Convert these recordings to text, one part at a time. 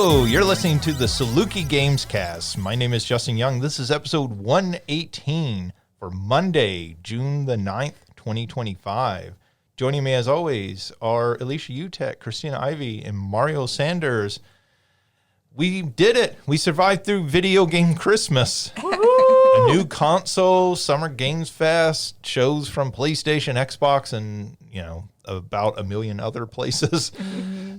Hello, you're listening to the Saluki Gamescast. My name is Justin Young. This is episode 118 for Monday, June the 9th, 2025. Joining me as always are Alicia Utecht, Christina Ivey, and Mario Sanders. We did it. We survived through Video Game Christmas. A new console, Summer Games Fest, shows from PlayStation, Xbox, and, about a million other places.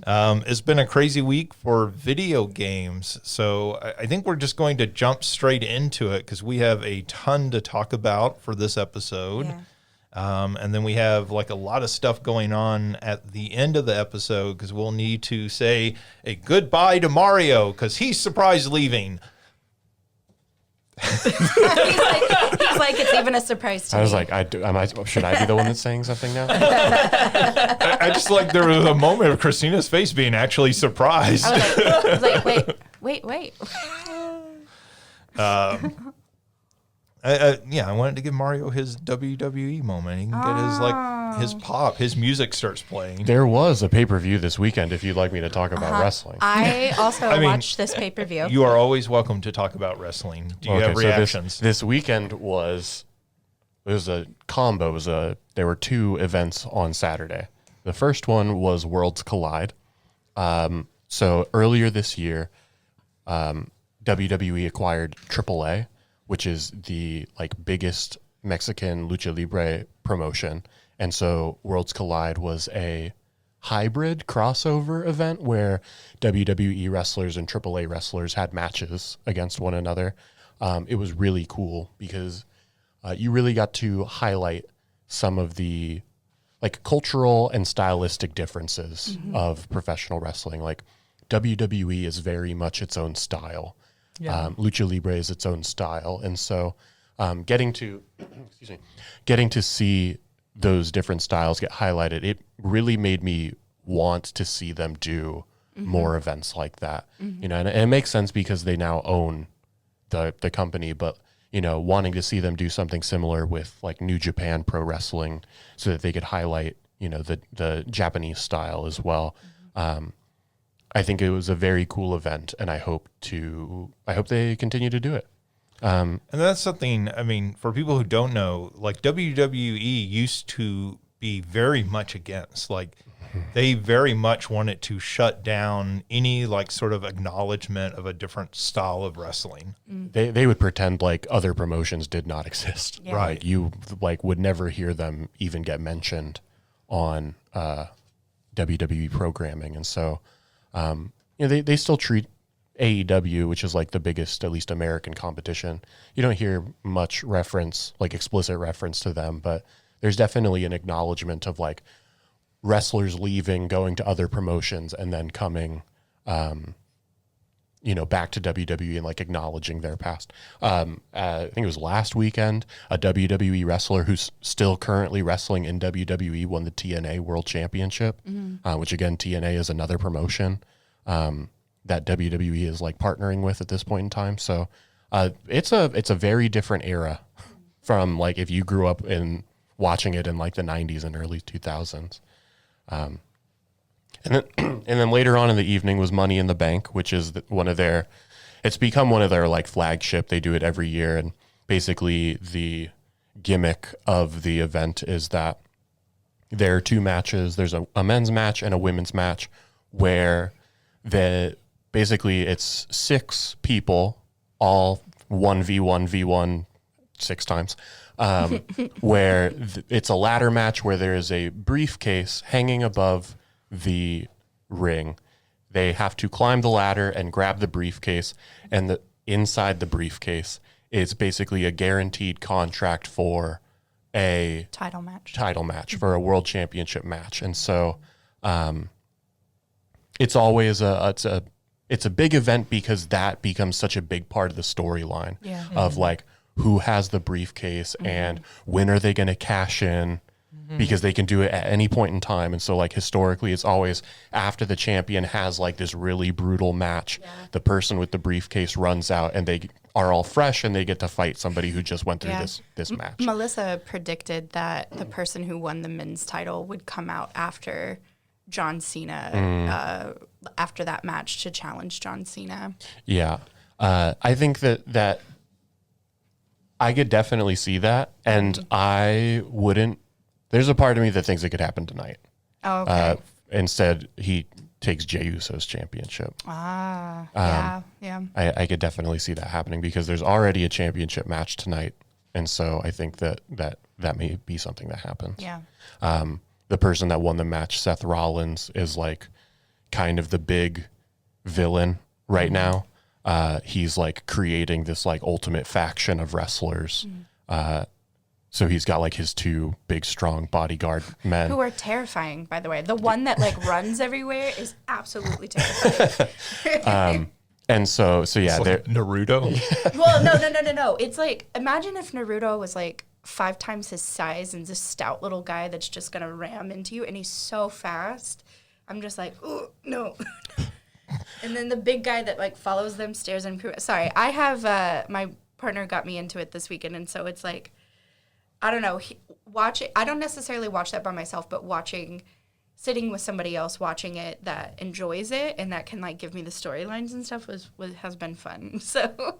It's been a crazy week for video games. So I think we're just going to jump straight into it because we have a ton to talk about for this episode. Yeah. And then we have a lot of stuff going on at the end of the episode because we'll need to say a goodbye to Mario because he's surprise leaving. he's like, it's even a surprise to me. I was like, should I be the one that's saying something now? I just there was a moment of Christina's face being actually surprised. I was like wait. I wanted to give Mario his WWE moment. He can get his pop. His music starts playing. There was a pay-per-view this weekend if you'd like me to talk about wrestling. I also watched this pay-per-view. You are always welcome to talk about wrestling. Do you have reactions? So this weekend was a combo. There were two events on Saturday. The first one was Worlds Collide. So earlier this year, WWE acquired AAA, which is the biggest Mexican lucha libre promotion. And so Worlds Collide was a hybrid crossover event where WWE wrestlers and AAA wrestlers had matches against one another. It was really cool because you really got to highlight some of the cultural and stylistic differences of professional wrestling. WWE is very much its own style. Yeah. Lucha Libre is its own style. And so getting to see those different styles get highlighted, it really made me want to see them do more events like that. And it makes sense because they now own the company, but wanting to see them do something similar with New Japan Pro Wrestling so that they could highlight the Japanese style as well. I think it was a very cool event, and I hope they continue to do it. And that's something, for people who don't know, WWE used to be very much against, they very much wanted to shut down any sort of acknowledgement of a different style of wrestling. They would pretend other promotions did not exist. Yeah. Right. You would never hear them even get mentioned on WWE programming. And so, they still treat AEW, which is the biggest, at least American competition. You don't hear much reference, explicit reference to them, but there's definitely an acknowledgement of wrestlers leaving, going to other promotions, and then coming, back to WWE and acknowledging their past. I think it was last weekend, a WWE wrestler who's still currently wrestling in WWE won the TNA World Championship, which again, TNA is another promotion that WWE is partnering with at this point in time. So it's a very different era from if you grew up in watching it in the 90s and early 2000s. And then later on in the evening was Money in the Bank, which is it's become one of their flagship. They do it every year. And basically the gimmick of the event is that there are two matches. There's a men's match and a women's match where basically it's 6 people, all 1v1 6 times, where it's a ladder match where there is a briefcase hanging above the ring. They have to climb the ladder and grab the briefcase, and inside the briefcase is basically a guaranteed contract for a title match for a world championship match. And so it's always it's a big event because that becomes such a big part of the storyline of who has the briefcase and when are they going to cash in, because they can do it at any point in time. And so historically it's always after the champion has this really brutal match, the person with the briefcase runs out and they are all fresh and they get to fight somebody who just went through this match. Melissa predicted that the person who won the men's title would come out after John Cena after that match to challenge John Cena. Yeah. I think that I could definitely see that. And I wouldn't, there's a part of me that thinks it could happen tonight. Oh, okay. Instead, he takes Jey Uso's championship. Yeah. I could definitely see that happening because there's already a championship match tonight. And so I think that may be something that happens. Yeah. The person that won the match, Seth Rollins, is like kind of the big villain right now. He's like creating this like ultimate faction of wrestlers. So he's got like his two big, strong bodyguard men. Who are terrifying, by the way. The one that like runs everywhere is absolutely terrifying. And so yeah, It's like Naruto. Well, no. It's like, imagine if Naruto was like 5 times his size and this stout little guy that's just going to ram into you. And he's so fast. I'm just like, oh, no. And then the big guy that like follows them stairs and sorry, I have my partner got me into it this weekend, and so it's like, I don't know, I don't necessarily watch that by myself, but sitting with somebody else watching it that enjoys it and that can like give me the storylines and stuff has been fun. So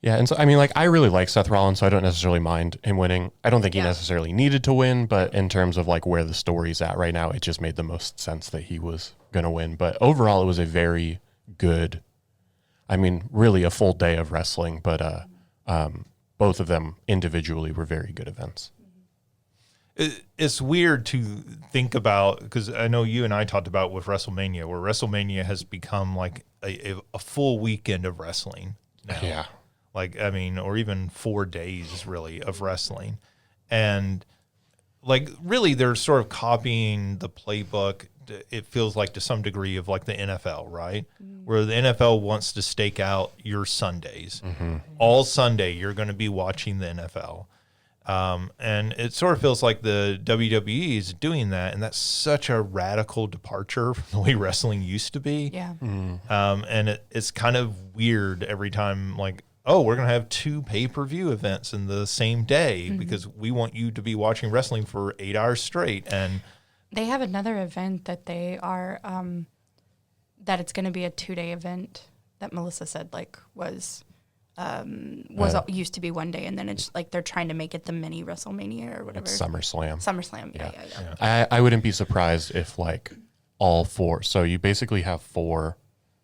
yeah, and so I mean, like, I really like Seth Rollins, so I don't necessarily mind him winning. I don't think he necessarily needed to win, but in terms of like where the story's at right now, it just made the most sense that he was going to win. But overall, it was a very good, I mean, really a full day of wrestling, but both of them individually were very good events. It's weird to think about, because I know you and I talked about with WrestleMania, where WrestleMania has become like a full weekend of wrestling now. Yeah. Like, I mean, or even 4 days really of wrestling. And like, really, they're sort of copying the playbook, it feels like, to some degree, of like the NFL, right? Where the NFL wants to stake out your Sundays. All Sunday, you're going to be watching the NFL. And it sort of feels like the WWE is doing that, and that's such a radical departure from the way wrestling used to be. yeah. And it's kind of weird every time, like, oh, we're going to have 2 pay-per-view events in the same day because we want you to be watching wrestling for 8 hours straight. And They have another event that they are, that it's going to be a 2-day event that Melissa said like was used to be 1 day, and then it's like they're trying to make it the mini WrestleMania or whatever. It's SummerSlam. SummerSlam, yeah. I wouldn't be surprised if like all 4. So you basically have 4,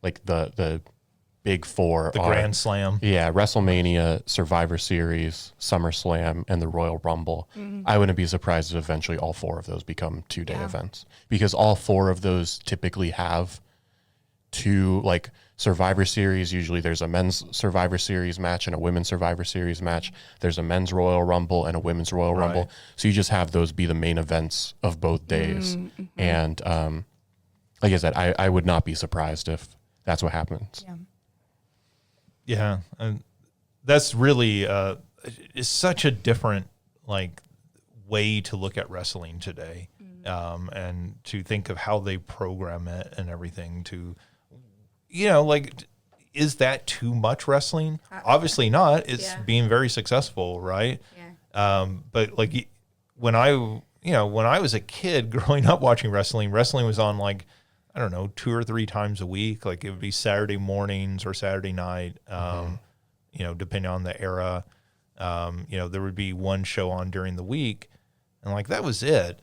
like the big 4. the Grand Slam. Yeah, WrestleMania, Survivor Series, SummerSlam, and the Royal Rumble. I wouldn't be surprised if eventually all 4 of those become 2-day events, because all 4 of those typically have 2, like Survivor Series. Usually there's a men's Survivor Series match and a women's Survivor Series match. There's a men's Royal Rumble and a women's Royal Rumble. So you just have those be the main events of both days. And like I said, I would not be surprised if that's what happens. Yeah, and that's really it's such a different like way to look at wrestling today, and to think of how they program it and everything. To, you know, like, is that too much wrestling? Obviously not. It's being very successful, right? But like when I was a kid growing up watching wrestling was on like, I don't know, 2 or 3 times a week. Like it would be Saturday mornings or Saturday night, you know, depending on the era. You know, there would be one show on during the week, and like that was it.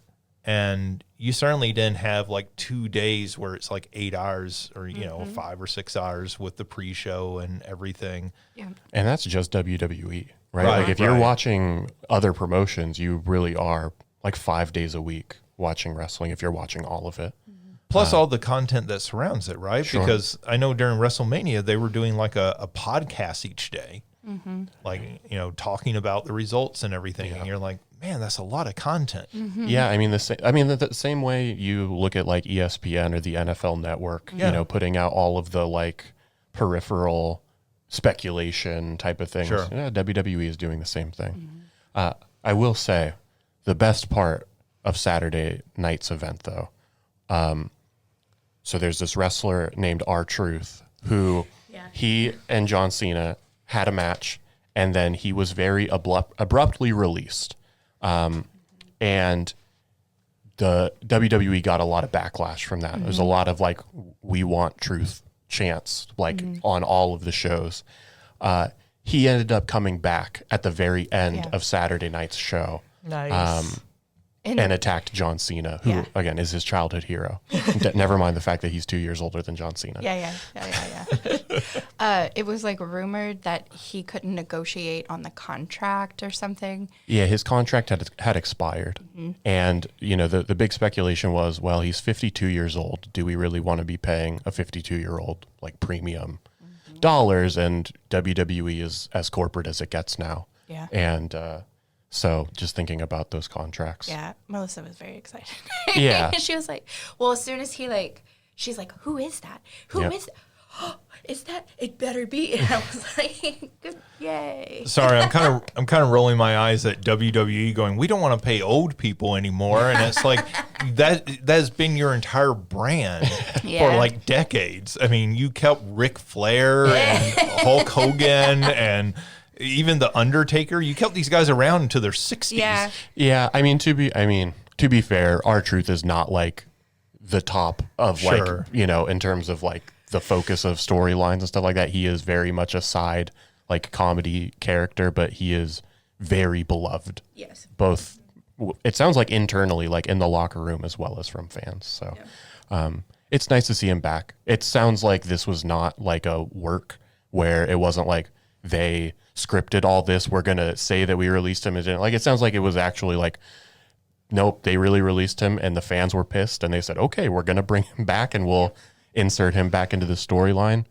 And you certainly didn't have like 2 days where it's like 8 hours or, you know, 5 or 6 hours with the pre-show and everything. Yeah. And that's just WWE, right? Like if you're watching other promotions, you really are like 5 days a week watching wrestling if you're watching all of it. Plus all the content that surrounds it, right? Sure. Because I know during WrestleMania, they were doing like a podcast each day, like, you know, talking about the results and everything. And you're like, man, that's a lot of content. Yeah, I mean, the same way you look at like ESPN or the NFL Network, you know, putting out all of the like peripheral speculation type of things. Sure. Yeah, WWE is doing the same thing. I will say the best part of Saturday night's event, though, so there's this wrestler named R-Truth who he and John Cena had a match, and then he was very abruptly released. And the WWE got a lot of backlash from that. There's a lot of like, we want truth chants like on all of the shows. He ended up coming back at the very end of Saturday night's show. Nice. And attacked John Cena, who again is his childhood hero. Never mind the fact that he's 2 years older than John Cena. Yeah. It was like rumored that he couldn't negotiate on the contract or something. Yeah, his contract had expired. And, you know, the big speculation was, well, he's 52 years old. Do we really want to be paying a 52-year-old like premium dollars? And WWE is as corporate as it gets now. Yeah. And so just thinking about those contracts. Yeah, Melissa was very excited. Yeah. She was like, well, as soon as he like, she's like, who is that? Who is that? Oh, is that? It better be. And I was like, good, yay. Sorry, I'm kind of rolling my eyes at WWE going, we don't want to pay old people anymore. And it's like, that has been your entire brand for like decades. I mean, you kept Ric Flair and Hulk Hogan and even the Undertaker. You kept these guys around into their 60s. Yeah. I mean, to be fair, R-Truth is not like the top of like, you know, in terms of like the focus of storylines and stuff like that. He is very much a side like comedy character, but he is very beloved. Yes. Both, it sounds like internally, like in the locker room as well as from fans. So it's nice to see him back. It sounds like this was not like a work where it wasn't like they scripted all this. We're going to say that we released him. Like, it sounds like it was actually like, nope, they really released him and the fans were pissed and they said, okay, we're going to bring him back and we'll insert him back into the storyline.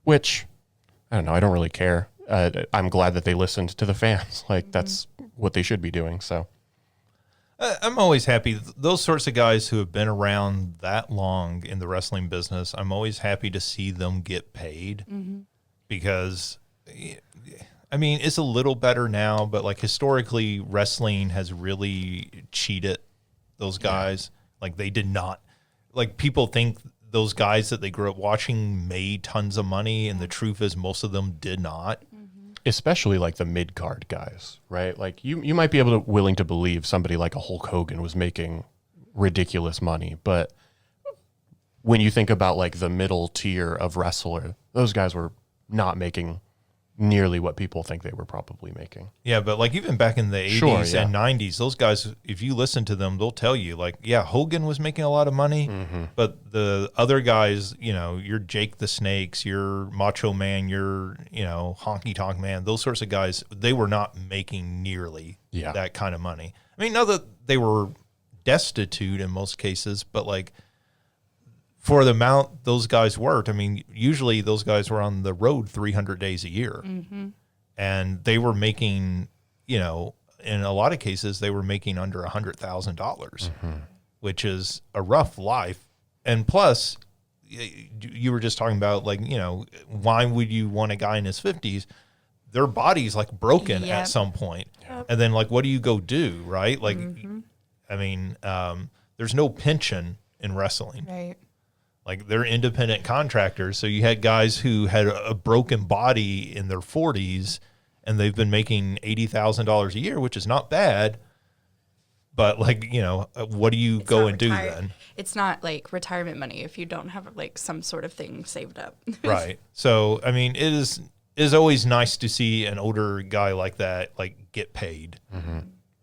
Which, I don't know, I don't really care. I'm glad that they listened to the fans. Like, that's what they should be doing. So I'm always happy. Those sorts of guys who have been around that long in the wrestling business, I'm always happy to see them get paid because, I mean, it's a little better now, but like historically, wrestling has really cheated those guys. Like, they did not, like, people think those guys that they grew up watching made tons of money, and the truth is most of them did not. Especially like the mid-card guys, right? Like you might be willing to believe somebody like a Hulk Hogan was making ridiculous money, but when you think about like the middle tier of wrestler, those guys were not making nearly what people think they were probably making. Yeah, but like even back in the 80s and 90s, those guys, if you listen to them, they'll tell you like, yeah, Hogan was making a lot of money, but the other guys, you know, you're Jake the Snakes, you're Macho Man, you're, you know, Honky Tonk Man, those sorts of guys, they were not making nearly that kind of money. I mean, not that they were destitute in most cases, but like for the amount those guys worked, I mean, usually those guys were on the road 300 days a year. And they were making, you know, in a lot of cases, they were making under $100,000, which is a rough life. And plus, you were just talking about, like, you know, why would you want a guy in his 50s? Their body's like broken at some point. And then, like, what do you go do, right? Like, I mean, there's no pension in wrestling. Right. Like, they're independent contractors. So you had guys who had a broken body in their 40s and they've been making $80,000 a year, which is not bad. But, like, you know, what do you go and do then? It's not like retirement money if you don't have like some sort of thing saved up. Right. So, I mean, it is always nice to see an older guy like that, like, get paid.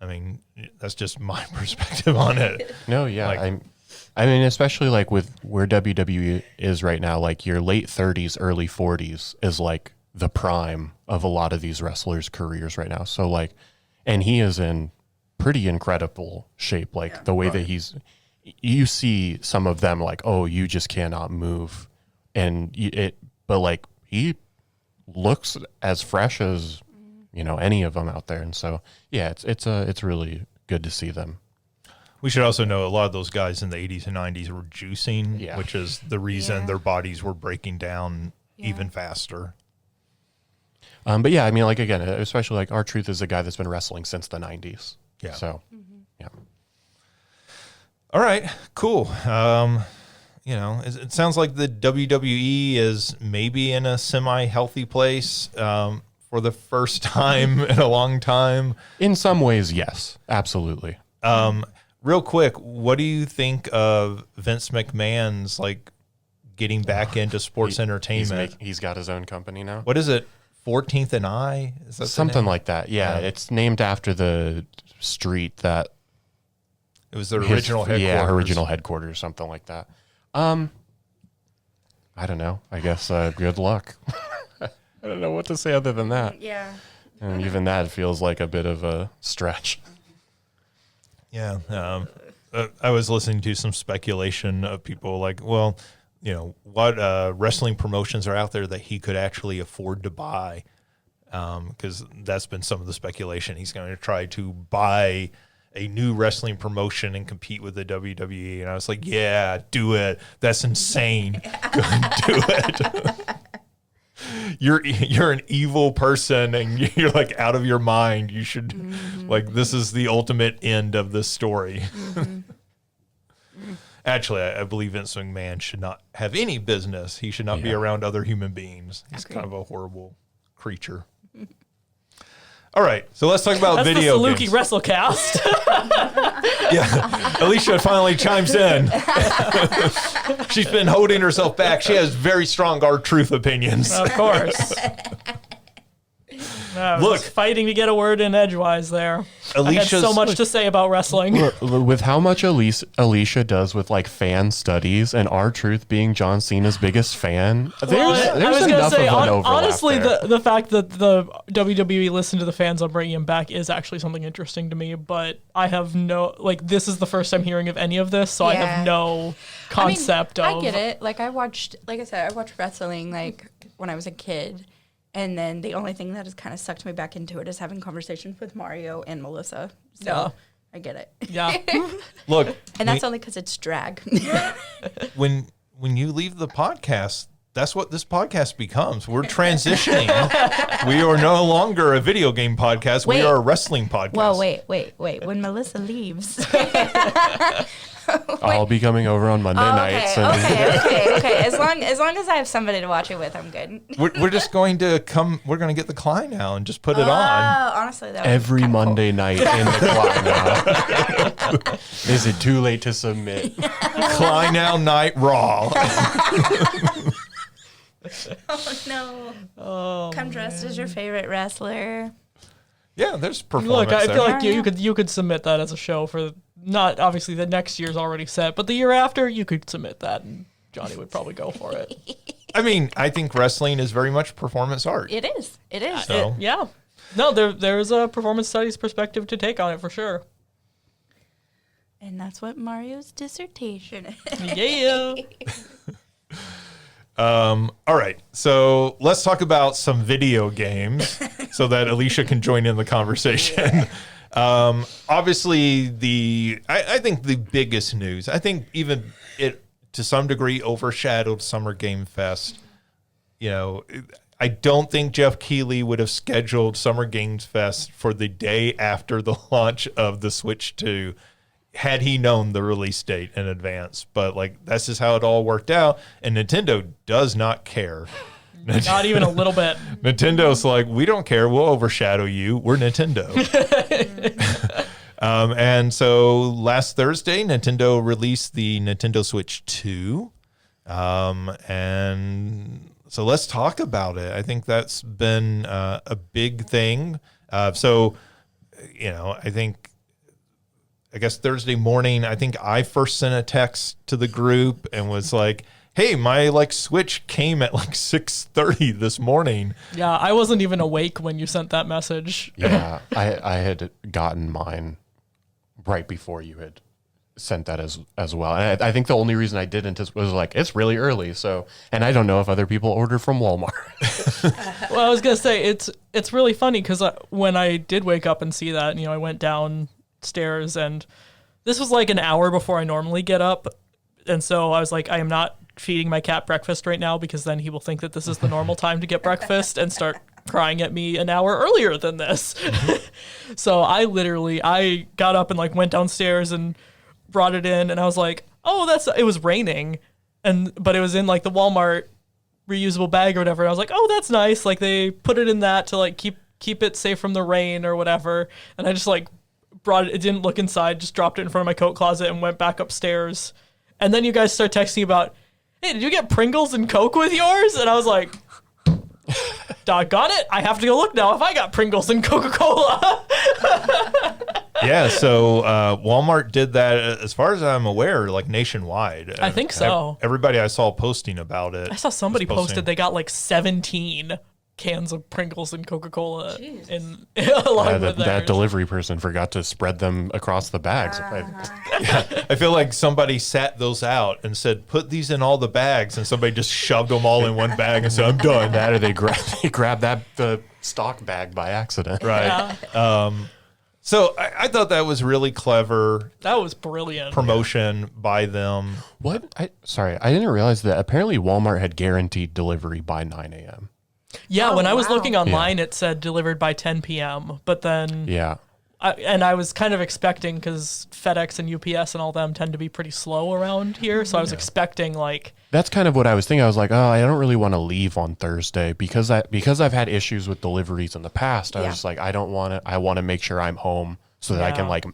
I mean, that's just my perspective on it. No, yeah. Like, I mean, especially like with where WWE is right now, like your late 30s, early 40s is like the prime of a lot of these wrestlers' careers right now. So like, and he is in pretty incredible shape. Like the way that you see some of them like, oh, you just cannot move. But like he looks as fresh as, you know, any of them out there. And so, yeah, it's really good to see them. we should also know a lot of those guys in the 80s and 90s were juicing, which is the reason their bodies were breaking down even faster. But yeah, I mean, like, again, especially like R-Truth is a guy that's been wrestling since the 90s. Yeah. So, yeah. All right, cool. You know, it sounds like the WWE is maybe in a semi-healthy place for the first time in a long time. In some ways, yes, absolutely. real quick, what do you think of Vince McMahon's like getting back into sports entertainment? He's got his own company now. What is it? 14th and I? Is that something like that? Yeah, it's named after the street that it was the original headquarters. Yeah, original headquarters, something like that. I don't know. I guess good luck. I don't know what to say other than that. Yeah. And even that feels like a bit of a stretch. Yeah. I was listening to some speculation of people like, well, you know, what wrestling promotions are out there that he could actually afford to buy? Because that's been some of the speculation. He's going to try to buy a new wrestling promotion and compete with the WWE. And I was like, yeah, do it. That's insane. Go do it. You're an evil person and you're like out of your mind. You should like, this is the ultimate end of this story. Actually, I believe Vince McMahon should not have any business. He should not be around other human beings. He's kind of a horrible creature. All right, so let's talk about video games. games. That's the Saluki WrestleCast. Yeah, Alicia finally chimes in. She's been holding herself back. She has very strong R-Truth opinions. Of course. Look, fighting to get a word in edgewise there. I had so much to say about wrestling. With how much Alicia does with like fan studies and R-Truth being John Cena's biggest fan, there's enough of an overlap honestly, there. the fact that the WWE listened to the fans on bringing him back is actually something interesting to me, but I have no, like, this is the first time hearing of any of this, so I have no concept of... I get it. Like, I watched wrestling, like, when I was a kid. And then the only thing that has kind of sucked me back into it is having conversations with Mario and Melissa. So I get it. Yeah. Look. And that's only because it's drag. when you leave the podcast, that's what this podcast becomes. We're transitioning. We are no longer a video game podcast. We are a wrestling podcast. Well, wait. When Melissa leaves... I'll be coming over on Monday nights. Okay. As long as I have somebody to watch it with, I'm good. We're just going to come. We're going to get the Klein now and just put it on. Honestly, that every Monday night in the Klein now. Is it too late to submit? Klein now night Raw. Oh no! Come dressed as your favorite wrestler. Yeah, there's performance. Look, I feel there. like you could submit that as a show for not obviously the next year's already set, but the year after you could submit that, and Johnny would probably go for it. I mean, I think wrestling is very much performance art. It is. So. Yeah. No, there's a performance studies perspective to take on it for sure. And that's what Mario's dissertation is. Yeah. All right, so let's talk about some video games so that Alicia can join in the conversation. Obviously, I think the biggest news, I think even it to some degree overshadowed Summer Game Fest. You know, I don't think Jeff Keighley would have scheduled Summer Games Fest for the day after the launch of the Switch 2 had he known the release date in advance. But like, that's just how it all worked out. And Nintendo does not care. Not even a little bit. Nintendo's like, we don't care. We'll overshadow you. We're Nintendo. And so last Thursday, Nintendo released the Nintendo Switch 2. And so let's talk about it. I think that's been a big thing. So, you know, I guess Thursday morning, I think I first sent a text to the group and was like, hey, my Switch came at 6:30 this morning. Yeah, I wasn't even awake when you sent that message. Yeah, I had gotten mine right before you had sent that as well. And I think the only reason I didn't was it's really early. So, and I don't know if other people order from Walmart. Well, I was gonna say it's really funny because when I did wake up and see that, I went downstairs and this was an hour before I normally get up, and so I was like, I am not feeding my cat breakfast right now because then he will think that this is the normal time to get breakfast and start crying at me an hour earlier than this. So I got up and went downstairs and brought it in, and I was like, oh, it was raining, but it was in the Walmart reusable bag or whatever. And I was like, oh, that's nice. They put it in that to keep it safe from the rain or whatever. And I just brought it, didn't look inside, just dropped it in front of my coat closet and went back upstairs. And then you guys start texting about, hey, did you get Pringles and Coke with yours? And I was like, doggone it, I have to go look now if I got Pringles and Coca-Cola. Yeah, so Walmart did that, as far as I'm aware, like nationwide. I think so. Everybody I saw posting about it. I saw somebody was posting. posted they got like 17 cans of Pringles and Coca-Cola in along with that theirs. delivery person forgot to spread them across the bags. I feel like somebody sat those out and said, put these in all the bags, and somebody just shoved them all in one bag and said, I'm done. That or they grab the stock bag by accident. Right. Yeah. So I thought that was really clever That was brilliant. promotion by them. What? I didn't realize that apparently Walmart had guaranteed delivery by 9 a.m. Yeah, Oh, when I was wow. looking online, it said delivered by 10 p.m. But then, Yeah. I was kind of expecting, because FedEx and UPS and all them tend to be pretty slow around here, so I was expecting like, That's kind of what I was thinking. I was like, oh, I don't really want to leave on Thursday because I've had issues with deliveries in the past. I was just like, I don't want to. I want to make sure I'm home so that I can Yeah. like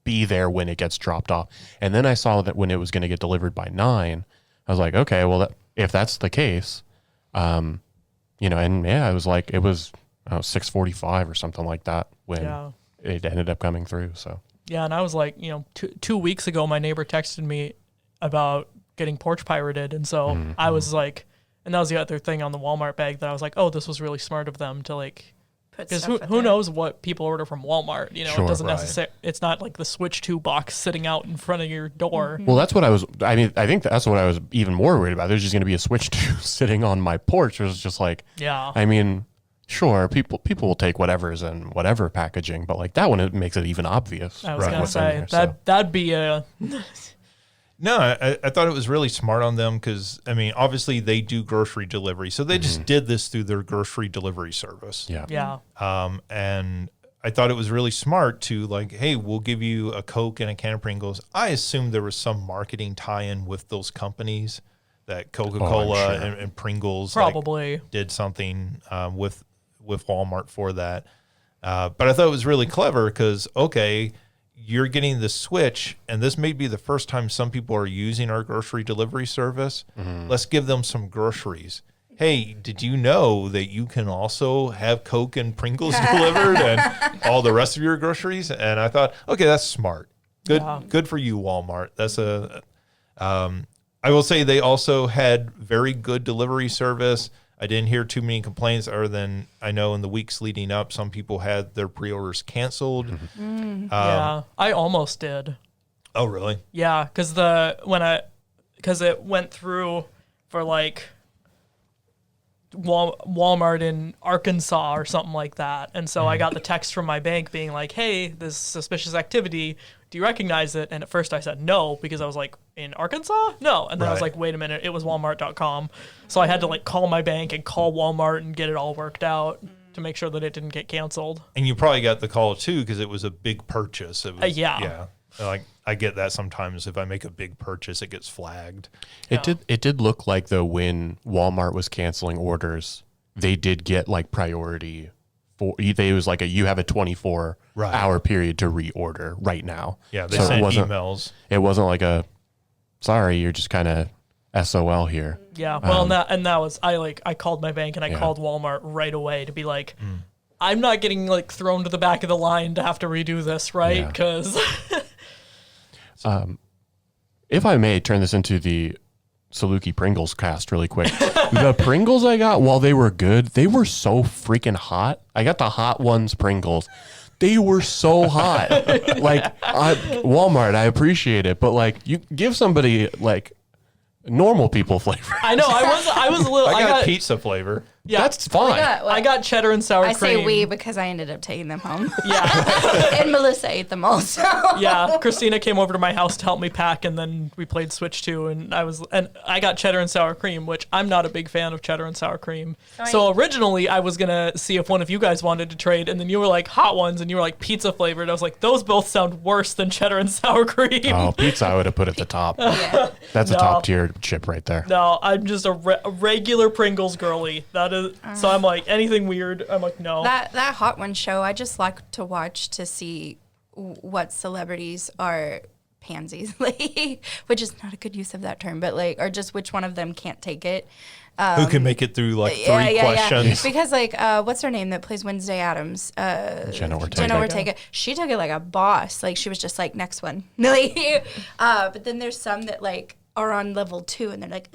be there when it gets dropped off. And then I saw that when it was going to get delivered by 9, I was like, okay, well, if that's the case, and yeah, it was like, it was 6:45 or something like that when Yeah. it ended up coming through. So yeah, and I was like, 2 weeks ago, my neighbor texted me about getting porch pirated, and so I was like, and that was the other thing on the Walmart bag that I was like, oh, this was really smart of them to like, Put because stuff who in there. knows what people order from Walmart, Sure, it doesn't right. necessarily, it's not like the Switch 2 box sitting out in front of your door. Well, that's what I think that's what I was even more worried about. There's just going to be a Switch 2 sitting on my porch. It was just like, Yeah. I mean, sure, people will take whatever's in whatever packaging, but like that one, it makes it even obvious. I was Right. gonna what's in say there, so. that'd be a No, I thought it was really smart on them because, I mean, obviously they do grocery delivery. So they just did this through their grocery delivery service. Yeah. yeah. And I thought it was really smart to like, hey, we'll give you a Coke and a can of Pringles. I assumed there was some marketing tie-in with those companies that Coca-Cola sure. and Pringles like, Probably. did something with Walmart for that. But I thought it was really clever because, okay, you're getting the Switch, and this may be the first time some people are using our grocery delivery service. Let's give them some groceries. Hey, did you know that you can also have Coke and Pringles delivered and all the rest of your groceries? And I thought, okay, that's smart. Good for you, Walmart. That's I will say they also had very good delivery service. I didn't hear too many complaints other than I know in the weeks leading up, some people had their pre-orders canceled. Yeah. I almost did. Oh, really? Yeah, because it went through for like Walmart in Arkansas or something like that, and so I got the text from my bank being like, "Hey, this suspicious activity. Do you recognize it?" And at first I said no because I was like, "In Arkansas? No." And then I was Right. like, "Wait a minute, it was Walmart.com." So I had to like call my bank and call Walmart and get it all worked out to make sure that it didn't get canceled. And you probably got the call too because it was a big purchase. It was, Yeah. Yeah. Like I get that sometimes if I make a big purchase, it gets flagged. It did look like though when Walmart was canceling orders, they did get like priority for it was like you have a 24-hour period to reorder right now. Yeah, they So sent it wasn't, emails. It wasn't like sorry, you're just kind of SOL here. Yeah, well, and that was I called my bank and I called Walmart right away to be like, I'm not getting like thrown to the back of the line to have to redo this, right? Yeah. Because If I may turn this into the Saluki Pringles cast really quick. The Pringles I got, while they were good, they were so freaking hot. I got the hot ones Pringles. They were so hot. Like Walmart, I appreciate it, but like you give somebody like normal people flavor. I know I was a little. I got pizza flavor. Yeah, That's fine. I got cheddar and sour I cream. say we because I ended up taking them home. Yeah, And Melissa ate them also. yeah. Christina came over to my house to help me pack, and then we played Switch 2, and I got cheddar and sour cream, which I'm not a big fan of cheddar and sour cream. So originally I was gonna see if one of you guys wanted to trade, and then you were like hot ones, and you were like pizza flavored. I was like, those both sound worse than cheddar and sour cream. Oh, pizza I would have put at the top. Yeah. That's a No. top tier chip right there. No, I'm just a regular Pringles girly. That is, so I'm like anything weird. I'm like no. That Hot One show, I just like to watch to see what celebrities are pansies, like, which is not a good use of that term, but like, or just which one of them can't take it. Who can make it through like three questions? Because like, what's her name that plays Wednesday Addams? Jenna Ortega. Jenna Ortega. She took it like a boss. Like she was just like, next one. But then there's some that like are on level 2 and they're like,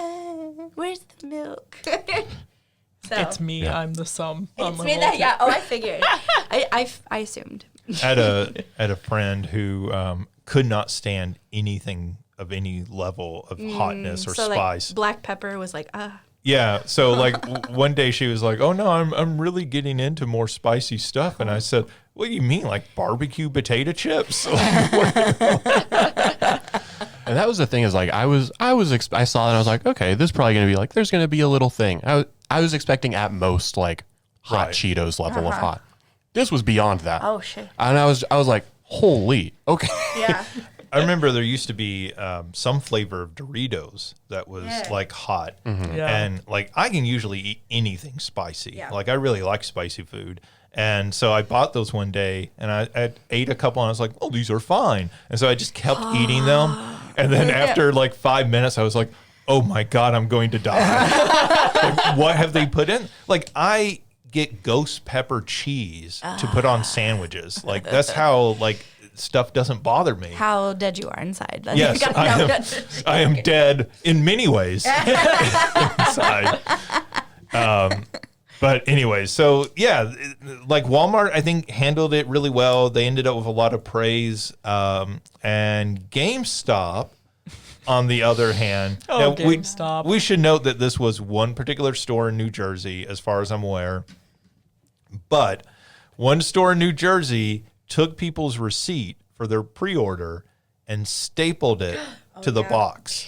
where's the milk? So, It's me. Yeah. I'm the sum. it's me that, yeah. Oh, I figured. I assumed. I had a friend who could not stand anything of any level of hotness or So spice. like black pepper was like, Yeah. So like one day she was like, "Oh no, I'm really getting into more spicy stuff," and I said, "What do you mean, like barbecue potato chips?" And that was the thing is like I saw it and I was like, okay, this is probably gonna be like there's gonna be a little thing. I was expecting at most like hot Right. Cheetos level of hot. This was beyond that. oh shit. And I was like, holy, okay. Yeah. I remember there used to be some flavor of Doritos that was like hot, Yeah. and like I can usually eat anything spicy. Yeah. Like I really like spicy food, and so I bought those one day, and I ate a couple, and I was like, "Oh, these are fine," and so I just kept eating them, and then after like 5 minutes, I was like, "Oh my god, I'm going to die!" Like, what have they put in? Like I get ghost pepper cheese to put on sandwiches. Like that's how like stuff doesn't bother me. How dead you are inside. That's Yes, you gotta know. I am dead in many ways inside. But anyways, so yeah, like Walmart, I think handled it really well. They ended up with a lot of praise. And GameStop, on the other hand, Oh, now, GameStop. we should note that this was one particular store in New Jersey, as far as I'm aware. But one store in New Jersey took people's receipt for their pre-order and stapled it to the box.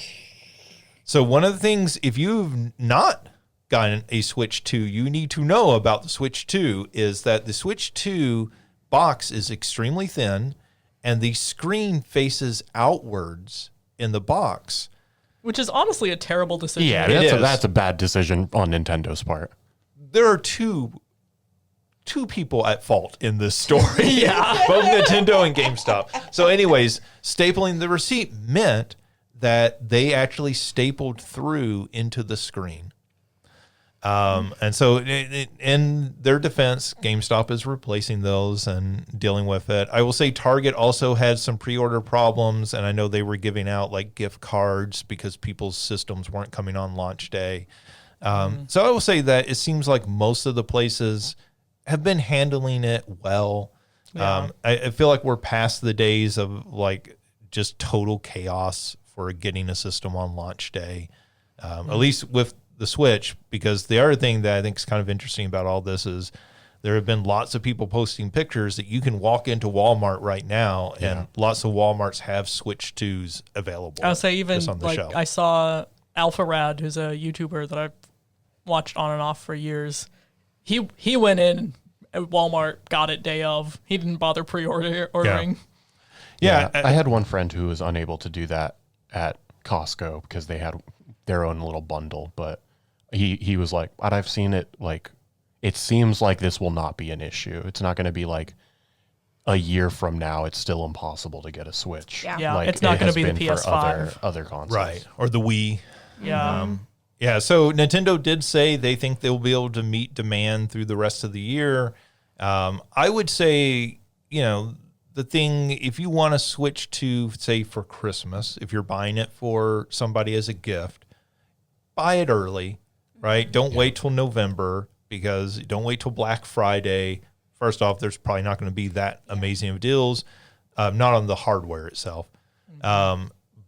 So one of the things, if you've not gotten a Switch 2, you need to know about the Switch 2 is that the Switch 2 box is extremely thin and the screen faces outwards in the box. Which is honestly a terrible decision. Yeah, It is. that's a bad decision on Nintendo's part. There are two people at fault in this story. Yeah. Both Nintendo and GameStop. So anyways, stapling the receipt meant that they actually stapled through into the screen. And so in their defense, GameStop is replacing those and dealing with it. I will say Target also had some pre-order problems, and I know they were giving out like gift cards because people's systems weren't coming on launch day. So I will say that it seems like most of the places have been handling it well. Yeah. I feel like we're past the days of like just total chaos for getting a system on launch day, at least with the Switch, because the other thing that I think is kind of interesting about all this is there have been lots of people posting pictures that you can walk into Walmart right now, and lots of Walmarts have Switch 2s available. I would say even just on the like shelf. I saw Alpha Rad, who's a YouTuber that I've watched on and off for years. He went in at Walmart, got it day of. He didn't bother ordering. Yeah, I had one friend who was unable to do that at Costco because they had their own little bundle, but he was like, but I've seen it, like, it seems like this will not be an issue. It's not going to be like a year from now, it's still impossible to get a Switch. Yeah. Yeah, Like it's not it going to has be the been for PS5. other consoles. right. Or the Wii. Yeah. Yeah, so Nintendo did say they think they'll be able to meet demand through the rest of the year. I would say, the thing, if you want to switch to, say, for Christmas, if you're buying it for somebody as a gift, buy it early, right? Don't wait till November, because don't wait till Black Friday. First off, there's probably not going to be that amazing of deals, not on the hardware itself.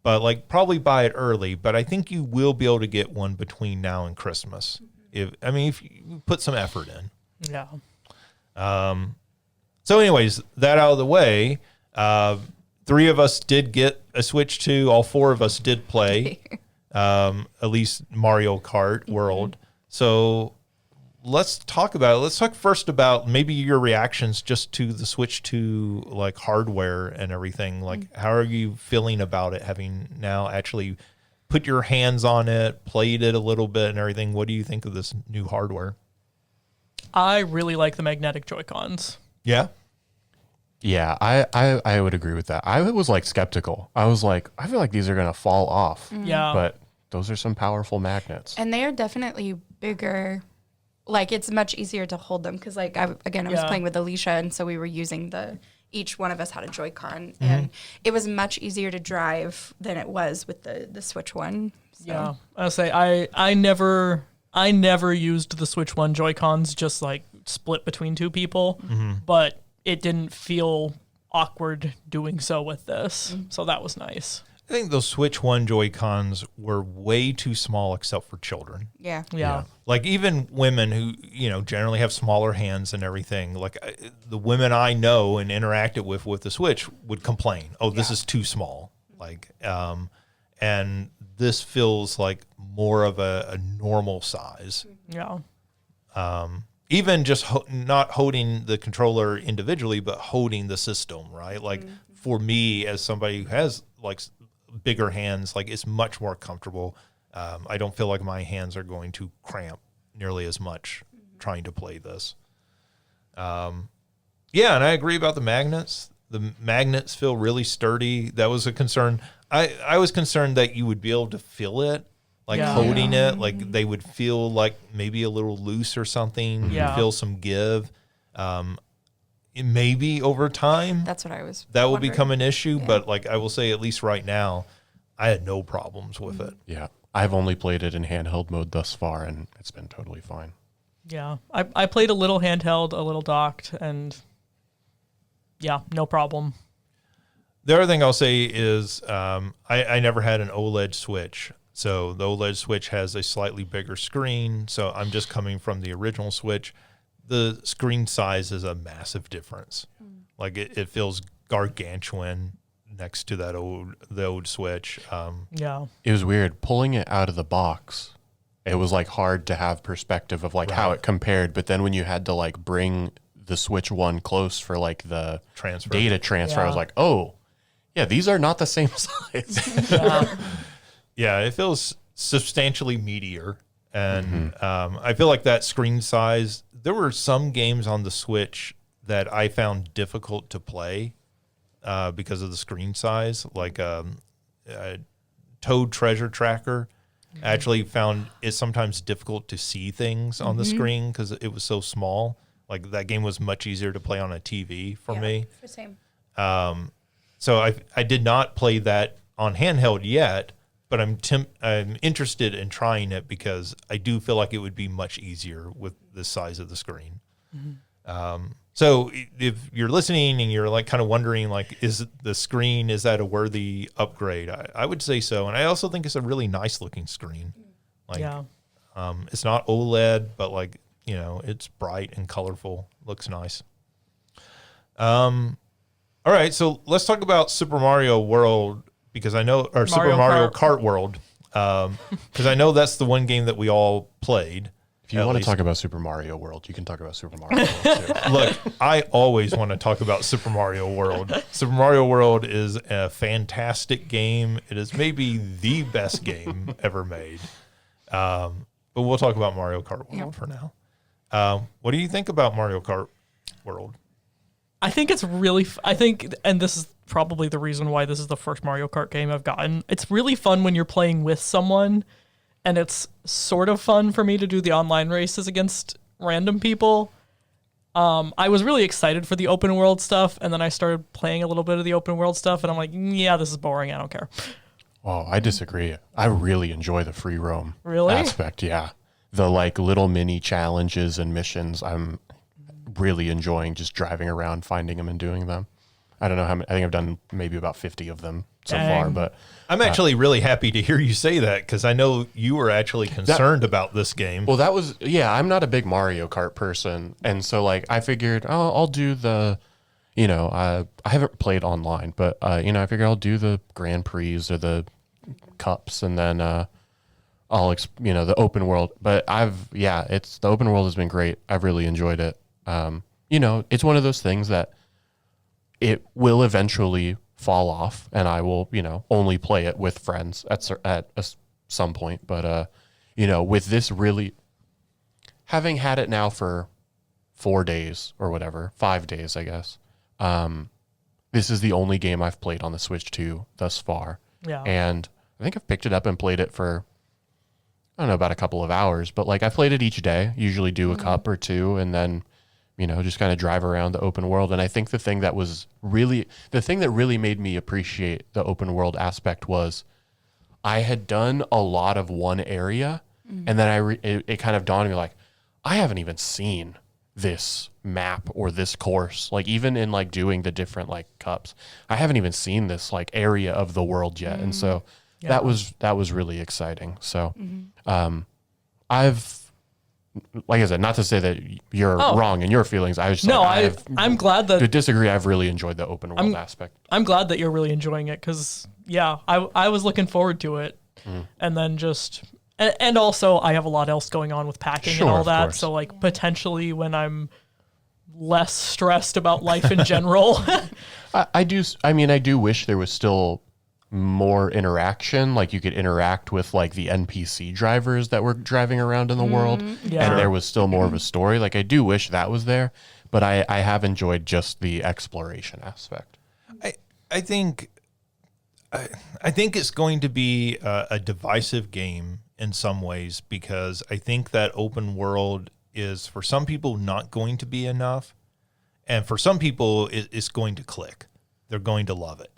But like probably buy it early, but I think you will be able to get one between now and Christmas. If you put some effort in. Yeah. So anyways, that out of the way, 3 of us did get a Switch 2. All 4 of us did play, at least Mario Kart World. So let's talk about it. Let's talk first about maybe your reactions just to the Switch 2, like hardware and everything. Like, how are you feeling about it, having now actually put your hands on it, played it a little bit and everything? What do you think of this new hardware? I really like the magnetic Joy-Cons. Yeah. Yeah, I would agree with that. I was like skeptical. I was like, I feel like these are going to fall off. Yeah. But those are some powerful magnets. And they are definitely bigger. Like, it's much easier to hold them because, like, I was Yeah. playing with Alicia, and so we were using each one of us had a Joy-Con, and it was much easier to drive than it was with the Switch one. So. Yeah, I'll say I never used the Switch One Joy-Cons just like split between two people, but it didn't feel awkward doing so with this, so that was nice. I think those Switch 1 Joy-Cons were way too small except for children. Yeah. Yeah. Like even women who, generally have smaller hands and everything, like the women I know and interacted with the Switch would complain, oh, this is too small. Like, and this feels like more of a normal size. Yeah. Even just not holding the controller individually, but holding the system, right? Like for me, as somebody who has like bigger hands, like it's much more comfortable. I don't feel like my hands are going to cramp nearly as much trying to play this. Yeah, and I agree about the magnets. The magnets feel really sturdy. That was a concern. I was concerned that you would be able to feel it, like holding it, like they would feel like maybe a little loose or something. Yeah. Feel some give. Maybe over time That's what I was that will wondering. become an issue, but like I will say, at least right now, I had no problems with it. Yeah. I've only played it in handheld mode thus far, and it's been totally fine. Yeah. I played a little handheld, a little docked, and yeah, no problem. The other thing I'll say is I never had an OLED Switch. So the OLED Switch has a slightly bigger screen. So I'm just coming from the original Switch. The screen size is a massive difference. Like it feels gargantuan next to the old Switch. Yeah. It was weird pulling it out of the box. It was like hard to have perspective of like how it compared, but then when you had to like bring the Switch One close for like the Transfer. data transfer, I was Yeah. like, oh, yeah, these are not the same size. Yeah, it feels substantially meatier. And I feel like that screen size, there were some games on the Switch that I found difficult to play because of the screen size, like Toad Treasure Tracker. I actually found it sometimes difficult to see things on the screen because it was so small. Like that game was much easier to play on a TV for me. The same. So I did not play that on handheld yet, but I'm interested in trying it because I do feel like it would be much easier with the size of the screen. So if you're listening and you're like kind of wondering, like, is the screen, is that a worthy upgrade? I would say so. And I also think it's a really nice looking screen. Like, Yeah. it's not OLED, but like, it's bright and colorful. Looks nice. All right. So let's talk about Super Mario World because I know, or Super Mario Kart World. Because I know that's the one game that we all played. If you want to talk about Super Mario World, you can talk about Super Mario World too. Look, I always want to talk about Super Mario World. Super Mario World is a fantastic game. It is maybe the best game ever made. But we'll talk about Mario Kart World for now. What do you think about Mario Kart World? I think it's really, and this is probably the reason why this is the first Mario Kart game I've gotten. It's really fun when you're playing with someone, and it's sort of fun for me to do the online races against random people. I was really excited for the open world stuff, and then I started playing a little bit of the open world stuff, and I'm like, yeah, this is boring. I don't care. Oh, I disagree. I really enjoy the free roam Really? aspect. Yeah. The like little mini challenges and missions, I'm really enjoying just driving around, finding them and doing them. I don't know how many, I think I've done maybe about 50 of them so far, Dang. but I'm actually really happy to hear you say that because I know you were actually concerned about this game. well, that was, yeah, I'm not a big Mario Kart person. And so like, I figured, oh, I'll do the, I haven't played online, but, I figure I'll do the Grand Prix or the cups and then, the open world, but the open world has been great. I've really enjoyed it. It's one of those things that it will eventually fall off and I will, only play it with friends at some point. But, with this really having had it now for 4 days or whatever, 5 days, I guess, this is the only game I've played on the Switch 2 thus far. Yeah. And I think I've picked it up and played it for, I don't know, about a couple of hours, but like I played it each day, usually do a cup or two, and then, you know, just kind of drive around the open world. And I think the thing that really made me appreciate the open world aspect was I had done a lot of one area, and then it kind of dawned on me like, I haven't even seen this map or this course. Like even in like doing the different like cups, I haven't even seen this like area of the world yet. And so that was really exciting. So I've, like I said, not to say that you're wrong in your feelings. I was just I'm glad that to disagree. I've really enjoyed the open world aspect. I'm glad that you're really enjoying it because I was looking forward to it, and then just and also I have a lot else going on with packing and all that. Course. So like potentially when I'm less stressed about life in general, I do wish there was still more interaction, like you could interact with like the NPC drivers that were driving around in the world, and there was still more of a story. Like I do wish that was there, but I have enjoyed just the exploration aspect. I think it's going to be a divisive game in some ways, because I think that open world is for some people not going to be enough, and for some people it's going to click. They're going to love it.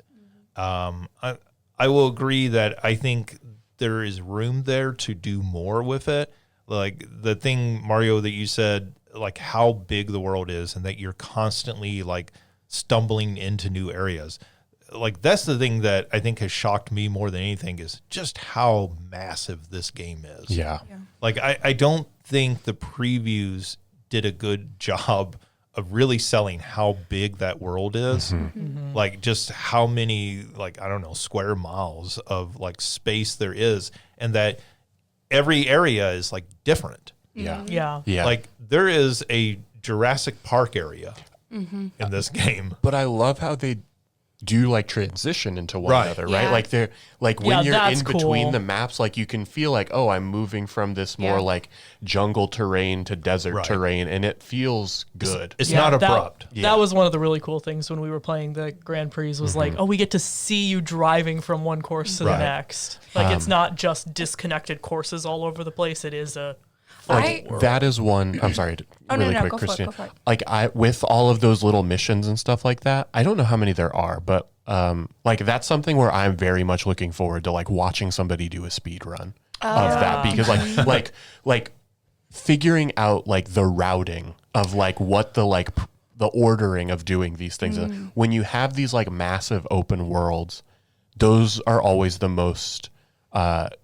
I will agree that I think there is room there to do more with it. Like the thing, Mario, that you said, like how big the world is and that you're constantly like stumbling into new areas. Like that's the thing that I think has shocked me more than anything is just how massive this game is. Yeah. Like I don't think the previews did a good job of really selling how big that world is. Like just how many, like, I don't know, square miles of like space there is, and that every area is like different. Yeah. Like there is a Jurassic Park area in this game. But I love how they do like transition into one another, right? Like they're like when you're in between the maps, like you can feel like, oh, I'm moving from this more like jungle terrain to desert terrain, and it feels good. It's not abrupt. That was one of the really cool things when we were playing the Grand Prix was like, oh, we get to see you driving from one course to the next. Like it's not just disconnected courses all over the place. It is a that is one. I'm sorry, really quick, Christina. Go for it. Like with all of those little missions and stuff like that, I don't know how many there are, but like that's something where I'm very much looking forward to like watching somebody do a speed run of that, because like figuring out like the routing of like what the like the ordering of doing these things. When you have these like massive open worlds, those are always the most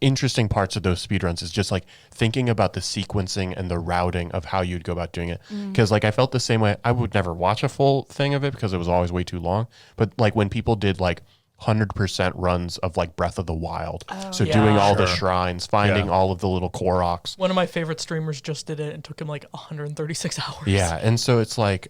interesting parts of those speedruns, is just like thinking about the sequencing and the routing of how you'd go about doing it. Because like I felt the same way. I would never watch a full thing of it because it was always way too long. But like when people did like 100% runs of like Breath of the Wild, doing all the shrines, finding all of the little Koroks. One of my favorite streamers just did it and took him like 136 hours. Yeah, and so it's like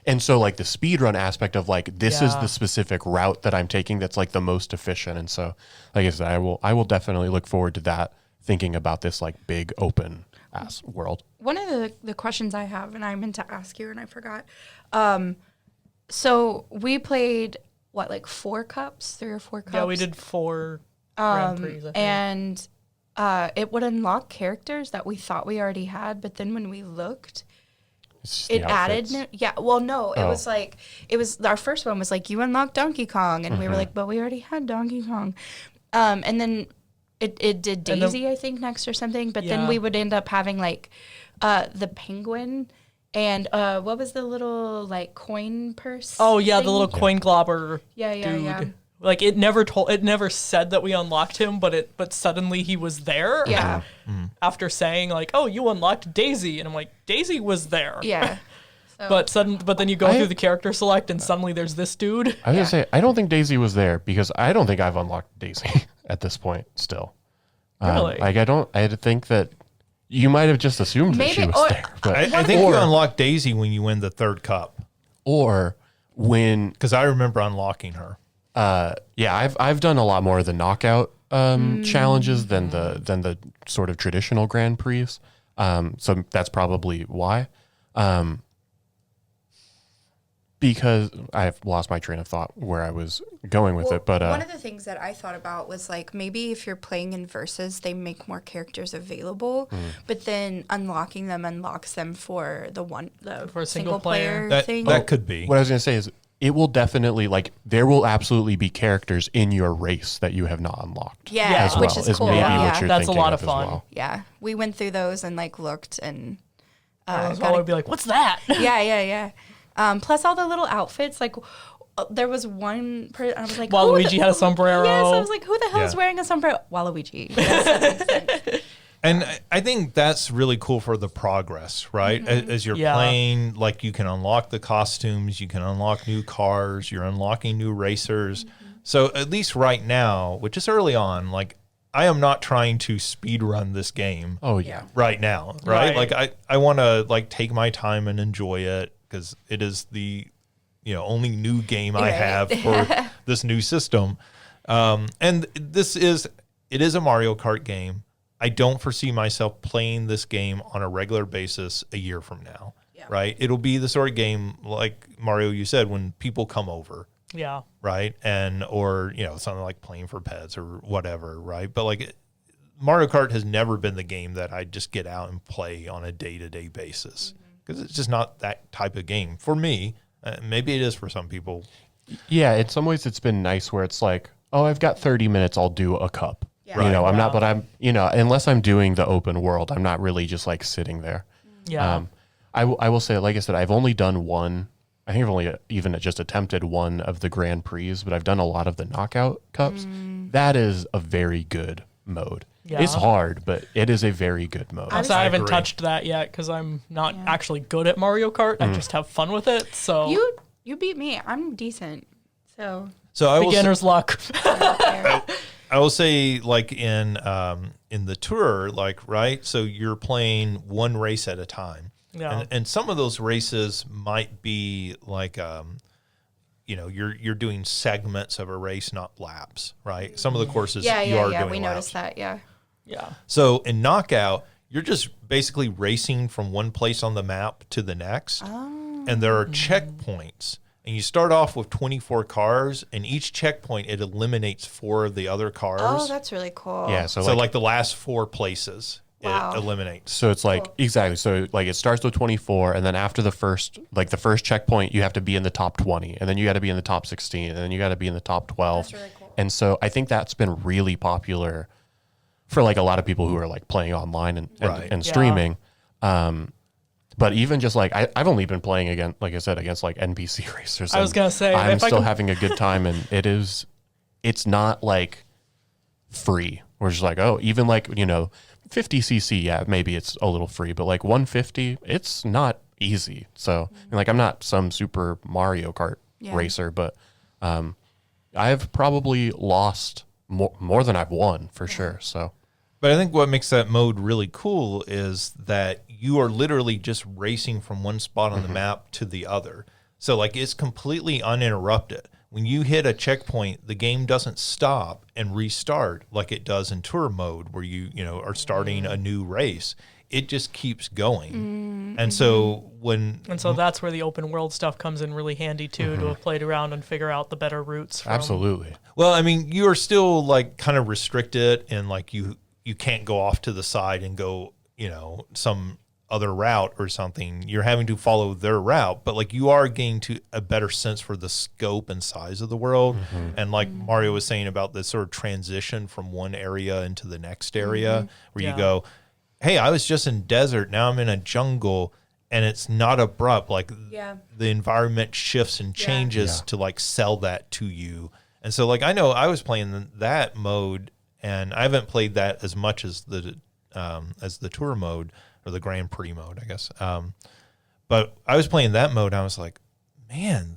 and so like the speedrun aspect of like this is the specific route that I'm taking that's like the most efficient. And so like I said, I will definitely look forward to that, thinking about this like big open ass world. One of the questions I have, and I meant to ask you and I forgot. So we played what, like 3 or 4 cups? Yeah, we did 4 Grand Prix, I think. And it would unlock characters that we thought we already had, but then when we looked, it added it was like, it was our first one was like, you unlocked Donkey Kong, and we were like, but we already had Donkey Kong. And then it did Daisy, I think, next or something, but then we would end up having like the penguin and what was the little like coin purse the little thing? coin globber dude. Yeah. Like it never said that we unlocked him, but suddenly he was there. Yeah. After saying like, "Oh, you unlocked Daisy," and I'm like, "Daisy was there." Yeah. So. But then you go through the character select, and suddenly there's this dude. I was gonna say I don't think Daisy was there because I don't think I've unlocked Daisy at this point still. Really? I think that you might have just assumed that she was there. But I think you unlock Daisy when you win the 3rd cup, or when, because I remember unlocking her. I've done a lot more of the knockout challenges than the sort of traditional Grand Prix. So that's probably why. because I've lost my train of thought where I was going with it. But one of the things that I thought about was like maybe if you're playing in versus, they make more characters available, but then unlocking them unlocks them for for a single player thing. That could be. what I was going to say is it will definitely, like, there will absolutely be characters in your race that you have not unlocked. Yeah, as well, which is cool. maybe Yeah. what you're That's a thinking lot of as fun. well. Yeah, we went through those and like looked and I would be like, what's that? yeah. Plus all the little outfits, like there was one I was like, Waluigi had a sombrero. Yes, I was like, who the hell is Yeah. wearing a sombrero? Waluigi. Yes, that makes sense. And I think that's really cool for the progress, right? As you're playing, like you can unlock the costumes, you can unlock new cars, you're unlocking new racers. So at least right now, which is early on, like I am not trying to speed run this game Oh, yeah. right now, right? Right. Like I want to like take my time and enjoy it because it is the only new game I Right. have for this new system. And it is a Mario Kart game. I don't foresee myself playing this game on a regular basis a year from now, right? It'll be the sort of game like Mario, you said, when people come over, Yeah. right? Or something like playing for pets or whatever, right? But like Mario Kart has never been the game that I just get out and play on a day-to-day basis because it's just not that type of game for me. Maybe it is for some people. Yeah, in some ways it's been nice where it's like, oh, I've got 30 minutes, I'll do a cup. Yeah. I'm Right. not, but I'm, unless I'm doing the open world, I'm not really just like sitting there. Yeah. I will say, like I said, I've only done one. I think I've only even just attempted one of the Grand Prix, but I've done a lot of the knockout cups. That is a very good mode. Yeah. It's hard, but it is a very good mode. So I haven't agree. touched that yet because I'm not actually good at Mario Kart. I just have fun with it. So You beat me. I'm decent. So So I will beginner's luck. I will say, like in the tour, like right. So you're playing one race at a time, Yeah. and some of those races might be like, you're doing segments of a race, not laps, right? Some of the courses, you are doing we laps. noticed that. Yeah. Yeah. So in knockout, you're just basically racing from one place on the map to the next, and there are checkpoints. And you start off with 24 cars, and each checkpoint, it eliminates 4 of the other cars. Oh, that's really cool. Yeah, So so like the last 4 places, Wow. it eliminates. So it's like exactly. So like it starts with 24, and then after the first checkpoint, you have to be in the top 20, and then you got to be in the top 16, and then you got to be in the top 12. That's really cool. And so I think that's been really popular for like a lot of people who are like playing online and Right. and Yeah. streaming. But even just like I've only been playing against like NPC racers. I was and gonna say, I'm if I still can- having a good time, and it's not like free. We're just like, oh, even like 50cc, yeah, maybe it's a little free, but like 150, it's not easy. So like I'm not some super Mario Kart Yeah. racer, but I've probably lost more than I've won for sure. So But I think what makes that mode really cool is that you are literally just racing from one spot on the map to the other. So like it's completely uninterrupted. When you hit a checkpoint, the game doesn't stop and restart like it does in tour mode where you are starting a new race. It just keeps going. And so And so that's where the open world stuff comes in really handy too, to have played around and figure out the better routes. absolutely. well, I mean, you are still like kind of restricted and like you can't go off to the side and go, some other route or something. You're having to follow their route, but like you are getting to a better sense for the scope and size of the world. And like Mario was saying about this sort of transition from one area into the next area where Yeah. you go, hey, I was just in desert. Now I'm in a jungle and it's not abrupt. Like Yeah. the environment shifts and changes to like sell that to you. And so like, I know I was playing that mode and I haven't played that as much as the tour mode or the Grand Prix mode, I guess. But I was playing that mode. And I was like, man,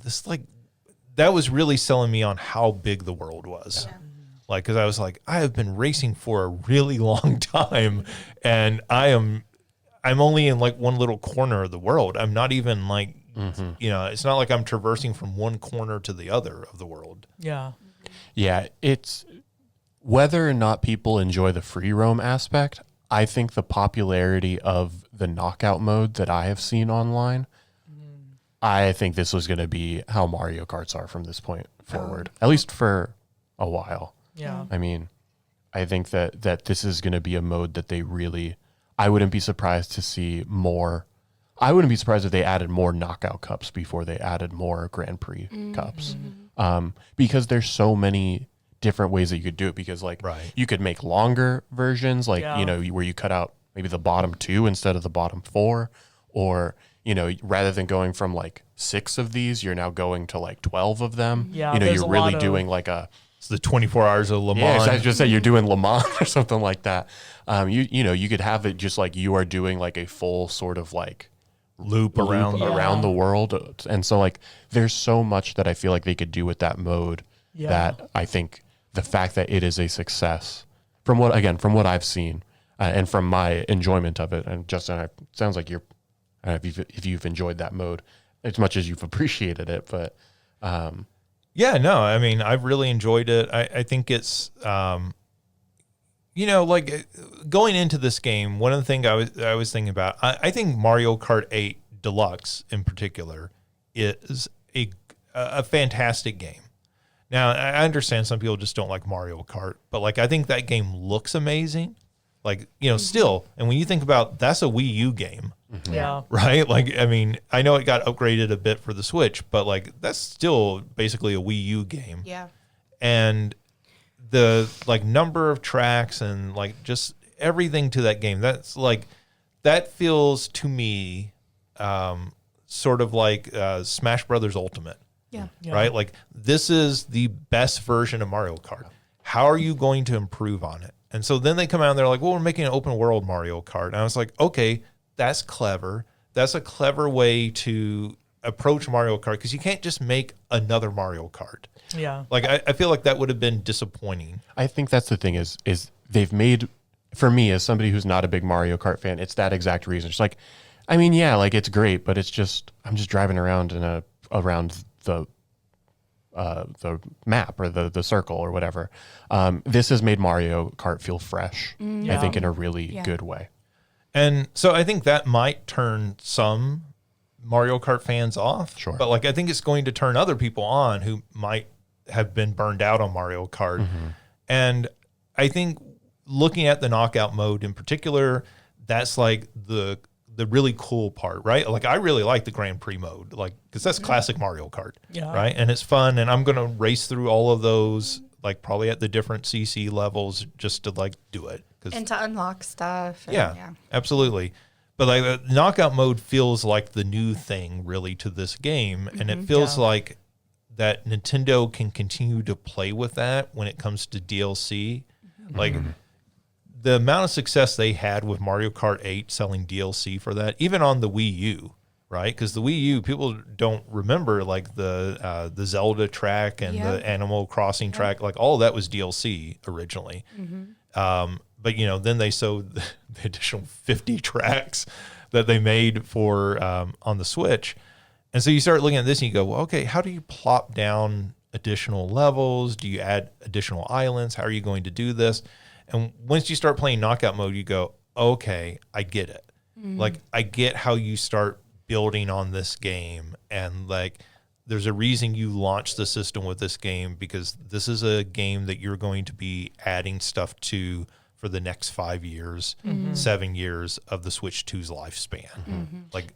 that was really selling me on how big the world was. Like, cause I was like, I have been racing for a really long time and I'm only in like one little corner of the world. I'm not even like, it's not like I'm traversing from one corner to the other of the world. Yeah. Yeah, it's whether or not people enjoy the free roam aspect. I think the popularity of the knockout mode that I have seen online I think this was going to be how Mario Karts are from this point forward, at least for a while. Yeah. I mean, I think that this is going to be a mode that they really, I wouldn't be surprised to see more. I wouldn't be surprised if they added more knockout cups before they added more Grand Prix cups. Because there's so many different ways that you could do it, because like you could make longer versions, like, you know, where you cut out maybe the bottom 2 instead of the bottom 4, or, you know, rather than going from like 6 of these, you're now going to like 12 of them. Yeah, you know, there's you're a really lot doing like a, It's the 24 hours of Le Mans. yeah, I was just saying you're doing Le Mans or something like that. You know, you could have it just like you are doing like a full sort of like loop around. around the world. And so like there's so much that I feel like they could do with that mode that I think the fact that it is a success from what I've seen and from my enjoyment of it. And Justin, it sounds like you're, if you've enjoyed that mode as much as you've appreciated it, but yeah, no, I mean, I've really enjoyed it. I think it's, you know, like going into this game, one of the things I was thinking about, I think Mario Kart 8 Deluxe in particular is a fantastic game. Now, I understand some people just don't like Mario Kart, but like I think that game looks amazing. Like, you know, still, and when you think about that's a Wii U game, Yeah. right? Like, I mean, I know it got upgraded a bit for the Switch, but like that's still basically a Wii U game. Yeah. And the like number of tracks and like just everything to that game, that's like that feels to me sort of like Smash Brothers Ultimate. Yeah. Right? Like this is the best version of Mario Kart. How are you going to improve on it? And so then they come out and they're like, well, we're making an open world Mario Kart. And I was like, okay, that's clever. That's a clever way to approach Mario Kart, because you can't just make another Mario Kart. Yeah. Like I feel like that would have been disappointing. I think that's the thing is they've made, for me as somebody who's not a big Mario Kart fan, it's that exact reason. It's like, I mean, yeah, like it's great, but it's just, I'm just driving around around the map or the circle or whatever. This has made Mario Kart feel fresh, I think, in a really good way. And so I think that might turn some Mario Kart fans off. Sure. But like I think it's going to turn other people on who might have been burned out on Mario Kart. And I think looking at the knockout mode in particular, that's like the really cool part, right? Like I really like the Grand Prix mode, like because that's classic Mario Kart, right? And it's fun, and I'm gonna race through all of those, like probably at the different CC levels, just to like do it. And to unlock stuff. And Yeah, absolutely. But like the knockout mode feels like the new thing really to this game, and it feels like that Nintendo can continue to play with that when it comes to DLC, like. The amount of success they had with Mario Kart 8 selling DLC for that, even on the Wii U, right? Because the Wii U, people don't remember like the Zelda track and the Animal Crossing track, like all of that was DLC originally. But you know, then they sold the additional 50 tracks that they made for on the Switch, and so you start looking at this and you go, well, okay, how do you plop down additional levels? Do you add additional islands? How are you going to do this? And once you start playing knockout mode, you go, okay, I get it. Like, I get how you start building on this game. And like, there's a reason you launched the system with this game, because this is a game that you're going to be adding stuff to for the next 5 years, 7 years of the Switch 2's lifespan. Like,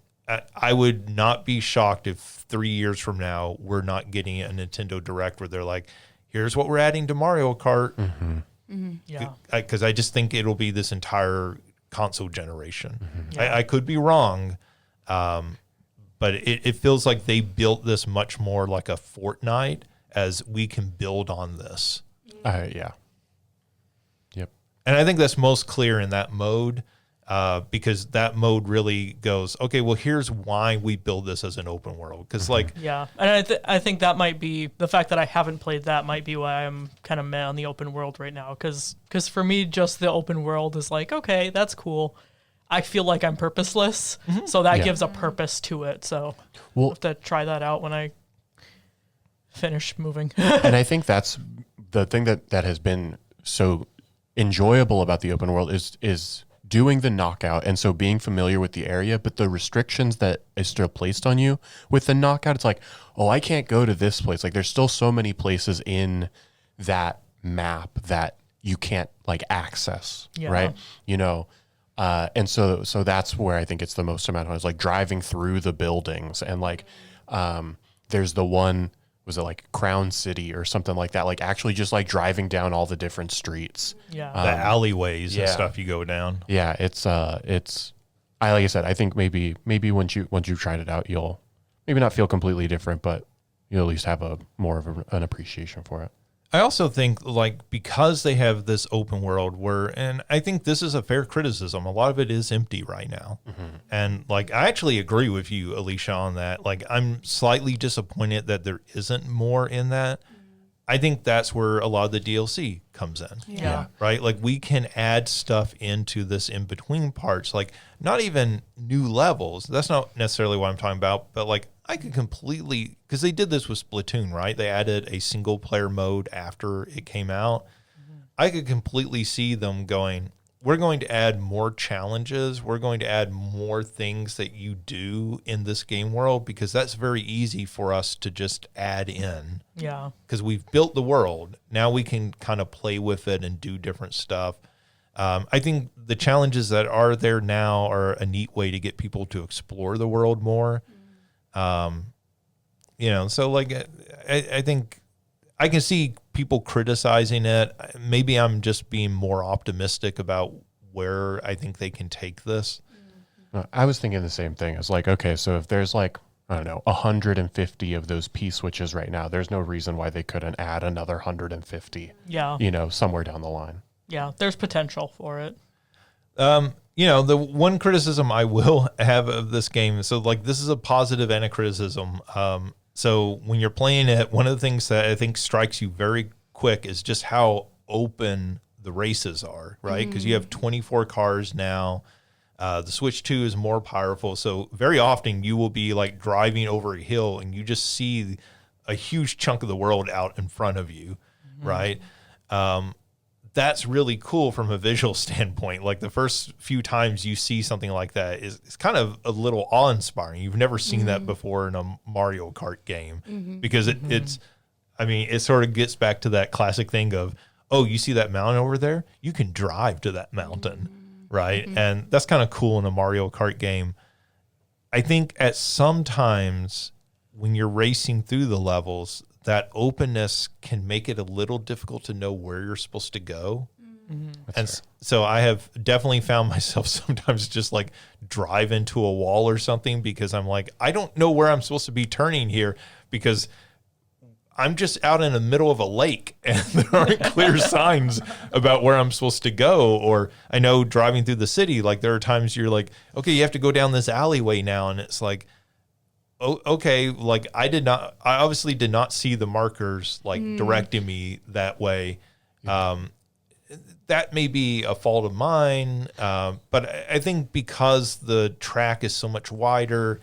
I would not be shocked if 3 years from now, we're not getting a Nintendo Direct where they're like, here's what we're adding to Mario Kart. Yeah. Because I just think it'll be this entire console generation. I could be wrong, but it feels like they built this much more like a Fortnite, as we can build on this. Yeah. Yep. And I think that's most clear in that mode, because that mode really goes, okay, well, here's why we build this as an open world. Because like, Yeah, and I think that might be the fact that I haven't played that might be why I'm kind of meh on the open world right now. Because for me, just the open world is like, okay, that's cool. I feel like I'm purposeless, so that gives a purpose to it. So I'll have to try that out when I finish moving. And I think that's the thing that has been so enjoyable about the open world is doing the knockout and so being familiar with the area, but the restrictions that is still placed on you with the knockout, it's like, oh, I can't go to this place. Like there's still so many places in that map that you can't like access, right? You know, and so that's where I think it's the most amount of fun. It's like driving through the buildings and like there's the one, was it like Crown City or something like that? Like actually just like driving down all the different streets. Yeah. The alleyways and stuff you go down. Yeah. It's like I said, I think maybe once you've tried it out, you'll maybe not feel completely different, but you'll at least have a more of an appreciation for it. I also think like because they have this open world and I think this is a fair criticism. A lot of it is empty right now. And like, I actually agree with you, Alicia, on that. Like, I'm slightly disappointed that there isn't more in that. I think that's where a lot of the DLC comes in. Yeah. Right. Like we can add stuff into this in between parts, like not even new levels. That's not necessarily what I'm talking about, but like I could completely, because they did this with Splatoon, right? They added a single player mode after it came out. I could completely see them going, we're going to add more challenges. We're going to add more things that you do in this game world because that's very easy for us to just add in. Yeah. Because we've built the world. Now we can kind of play with it and do different stuff. I think the challenges that are there now are a neat way to get people to explore the world more. You know, so like, I think I can see people criticizing it. Maybe I'm just being more optimistic about where I think they can take this. I was thinking the same thing. It's like, okay, so if there's like, I don't know, 150 of those P switches right now, there's no reason why they couldn't add another 150, you know, somewhere down the line. Yeah, there's potential for it. You know, the one criticism I will have of this game, so like this is a positive and a criticism. So when you're playing it, one of the things that I think strikes you very quick is just how open the races are, right? Because you have 24 cars now. The Switch 2 is more powerful. So very often you will be like driving over a hill and you just see a huge chunk of the world out in front of you, right? That's really cool from a visual standpoint. Like the first few times you see something like that is kind of a little awe-inspiring. You've never seen that before in a Mario Kart game because it's, I mean, it sort of gets back to that classic thing of, oh, you see that mountain over there? You can drive to that mountain, right? And that's kind of cool in a Mario Kart game. I think at some times when you're racing through the levels, that openness can make it a little difficult to know where you're supposed to go. And so I have definitely found myself sometimes just like drive into a wall or something because I'm like, I don't know where I'm supposed to be turning here because I'm just out in the middle of a lake and there aren't clear signs about where I'm supposed to go. Or I know driving through the city, like there are times you're like, okay, you have to go down this alleyway now. And it's like, oh, okay, like I obviously did not see the markers like directing me that way. That may be a fault of mine, but I think because the track is so much wider,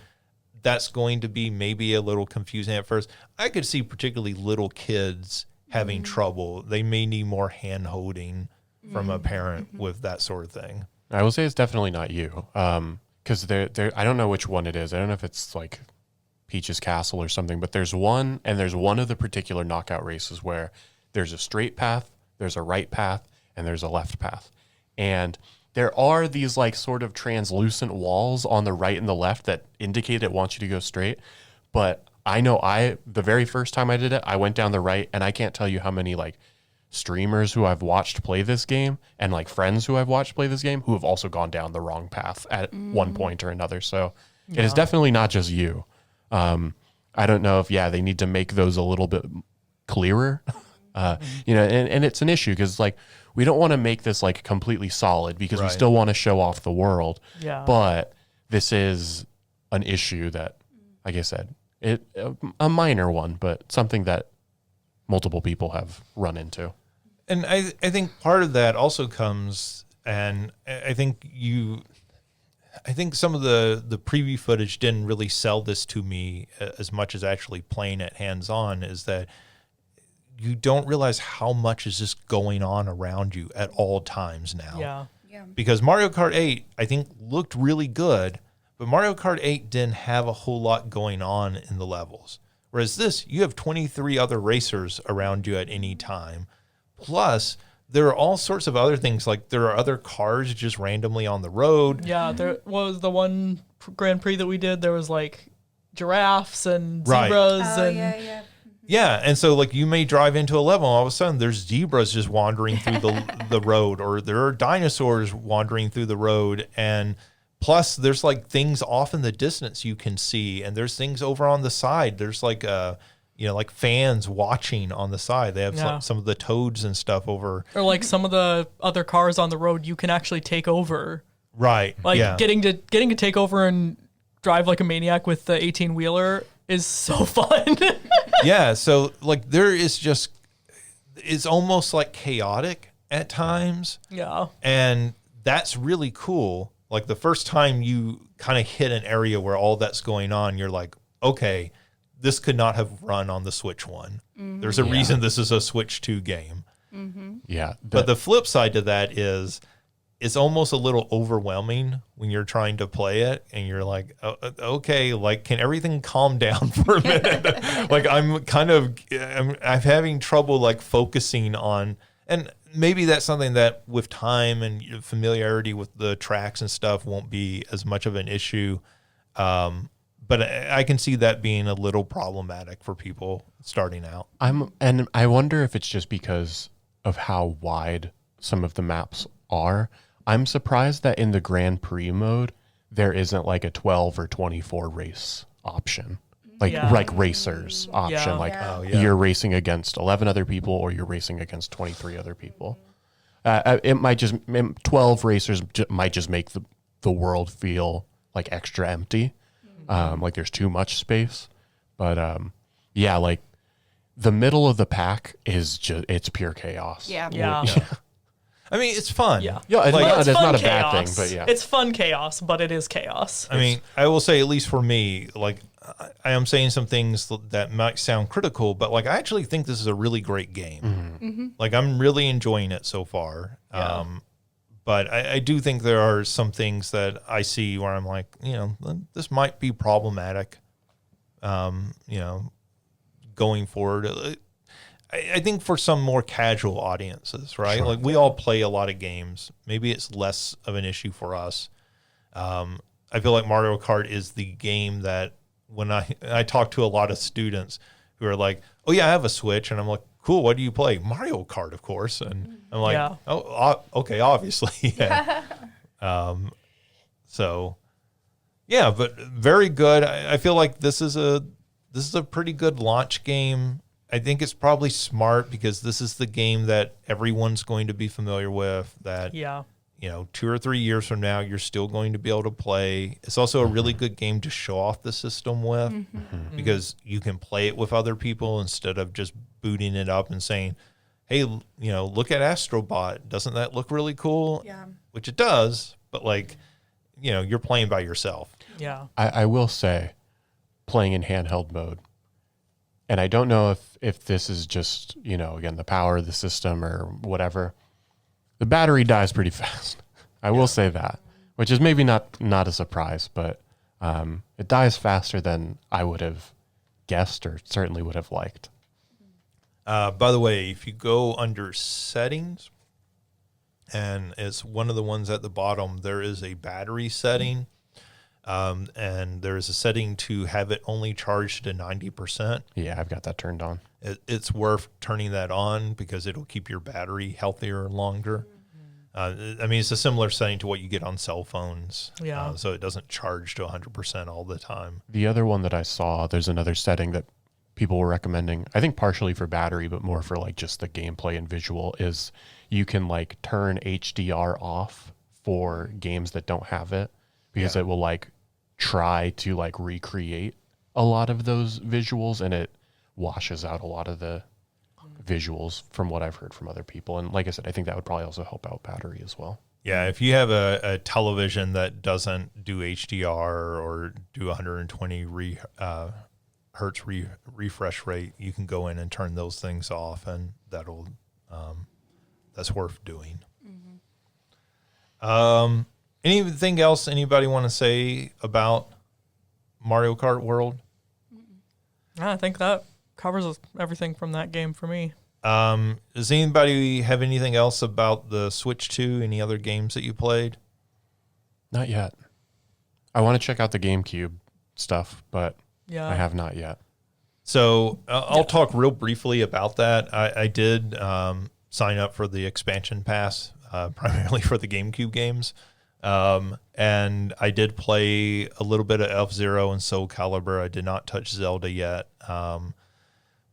that's going to be maybe a little confusing at first. I could see particularly little kids having trouble. They may need more hand-holding from a parent with that sort of thing. I will say it's definitely not you, because I don't know which one it is. I don't know if it's like Peach's Castle or something, but there's one of the particular knockout races where there's a straight path, there's a right path, and there's a left path. And there are these like sort of translucent walls on the right and the left that indicate it wants you to go straight. But I know the very first time I did it, I went down the right, and I can't tell you how many like streamers who I've watched play this game and like friends who I've watched play this game who have also gone down the wrong path at one point or another. So it is definitely not just you. I don't know if, they need to make those a little bit clearer, you know, and it's an issue because like, we don't want to make this like completely solid because we still want to show off the world. Yeah. But this is an issue that, like I said, a minor one, but something that multiple people have run into. And I think part of that also comes, and I think some of the preview footage didn't really sell this to me as much as actually playing it hands-on, is that you don't realize how much is just going on around you at all times now. Yeah. Yeah. Because Mario Kart 8, I think, looked really good, but Mario Kart 8 didn't have a whole lot going on in the levels. Whereas this, you have 23 other racers around you at any time. Plus, there are all sorts of other things, like there are other cars just randomly on the road. Yeah, there was the one Grand Prix that we did. There was like giraffes and Right. zebras Oh, and yeah. Yeah, and so like you may drive into a level, and all of a sudden there's zebras just wandering through the road, or there are dinosaurs wandering through the road, and plus there's like things off in the distance you can see, and there's things over on the side. There's like like fans watching on the side. They have some of the toads and stuff over. or like some of the other cars on the road you can actually take over. Right. Like yeah. getting to take over and drive like a maniac with the 18-wheeler is so fun. Yeah, so like there is just, it's almost like chaotic at times. Yeah. And that's really cool. Like the first time you kind of hit an area where all that's going on, you're like, okay, this could not have run on the Switch 1. Mm-hmm. There's a reason this is a Switch 2 game. Mm-hmm. Yeah. But the flip side to that is it's almost a little overwhelming when you're trying to play it and you're like, oh, okay, like, can everything calm down for a minute? Like I'm having trouble like focusing on, and maybe that's something that with time and familiarity with the tracks and stuff won't be as much of an issue. But I can see that being a little problematic for people starting out. And I wonder if it's just because of how wide some of the maps are. I'm surprised that in the Grand Prix mode, there isn't like a 12 or 24 race option. Like racers option. Yeah. Like Yeah. you're racing against 11 other people or you're racing against 23 other people. It might just, 12 racers might just make the world feel like extra empty. Like there's too much space. But yeah, like the middle of the pack is just, it's pure chaos. Yeah. Yeah. I mean, it's fun. Yeah. Yeah, it's, Like, not, it's fun not a chaos. bad thing, but yeah. It's fun chaos, but it is chaos. I mean, I will say, at least for me, like I am saying some things that might sound critical, but like I actually think this is a really great game. Mm-hmm. Like I'm really enjoying it so far. Yeah. But I do think there are some things that I see where I'm like, this might be problematic. Going forward. I think for some more casual audiences, right? Sure. Like we all play a lot of games. Maybe it's less of an issue for us. I feel like Mario Kart is the game that when I talk to a lot of students who are like, oh yeah, I have a Switch. And I'm like, cool, what do you play? Mario Kart, of course. And I'm like, Yeah. oh, okay, obviously. Yeah. So yeah, but very good. I feel like this is a pretty good launch game. I think it's probably smart because this is the game that everyone's going to be familiar with, that, 2 or 3 years from now, you're still going to be able to play. It's also a really good game to show off the system with because you can play it with other people instead of just booting it up and saying, hey, look at Astrobot. Doesn't that look really cool? Yeah. Which it does, but like, you're playing by yourself. Yeah. I will say, playing in handheld mode, and I don't know if this is just, again, the power of the system or whatever, the battery dies pretty fast. I will say that, which is maybe not a surprise, but it dies faster than I would have guessed or certainly would have liked. By the way, if you go under settings, and it's one of the ones at the bottom, there is a battery setting. And there is a setting to have it only charged to 90%. Yeah, I've got that turned on. It's worth turning that on because it'll keep your battery healthier longer. It's a similar setting to what you get on cell phones. Yeah. So it doesn't charge to 100% all the time. The other one that I saw, there's another setting that people were recommending, I think partially for battery, but more for like just the gameplay and visual, is you can like turn HDR off for games that don't have it because it will like try to like recreate a lot of those visuals, and it washes out a lot of the visuals from what I've heard from other people. And like I said, I think that would probably also help out battery as well. Yeah, if you have a television that doesn't do HDR or do 120 hertz refresh rate, you can go in and turn those things off, and that's worth doing. Anything else anybody want to say about Mario Kart World? I think that covers everything from that game for me. Does anybody have anything else about the Switch 2? Any other games that you played? Not yet. I want to check out the GameCube stuff, but Yeah. I have not yet. So I'll talk real briefly about that. I did sign up for the expansion pass, primarily for the GameCube games. And I did play a little bit of F-Zero and Soul Calibur. I did not touch Zelda yet.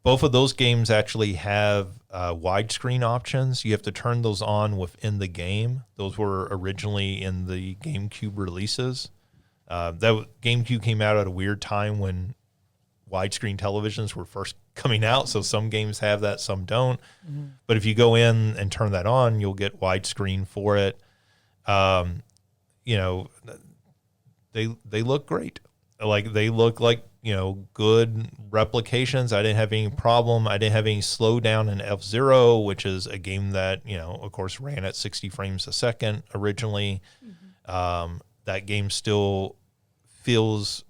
Both of those games actually have widescreen options. You have to turn those on within the game. Those were originally in the GameCube releases. GameCube came out at a weird time when widescreen televisions were first coming out, so some games have that, some don't. Mm-hmm. But if you go in and turn that on, you'll get widescreen for it. They look great. Like they look like good replications. I didn't have any problem. I didn't have any slowdown in F-Zero, which is a game that of course ran at 60 frames a second originally. Mm-hmm. That game still feels.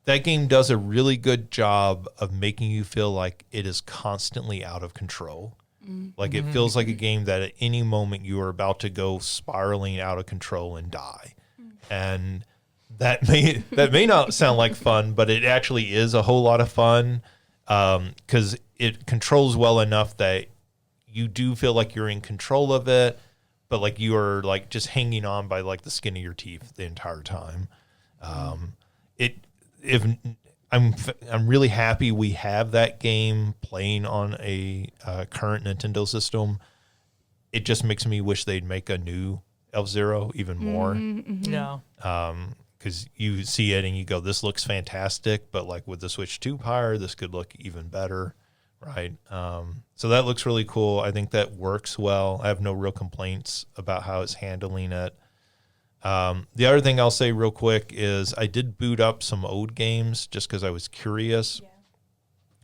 That game does a really good job of making you feel like it is constantly out of control. Mm-hmm. Like it feels like a game that at any moment you are about to go spiraling out of control and die. Mm-hmm. And that may not sound like fun, but it actually is a whole lot of fun because it controls well enough that you do feel like you're in control of it, but like you are like just hanging on by like the skin of your teeth the entire time. I'm really happy we have that game playing on a current Nintendo system. It just makes me wish they'd make a new F-Zero even more. Mm-hmm. Yeah. Because you see it and you go, this looks fantastic, but like with the Switch 2 power, this could look even better, right? So that looks really cool. I think that works well. I have no real complaints about how it's handling it. The other thing I'll say real quick is I did boot up some old games just because I was curious.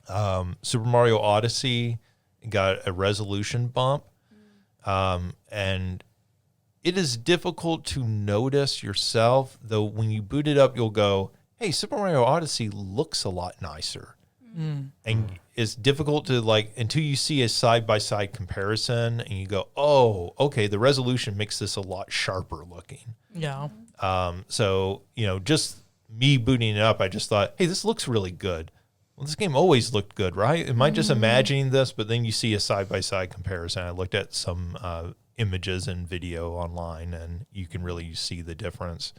Yeah. Super Mario Odyssey got a resolution bump, and it is difficult to notice yourself, though when you boot it up, you'll go, hey, Super Mario Odyssey looks a lot nicer. Mm. And it's difficult to until you see a side-by-side comparison and you go, oh, okay, the resolution makes this a lot sharper looking. Yeah. So, just me booting it up, I just thought, hey, this looks really good. Well, this game always looked good, right? Am I just imagining this? But then you see a side-by-side comparison. I looked at some images and video online, and you can really see the difference.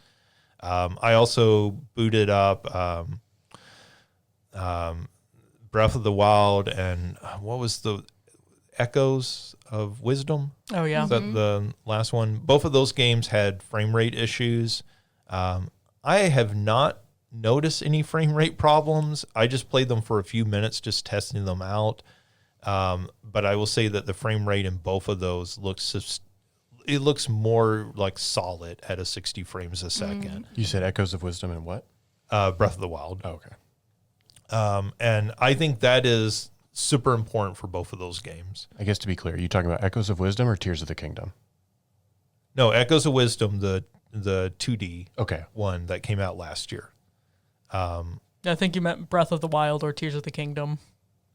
I also booted up Breath of the Wild and what was the Echoes of Wisdom? Oh, yeah. Is that the last one? Both of those games had frame rate issues. I have not noticed any frame rate problems. I just played them for a few minutes, just testing them out. But I will say that the frame rate in both of those looks more like solid at a 60 frames a second. You said Echoes of Wisdom and what? Breath of the Wild. Oh, okay. And I think that is super important for both of those games. I guess to be clear, are you talking about Echoes of Wisdom or Tears of the Kingdom? No, Echoes of Wisdom, the 2D okay. one that came out last year. I think you meant Breath of the Wild or Tears of the Kingdom.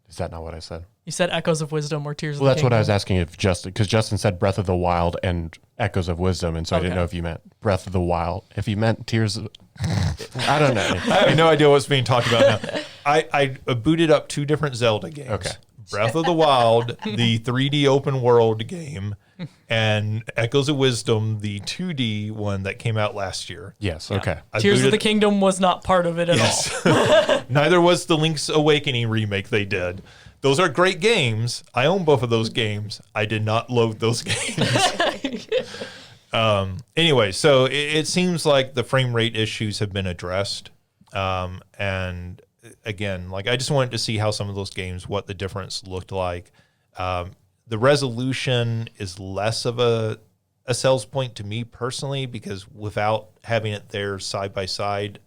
Is that not what I said? You said Echoes of Wisdom or Tears of the Well, that's Kingdom. what I was asking if Justin, because Justin said Breath of the Wild and Echoes of Wisdom, and so I didn't know if you meant Breath of the Wild. If you meant Tears of... I don't know. I have no idea what's being talked about now. I booted up two different Zelda games. Okay. Breath of the Wild, the 3D open world game, and Echoes of Wisdom, the 2D one that came out last year. Yes, okay. Tears of the Kingdom was not part of it at all. Neither was the Link's Awakening remake they did. Those are great games. I own both of those games. I did not load those games. Anyway, so it seems like the frame rate issues have been addressed. And again, I just wanted to see how some of those games, what the difference looked like. The resolution is less of a sales point to me personally, because without having it there side by side,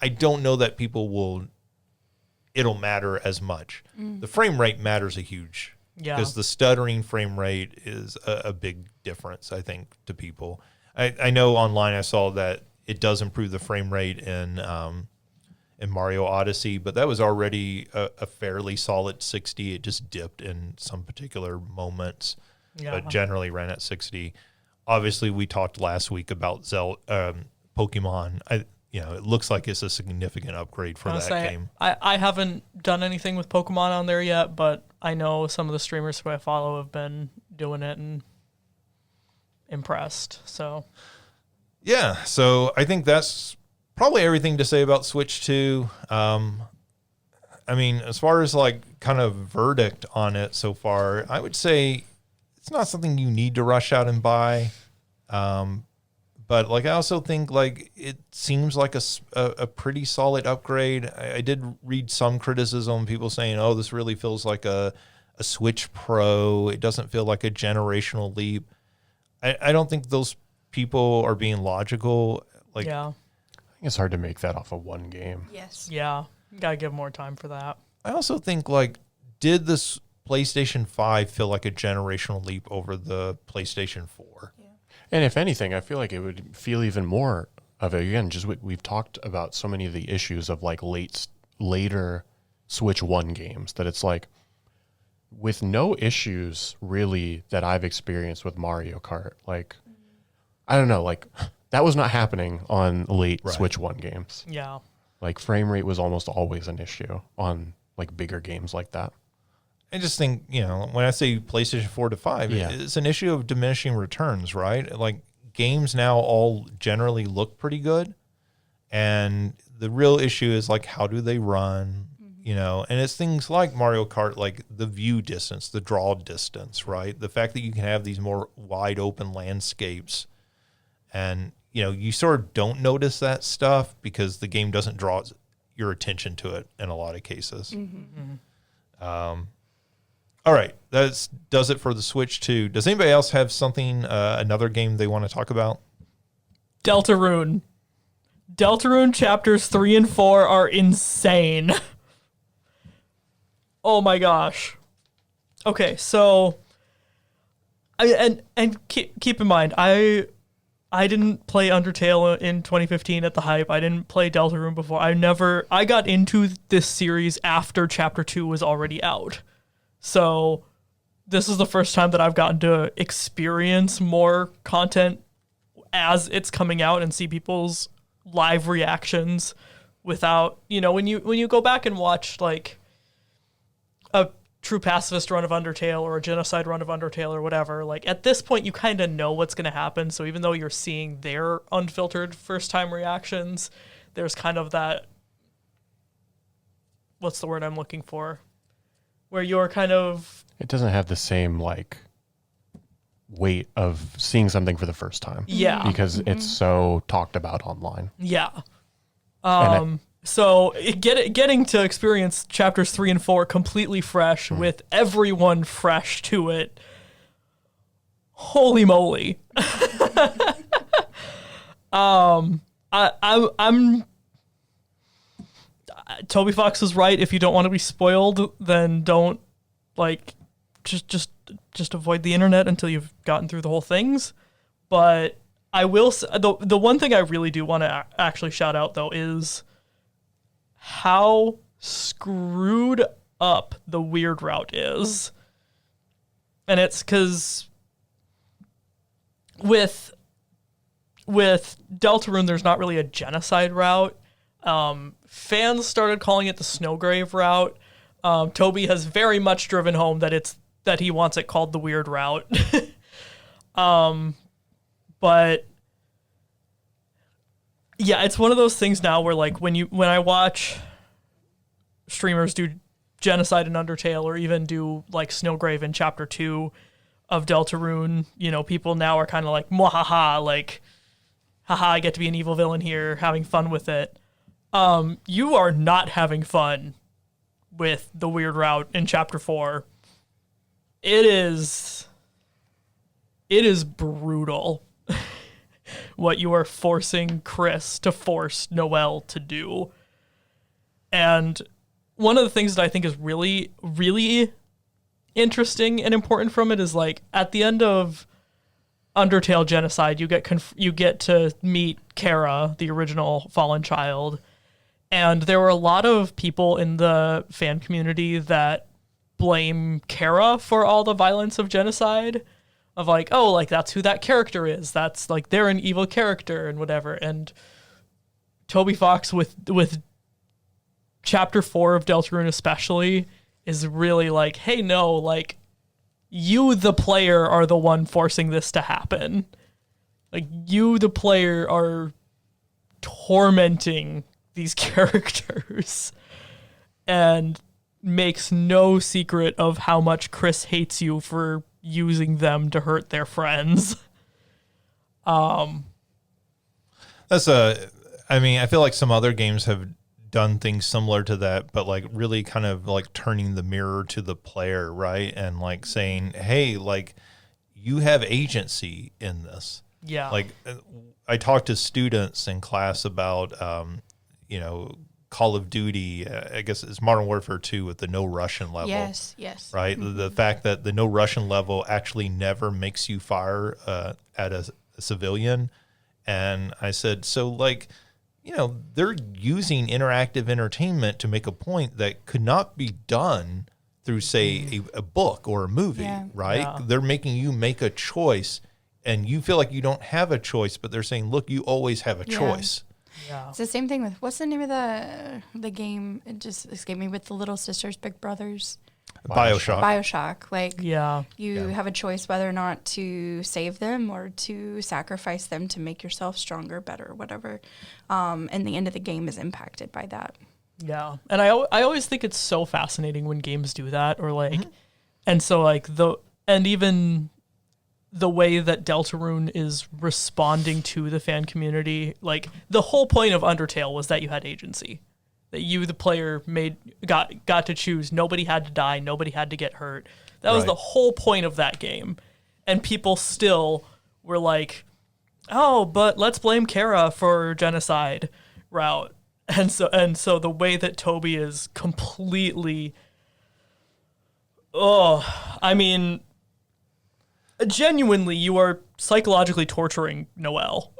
I don't know that it'll matter as much. The frame rate matters a huge Yeah. Because the stuttering frame rate is a big difference, I think, to people. I know online I saw that it does improve the frame rate in Mario Odyssey, but that was already a fairly solid 60. It just dipped in some particular moments, but generally ran at 60. Obviously, we talked last week about Pokemon. It looks like it's a significant upgrade for that game. I haven't done anything with Pokemon on there yet, but I know some of the streamers who I follow have been doing it and impressed. So, yeah. So I think that's probably everything to say about Switch 2. I mean, as far as like kind of verdict on it so far, I would say it's not something you need to rush out and buy. But like, I also think like it seems like a pretty solid upgrade. I did read some criticism, people saying, "Oh, this really feels like a Switch Pro. It doesn't feel like a generational leap." I don't think those people are being logical. Like, yeah, I think it's hard to make that off of one game. Yes. yeah, gotta give more time for that. I also think like, did this PlayStation 5 feel like a generational leap over the PlayStation 4? And if anything, I feel like it would feel even more of it. Again, just we've talked about so many of the issues of like later Switch 1 games that it's like, with no issues really that I've experienced with Mario Kart, like, I don't know, like that was not happening on late Switch 1 games. Yeah. Like frame rate was almost always an issue on like bigger games like that. I just think, when I say PlayStation 4 to 5, it's an issue of diminishing returns, right? Like games now all generally look pretty good. And the real issue is like, how do they run? And it's things like Mario Kart, like the view distance, the draw distance, right? The fact that you can have these more wide open landscapes and, you sort of don't notice that stuff because the game doesn't draw your attention to it in a lot of cases. All right, that does it for the Switch 2. Does anybody else have something, another game they want to talk about? Deltarune. Deltarune chapters 3 and 4 are insane. Oh my gosh. Okay, so and keep in mind, I didn't play Undertale in 2015 at the hype. I didn't play Deltarune before. I got into this series after chapter 2 was already out. So this is the first time that I've gotten to experience more content as it's coming out and see people's live reactions without, when you go back and watch like a true pacifist run of Undertale or a genocide run of Undertale or whatever, like at this point you kind of know what's going to happen. So even though you're seeing their unfiltered first time reactions, there's kind of that, what's the word I'm looking for? Where you're kind of... It doesn't have the same, like, weight of seeing something for the first time. Yeah. Because it's so talked about online. Yeah. So getting to experience chapters 3 and 4 completely fresh with everyone fresh to it. Holy moly. I'm Toby Fox is right. If you don't want to be spoiled, then don't just avoid the internet until you've gotten through the whole things. But I will say, the one thing I really do want to actually shout out though is how screwed up the weird route is. And it's because with Deltarune, there's not really a genocide route. Fans started calling it the Snowgrave route. Toby has very much driven home that he wants it called the weird route. But yeah, it's one of those things now where like when I watch streamers do genocide in Undertale or even do like Snowgrave in chapter 2 of Deltarune, people now are kind of like, mwahaha, like, haha, I get to be an evil villain here, having fun with it. You are not having fun with the weird route in chapter 4. It is brutal what you are forcing Chris to force Noelle to do. And one of the things that I think is really, really interesting and important from it is like at the end of Undertale Genocide, you get to meet Kara, the original fallen child, and there were a lot of people in the fan community that blame Kara for all the violence of genocide, of like, oh, like that's who that character is. That's like they're an evil character and whatever. And Toby Fox with Chapter 4 of Deltarune especially is really like, hey, no, like you, the player, are the one forcing this to happen. Like you, the player, are tormenting these characters and makes no secret of how much Chris hates you for using them to hurt their friends. I feel like some other games have done things similar to that, but like really kind of like turning the mirror to the player, right? And like saying, hey, like you have agency in this. Yeah. Like I talked to students in class about, Call of Duty, I guess it's Modern Warfare 2 with the no Russian level. Yes. Right? Mm-hmm. The fact that the no Russian level actually never makes you fire at a civilian. And I said, so like, they're using interactive entertainment to make a point that could not be done through, say, a book or a movie, right? Yeah. They're making you make a choice, and you feel like you don't have a choice, but they're saying, look, you always have a choice. Yeah. It's the same thing with, what's the name of the game? It just escaped me, with the little sisters, big brothers. Bioshock. Like, you have a choice whether or not to save them or to sacrifice them to make yourself stronger, better, whatever. And the end of the game is impacted by that. Yeah. And I always think it's so fascinating when games do that, or like, and so like even the way that Deltarune is responding to the fan community, like the whole point of Undertale was that you had agency. That you, the player, got to choose. Nobody had to die. Nobody had to get hurt. That was the whole point of that game. And people still were like, oh, but let's blame Kara for genocide route. And so the way that Toby is completely, genuinely, you are psychologically torturing Noelle.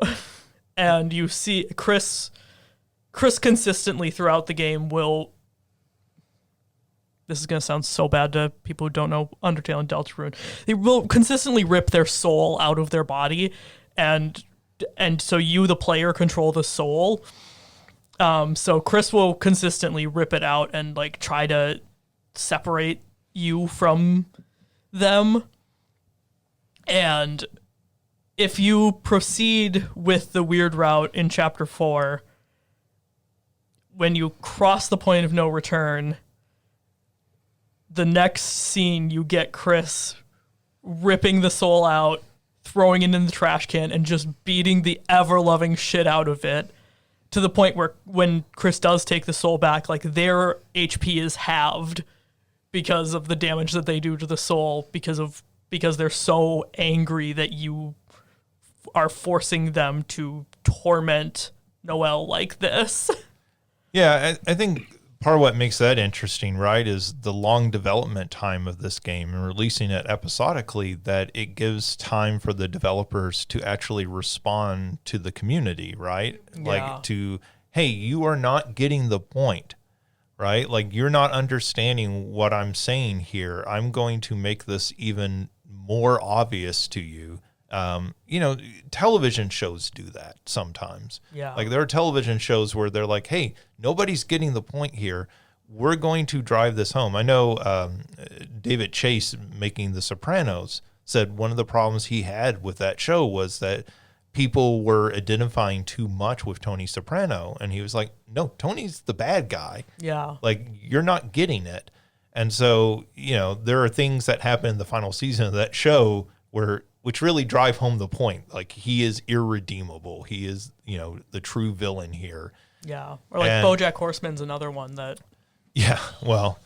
And you see Chris consistently throughout the game will, this is going to sound so bad to people who don't know Undertale and Deltarune, they will consistently rip their soul out of their body, and so you, the player, control the soul. So Chris will consistently rip it out and like try to separate you from them. And if you proceed with the weird route in Chapter 4, when you cross the point of no return, the next scene you get Chris ripping the soul out, throwing it in the trash can, and just beating the ever-loving shit out of it, to the point where when Chris does take the soul back, like their HP is halved because of the damage that they do to the soul, because they're so angry that you are forcing them to torment Noelle like this. Yeah, I think part of what makes that interesting, right, is the long development time of this game and releasing it episodically, that it gives time for the developers to actually respond to the community, right? Yeah. Like hey, you are not getting the point, right? Like you're not understanding what I'm saying here. I'm going to make this even more obvious to you. Television shows do that sometimes. Yeah. Like there are television shows where they're like, hey, nobody's getting the point here. We're going to drive this home. I know David Chase, making The Sopranos, said one of the problems he had with that show was that people were identifying too much with Tony Soprano. And he was like, no, Tony's the bad guy. Yeah. Like you're not getting it. And so, there are things that happen in the final season of that show which really drive home the point. Like he is irredeemable. He is, the true villain here. Yeah. Or like BoJack Horseman's another one that. Yeah. Well,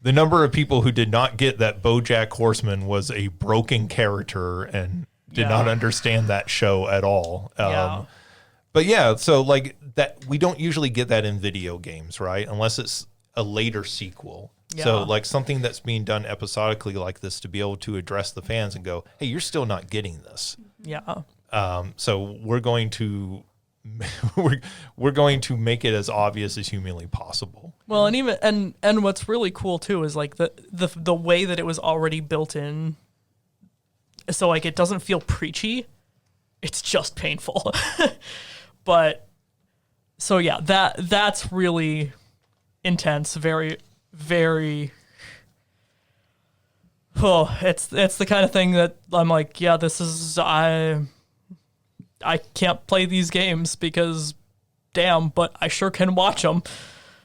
the number of people who did not get that BoJack Horseman was a broken character and did not understand that show at all. But yeah, so like that, we don't usually get that in video games, right? Unless it's a later sequel. So Yeah. like something that's being done episodically like this to be able to address the fans and go, hey, you're still not getting this. Yeah. So we're going to we're going to make it as obvious as humanly possible. Well, and even and what's really cool too is like the way that it was already built in. So like it doesn't feel preachy. It's just painful. But so yeah, that's really intense, very very it's the kind of thing that I'm like, yeah, this is I can't play these games because damn, but I sure can watch them.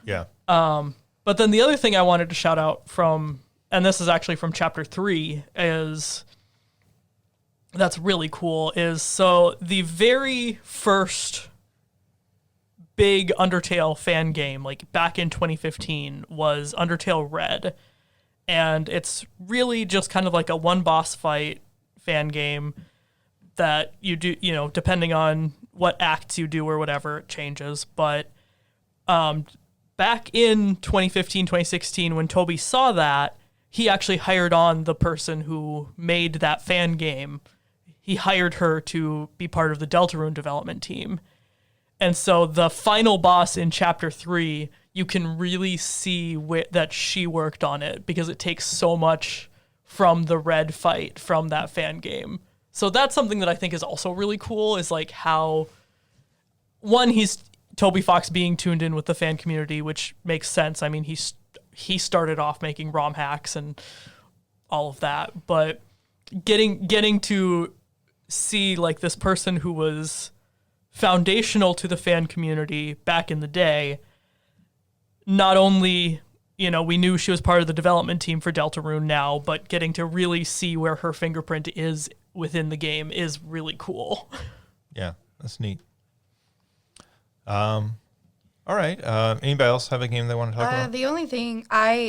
Yeah. But then the other thing I wanted to shout out from, and this is actually from chapter 3, is that's really cool, is so the very first big Undertale fan game, like back in 2015, was Undertale Red. And it's really just kind of like a one boss fight fan game that you do, you know, depending on what acts you do or whatever, it changes. But back in 2015, 2016, when Toby saw that, he actually hired on the person who made that fan game. He hired her to be part of the Deltarune development team. And so the final boss in chapter 3, you can really see that she worked on it because it takes so much from the Red fight from that fan game. So that's something that I think is also really cool, is like how, one, he's Toby Fox being tuned in with the fan community, which makes sense. I mean, he started off making ROM hacks and all of that, but getting to see like this person who was foundational to the fan community back in the day, not only, you know, we knew she was part of the development team for Deltarune now, but getting to really see where her fingerprint is within the game is really cool. Yeah, that's neat. All right. Anybody else have a game they want to talk about? The only thing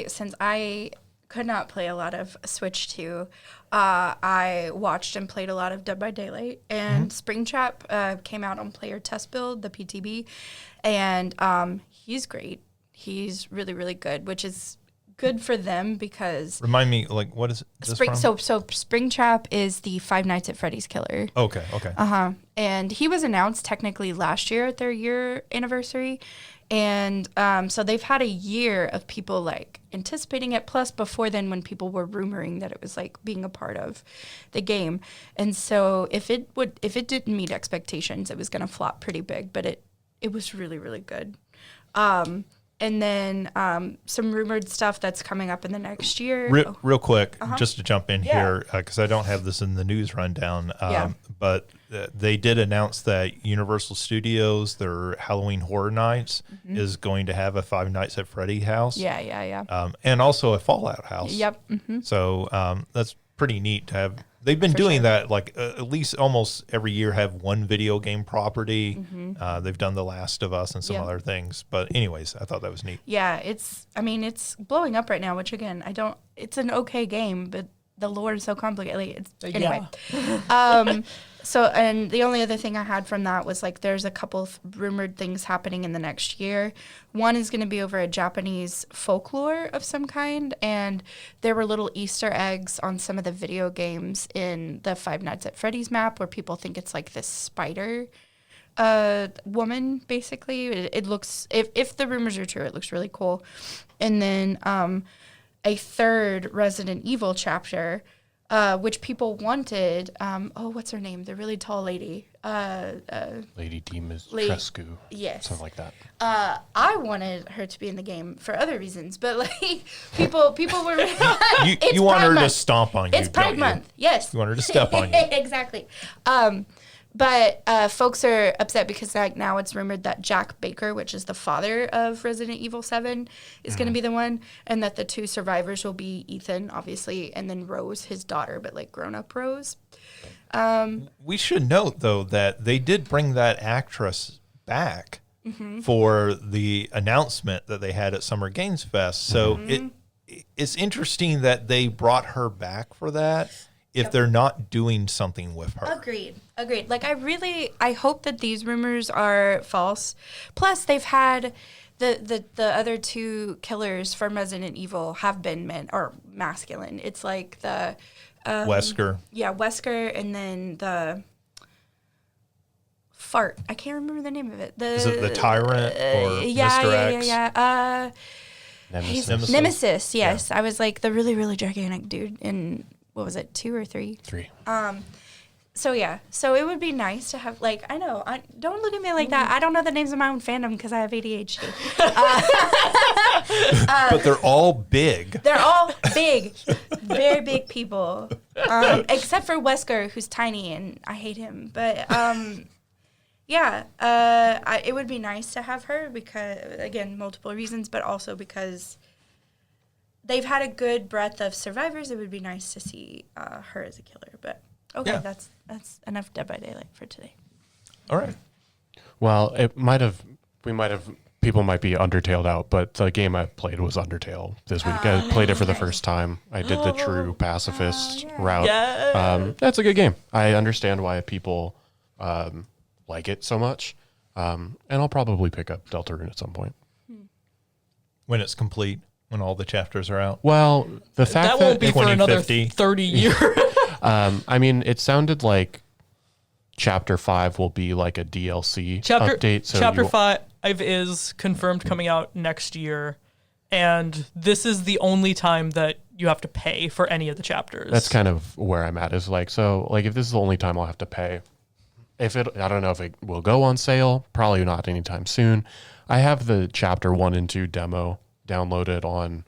since I could not play a lot of Switch 2, I watched and played a lot of Dead by Daylight, and Springtrap came out on player test build, the PTB, and he's great. He's really, really good, which is good for them because Remind me, like, what is this from? So Springtrap is the Five Nights at Freddy's killer. Okay. And he was announced technically last year at their year anniversary. And so they've had a year of people like anticipating it. Plus before then when people were rumoring that it was like being a part of the game. And so if it didn't meet expectations, it was going to flop pretty big, but it was really, really good. And then some rumored stuff that's coming up in the next year. Real quick, just to jump in here, because I don't have this in the news rundown, but they did announce that Universal Studios, their Halloween Horror Nights, is going to have a Five Nights at Freddy house. Yeah. And also a Fallout house. Yep. Mm-hmm. So that's pretty neat to have. They've been doing that like at least almost every year, have one video game property. They've done The Last of Us and some other things. But anyways, I thought that was neat. Yeah, it's blowing up right now, which again, it's an okay game, but the lore is so complicated. Anyway. So, and the only other thing I had from that was like there's a couple of rumored things happening in the next year. One is going to be over a Japanese folklore of some kind, and there were little Easter eggs on some of the video games in the Five Nights at Freddy's map where people think it's like this spider woman, basically. It looks, if the rumors are true, it looks really cool. And then a third Resident Evil chapter, which people wanted. What's her name? The really tall lady. Lady Dimitrescu. Yes. Something like that. I wanted her to be in the game for other reasons, but like people were. You want her to stomp on you. It's Pride Month. Yes. You want her to step on you. Exactly. But folks are upset because like now it's rumored that Jack Baker, which is the father of Resident Evil 7, is going to be the one, and that the two survivors will be Ethan, obviously, and then Rose, his daughter, but like grown-up Rose. We should note, though, that they did bring that actress back for the announcement that they had at Summer Games Fest. So it's interesting that they brought her back for that. If they're not doing something with her. Agreed. Like I hope that these rumors are false. Plus they've had the other two killers from Resident Evil have been men or masculine. It's like the Wesker. Yeah, Wesker, and then the fart. I can't remember the name of it. Is it the Tyrant or Mr. X? Yeah. Nemesis. Yes, Yeah. I was like the really, really gigantic dude in what was it, 2 or 3? 3. So yeah, so it would be nice to have don't look at me like that. I don't know the names of my own fandom because I have ADHD. But they're all big. They're all big, very big people, except for Wesker, who's tiny and I hate him. But it would be nice to have her because, again, multiple reasons, but also because they've had a good breadth of survivors. It would be nice to see her as a killer. But okay, Yeah. that's enough Dead by Daylight for today. All right. Well, people might be Undertaled out, but the game I played was Undertale this week. I played it for the first time. I did the true pacifist route. Yeah. That's a good game. I understand why people like it so much. And I'll probably pick up Deltarune at some point. When it's complete, when all the chapters are out. Well, the fact That won't be for another 2050. 30 years. I mean, it sounded like Chapter 5 will be like a DLC update. So Chapter 5 is confirmed coming out next year, and this is the only time that you have to pay for any of the chapters. That's kind of where I'm at. Is like, so like if this is the only time I'll have to pay, I don't know if it will go on sale. Probably not anytime soon. I have the Chapter 1 and 2 demo downloaded on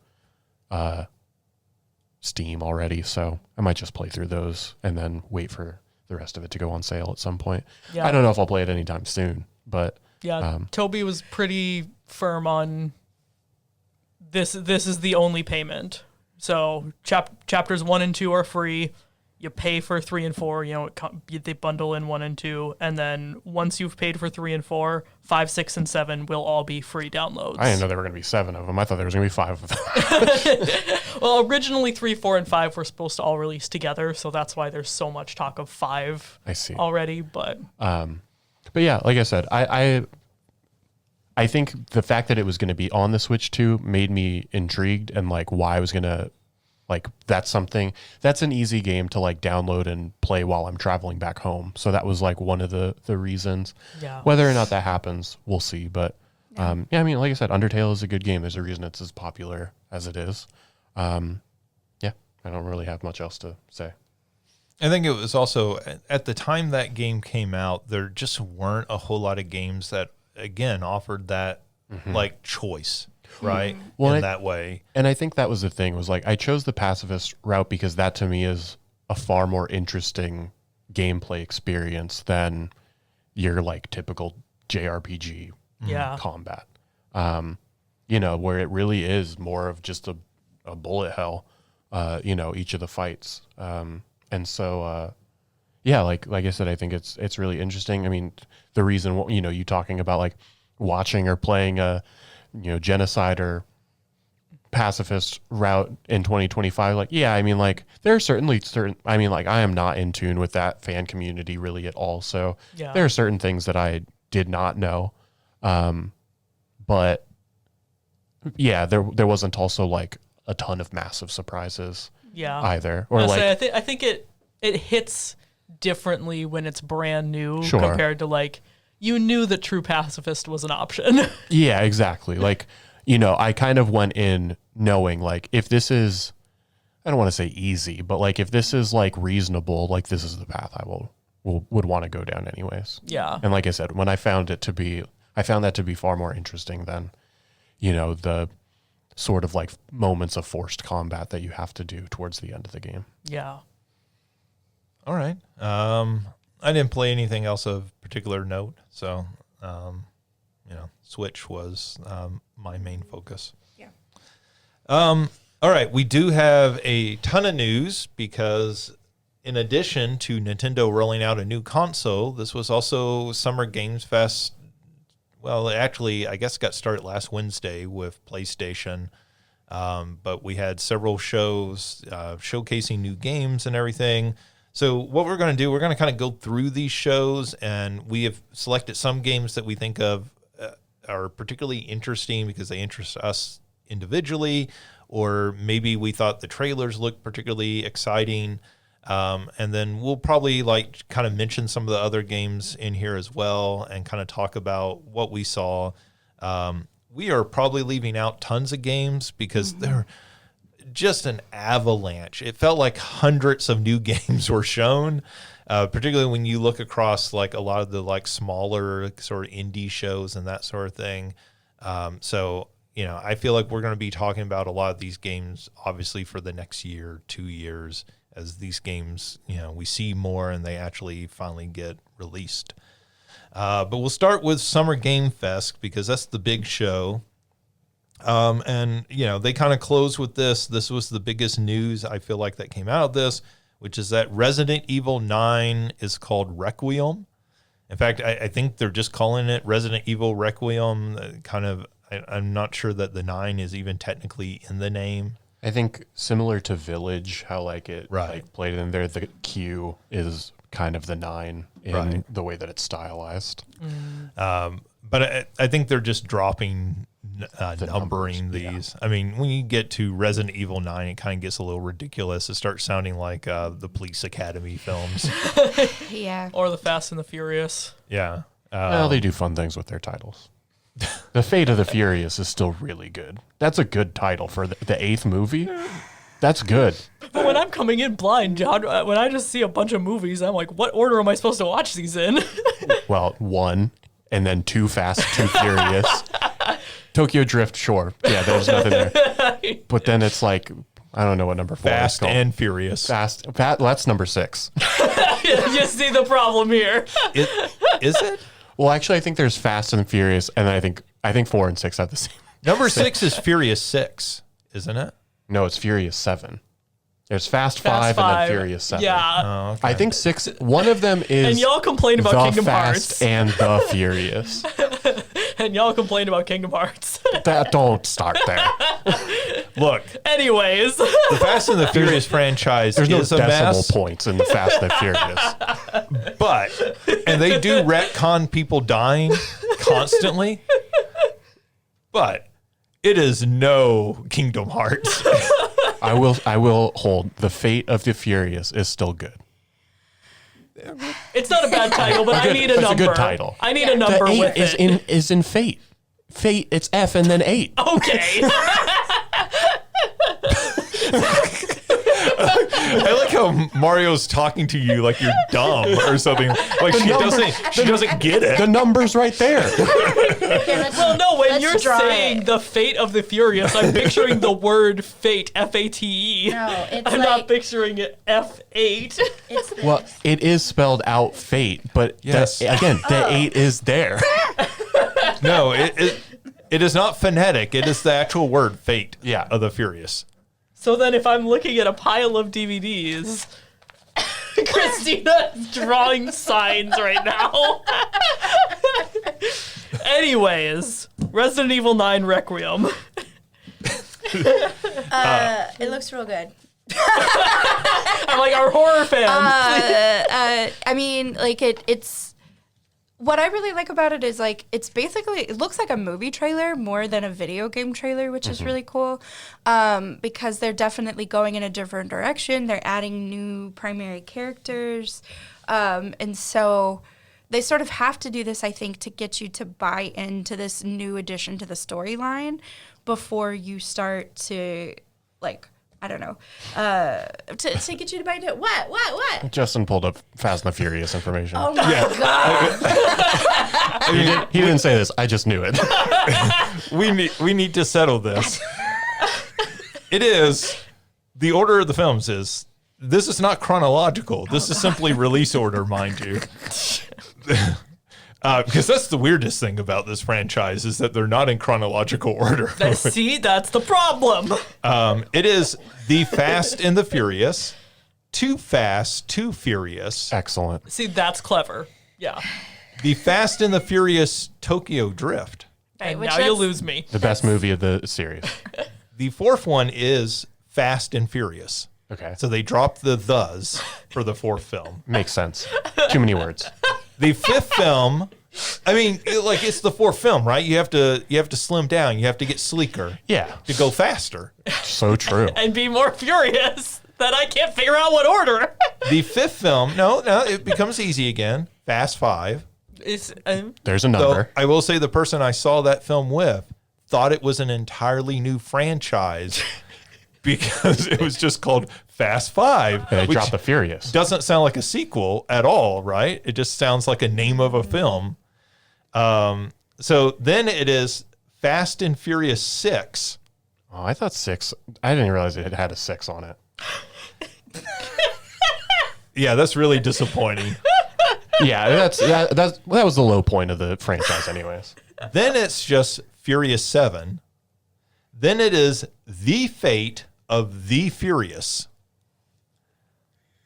Steam already, so I might just play through those and then wait for the rest of it to go on sale at some point. Yeah. I don't know if I'll play it anytime soon, but Yeah, Toby was pretty firm on this is the only payment. So chapters 1 and 2 are free. You pay for 3 and 4, they bundle in 1 and 2, and then once you've paid for 3 and 4, 5, 6, and 7 will all be free downloads. I didn't know there were going to be 7 of them. I thought there was going to be 5 of them. Well, originally 3, 4, and 5 were supposed to all release together, so that's why there's so much talk of 5 I see. already, but But yeah, like I said, I think the fact that it was going to be on the Switch 2 made me intrigued, and like why I was going to that's an easy game to like download and play while I'm traveling back home. So that was like one of the reasons. Yeah. Whether or not that happens, we'll see. But I mean, like I said, Undertale is a good game. There's a reason it's as popular as it is. I don't really have much else to say. I think it was also at the time that game came out, there just weren't a whole lot of games that again offered that like choice, right? Well, that way. And I think that was the thing, was like I chose the pacifist route because that to me is a far more interesting gameplay experience than your like typical JRPG combat. Where it really is more of just a bullet hell, each of the fights. And so, like I said, I think it's really interesting. I mean, the reason, you talking about like watching or playing a, genocide or pacifist route in 2025, like, yeah, I mean, like there are certainly I mean, like I am not in tune with that fan community really at all. So there are certain things that I did not know. But yeah, there wasn't also like a ton of massive surprises either. Or I think it hits differently when it's brand new compared to like, you knew that true pacifist was an option. Yeah, exactly. Like, I kind of went in knowing like, if this is, I don't want to say easy, but like if this is like reasonable, like this is the path I would want to go down anyways. Yeah. And like I said, when I found that to be far more interesting than, the sort of like moments of forced combat that you have to do towards the end of the game. Yeah. All right. I didn't play anything else of particular note, so Switch was my main focus. Yeah. All right, we do have a ton of news because in addition to Nintendo rolling out a new console, this was also Summer Games Fest. Well, actually, I guess it got started last Wednesday with PlayStation, but we had several shows showcasing new games and everything. So what we're going to do, we're going to kind of go through these shows, and we have selected some games that we think of are particularly interesting because they interest us individually, or maybe we thought the trailers looked particularly exciting. And then we'll probably like kind of mention some of the other games in here as well and kind of talk about what we saw. We are probably leaving out tons of games because they're just an avalanche. It felt like hundreds of new games were shown, particularly when you look across like a lot of the like smaller sort of indie shows and that sort of thing. So, you know, I feel like we're going to be talking about a lot of these games, obviously, for the next year, 2 years, as these games, you know, we see more and they actually finally get released. But we'll start with Summer Game Fest because that's the big show. And, you know, they kind of close with this. This was the biggest news, I feel like, that came out of this, which is that Resident Evil 9 is called Requiem. In fact, I think they're just calling it Resident Evil Requiem. I'm not sure that the 9 is even technically in the name. I think similar to Village, how like it like played in there, the Q is kind of the 9 in the way that it's stylized. But I think they're just dropping numbering these. I mean, when you get to Resident Evil 9, it kind of gets a little ridiculous. It starts sounding like the Police Academy films. Yeah. Or the Fast and the Furious. Yeah. Well, they do fun things with their titles. The Fate of the Furious is still really good. That's a good title for the 8th movie. That's good. But when I'm coming in blind, John, when I just see a bunch of movies, I'm like, what order am I supposed to watch these in? Well, 1, and then 2 Fast, 2 Furious. Tokyo Drift, sure. Yeah, there's nothing there. But then it's like, I don't know what number 4 Fast is called. and Furious. That's number 6. You see the problem here. Is it? Well, actually, I think there's Fast and Furious, and I think 4 and 6 have the same. Number 6 is Furious 6, isn't it? No, it's Furious 7. There's Fast 5 and then Furious 7. Yeah. Oh, okay. I think 6, one of them is And y'all complain about the Kingdom Fast Hearts. and the Furious. And y'all complain about Kingdom Hearts. Don't start there. Look, Anyways. the Fast and the Furious franchise There's no is a decimal mess, points in the Fast and Furious. and they do retcon people dying constantly, but it is no Kingdom Hearts. I will hold the Fate of the Furious is still good. It's not a bad title, but I need a It's number. a good title. I need a number The 8 with it. is in Fate. Fate, it's F and then 8. Okay. I like how Mario's talking to you like you're dumb or something. Like she doesn't get it. The number's right there. Well, no, when Let's you're draw saying it. the Fate of the Furious, I'm picturing the word fate, F-A-T-E. No, it's I'm like not picturing it F8. it's this. Well, it is spelled out Fate, but Yes. the 8 is there. No, it is not phonetic. It is the actual word Fate of the Furious. So then if I'm looking at a pile of DVDs, Christina's drawing signs right now. Anyways, Resident Evil 9 Requiem. It looks real good. I'm like, our horror fan. I mean, like it's what I really like about it is like it's basically it looks like a movie trailer more than a video game trailer, which is really cool because they're definitely going in a different direction. They're adding new primary characters, and so they sort of have to do this, I think, to get you to buy into this new addition to the storyline before you start to like. I don't know. To get you to buy into it. What? Justin pulled up Fast and the Furious information. Oh my God. He didn't say this. I just knew it. We need to settle this. It is the order of the films is this is not chronological. This is simply release order, mind you. Because that's the weirdest thing about this franchise is that they're not in chronological order. See, that's the problem. It is The Fast and the Furious, Too Fast, Too Furious, Excellent. See, that's clever. Yeah. The Fast and the Furious Tokyo Drift. And which now you that's- lose me. The best movie of the series. The fourth one is Fast and Furious. Okay. So they dropped the thes for the fourth film. Makes sense. Too many words. The fifth film I mean, it's the fourth film, right? You have to slim down. You have to get sleeker. Yeah. To go faster. So true. And be more furious that I can't figure out what order. The fifth film, no, it becomes easy again. Fast Five. There's a Though number. I will say the person I saw that film with thought it was an entirely new franchise because it was just called Fast Five. And they which dropped the Furious. doesn't sound like a sequel at all, right? It just sounds like a name of a film. So then it is Fast and Furious 6. Oh, I thought 6. I didn't realize it had a 6 on it. Yeah, that's really disappointing. Yeah, that was the low point of the franchise, anyways. Then it's just Furious 7. Then it is The Fate of the Furious.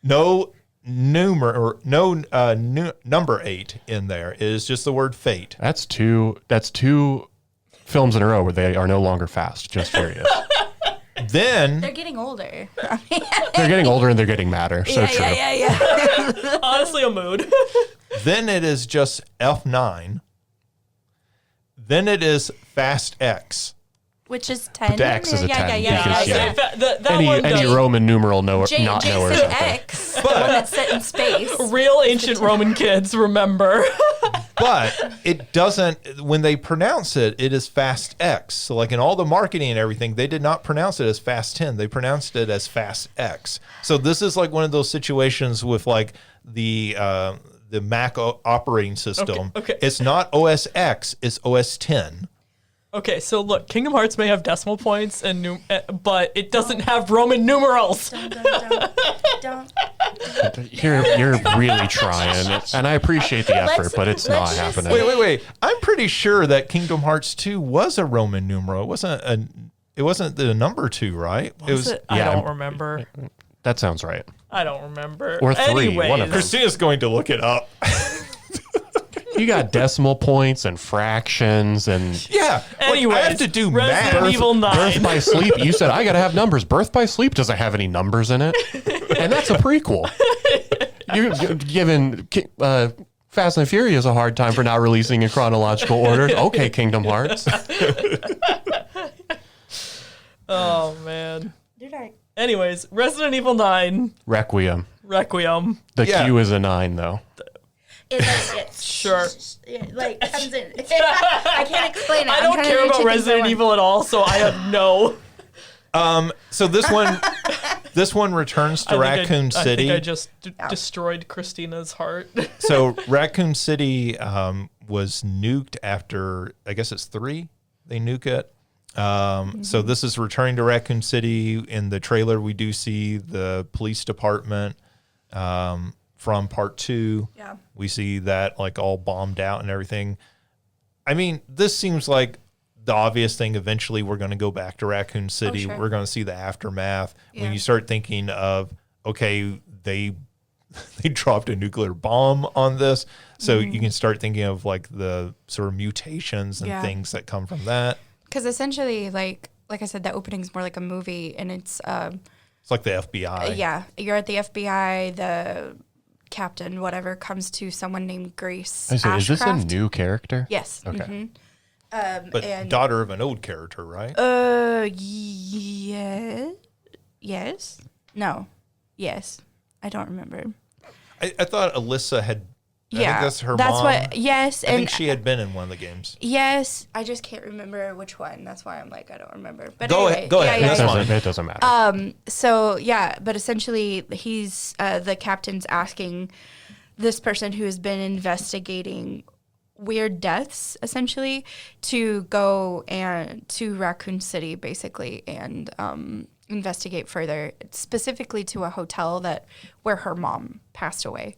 No number 8 in there. It is just the word fate. That's two films in a row where they are no longer fast, just furious. Then They're getting older. They're getting older and they're getting madder. So true. Yeah. Honestly, a mood. then it is just F9. Then it is Fast X. Which is 10. the X is a 10 because, Yeah, that any one any does- Roman numeral not knowers Jason out there. X, the one that's set in space. real ancient Roman kids remember. But it doesn't, when they pronounce it, it is Fast X. So like in all the marketing and everything, they did not pronounce it as Fast 10. They pronounced it as Fast X. So this is like one of those situations with like the Mac operating system. Okay. It's not OS X, it's OS 10. Okay, so look, Kingdom Hearts may have decimal points but it doesn't have Roman numerals. Don't. You're really trying, and I appreciate the effort, but it's not let's just happening. Wait. I'm pretty sure that Kingdom Hearts 2 was a Roman numeral. It wasn't the number 2, right? Was it? I yeah, don't remember. That sounds right. I don't remember. Or 3, Anyways, one of them. Christina's going to look it up. You got decimal points and fractions and Yeah. Anyways, I have to do Resident math. Evil 9. Birth by Sleep. You said I got to have numbers. Birth by Sleep doesn't have any numbers in it, and that's a prequel. You're giving Fast and Furious a hard time for not releasing in chronological order. Okay, Kingdom Hearts. Oh man. Did I? Anyways, Resident Evil 9 Requiem. Requiem. The Yeah. Q is a 9, though. It's Sure. like comes in. I can't explain it. I I'm don't trying to care reach about it Resident into Evil at all, so I have no. So this one returns to Raccoon I City. think I just destroyed Christina's heart. So Raccoon City was nuked after, I guess it's 3. They nuke it. So this is returning to Raccoon City. In the trailer, we do see the police department from part 2. Yeah. We see that like all bombed out and everything. I mean, this seems like the obvious thing. Eventually, we're going to go back to Raccoon City. sure. We're going to see the aftermath. When Yeah. you start thinking of, okay, they dropped a nuclear bomb on this. So you can start thinking of like the sort of mutations and Yeah. things that come from that. Because essentially, like I said, the opening's more like a movie, and it's It's like the FBI. yeah, you're at the FBI. The captain, whatever, comes to someone named Grace. I say, is this a Ashcraft. new character? Yes. Okay. But and daughter of an old character, right? yeah, yes, no, yes. I don't remember. I thought Alyssa had. I Yeah, think that's her that's mom. what. Yes, I and think she had been in one of the games. yes, I just can't remember which one. That's why I'm like I don't remember. But Go anyway, ahead, go ahead. Yeah, That's yeah, fine. It doesn't matter. So yeah, but essentially he's the captain's asking this person who has been investigating weird deaths essentially to go and to Raccoon City basically and investigate further, specifically to a hotel where her mom passed away.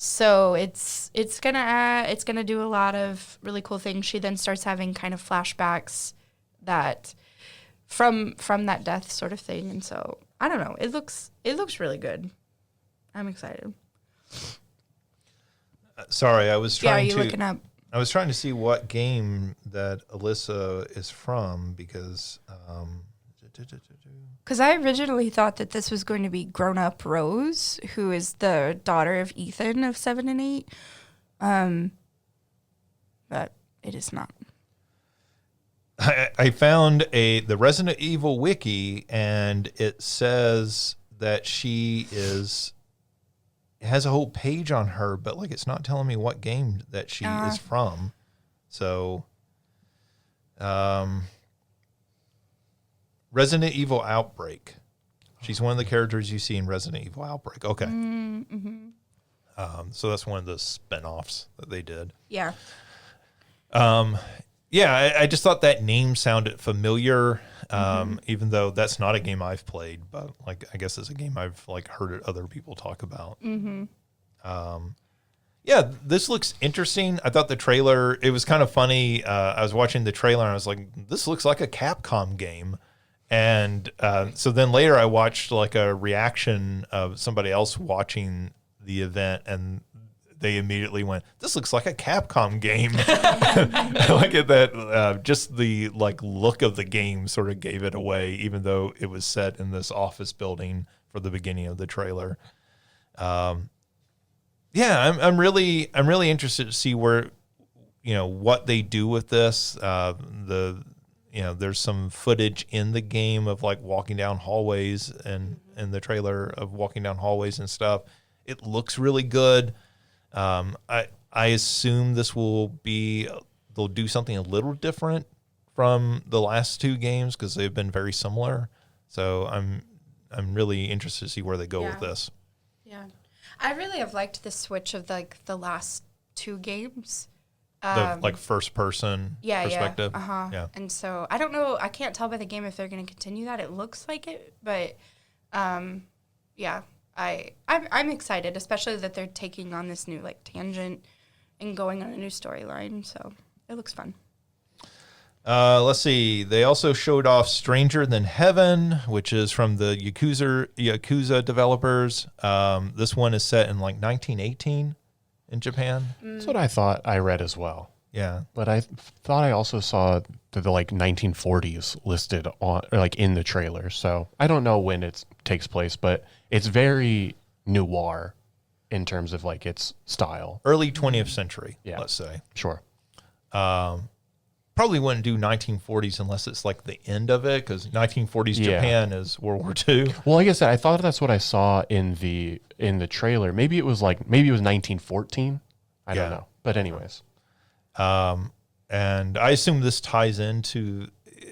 So it's gonna do a lot of really cool things. She then starts having kind of flashbacks that from that death sort of thing, and so I don't know. It looks really good. I'm excited. Sorry, I was Yeah, are trying you to. looking up? I was trying to see what game that Alyssa is from because. Because I originally thought that this was going to be grown-up Rose, who is the daughter of Ethan of 7 and 8. But it is not. I found the Resident Evil wiki, and it says that she has a whole page on her, but like it's not telling me what game that she is from. So, Resident Evil Outbreak. She's one of the characters you see in Resident Evil Outbreak. Okay. Mm-hmm. So that's one of the spinoffs that they did. Yeah. Yeah, I just thought that name sounded familiar, even though that's not a game I've played, but like I guess it's a game I've like heard other people talk about. Yeah, this looks interesting. I thought the trailer, it was kind of funny. I was watching the trailer and I was like, this looks like a Capcom game. And so then later I watched like a reaction of somebody else watching the event, and they immediately went, this looks like a Capcom game. Like at that, just the like look of the game sort of gave it away, even though it was set in this office building for the beginning of the trailer. Yeah, I'm really interested to see where, what they do with this. There's some footage in the game of like walking down hallways, and in the trailer of walking down hallways and stuff. It looks really good. I assume this will they'll do something a little different from the last two games because they've been very similar. So I'm really interested to see where they go with this. Yeah, I really have liked the switch of like the last two games. The like first person perspective. Yeah. And so I don't know. I can't tell by the game if they're going to continue that. It looks like it, but yeah. I'm excited, especially that they're taking on this new like tangent and going on a new storyline. So it looks fun. Let's see. They also showed off Stranger Than Heaven, which is from the Yakuza developers. This one is set in like 1918 in Japan. That's what I thought I read as well. Yeah. But I thought I also saw the like 1940s listed on or like in the trailer. So I don't know when it takes place, but it's very noir in terms of like its style. Early 20th century, let's say. Sure. Probably wouldn't do 1940s unless it's like the end of it, because 1940s Japan is World War II. Well, like I said, I thought that's what I saw in the trailer. Maybe it was 1914. I don't know. But anyways. And I assume this ties into,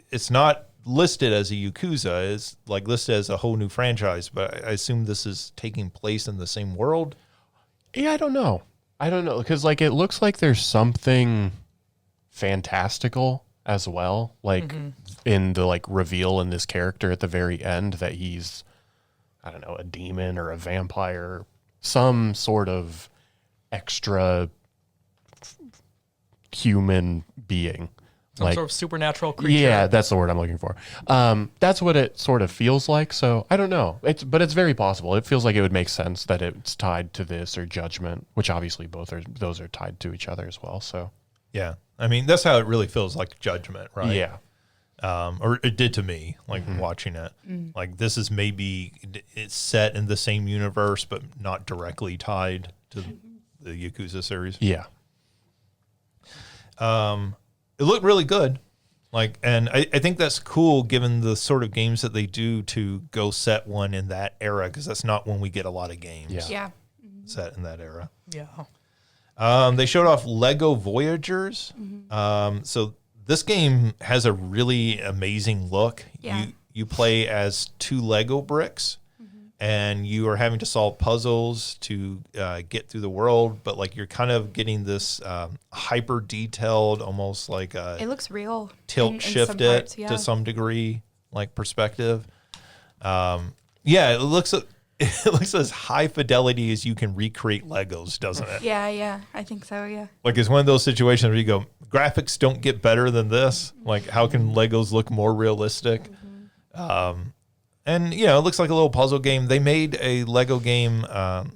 it's not listed as a Yakuza, it's like listed as a whole new franchise, but I assume this is taking place in the same world. Yeah, I don't know. Because like it looks like there's something fantastical as well, like in the like reveal in this character at the very end that he's, I don't know, a demon or a vampire, some sort of extra human being. Some sort of supernatural creature. Yeah, that's the word I'm looking for. That's what it sort of feels like. So I don't know. But it's very possible. It feels like it would make sense that it's tied to this or Judgment, which obviously those are tied to each other as well. So yeah, I mean that's how it really feels like Judgment, right? Yeah. Or it did to me, like watching it. Like this is maybe it's set in the same universe, but not directly tied to the Yakuza series. Yeah. It looked really good. And I think that's cool given the sort of games that they do to go set one in that era, because that's not when we get a lot of games set in that era. Yeah. They showed off Lego Voyagers. So this game has a really amazing look. Yeah. You play as two Lego bricks, and you are having to solve puzzles to get through the world, but like you're kind of getting this hyper detailed, almost like it looks real. Tilt shift it to some degree, like perspective. It looks as high fidelity as you can recreate Legos, doesn't it? Yeah, I think so. Yeah. Like it's one of those situations where you go, graphics don't get better than this. Like how can Legos look more realistic? And, it looks like a little puzzle game. They made a Lego game a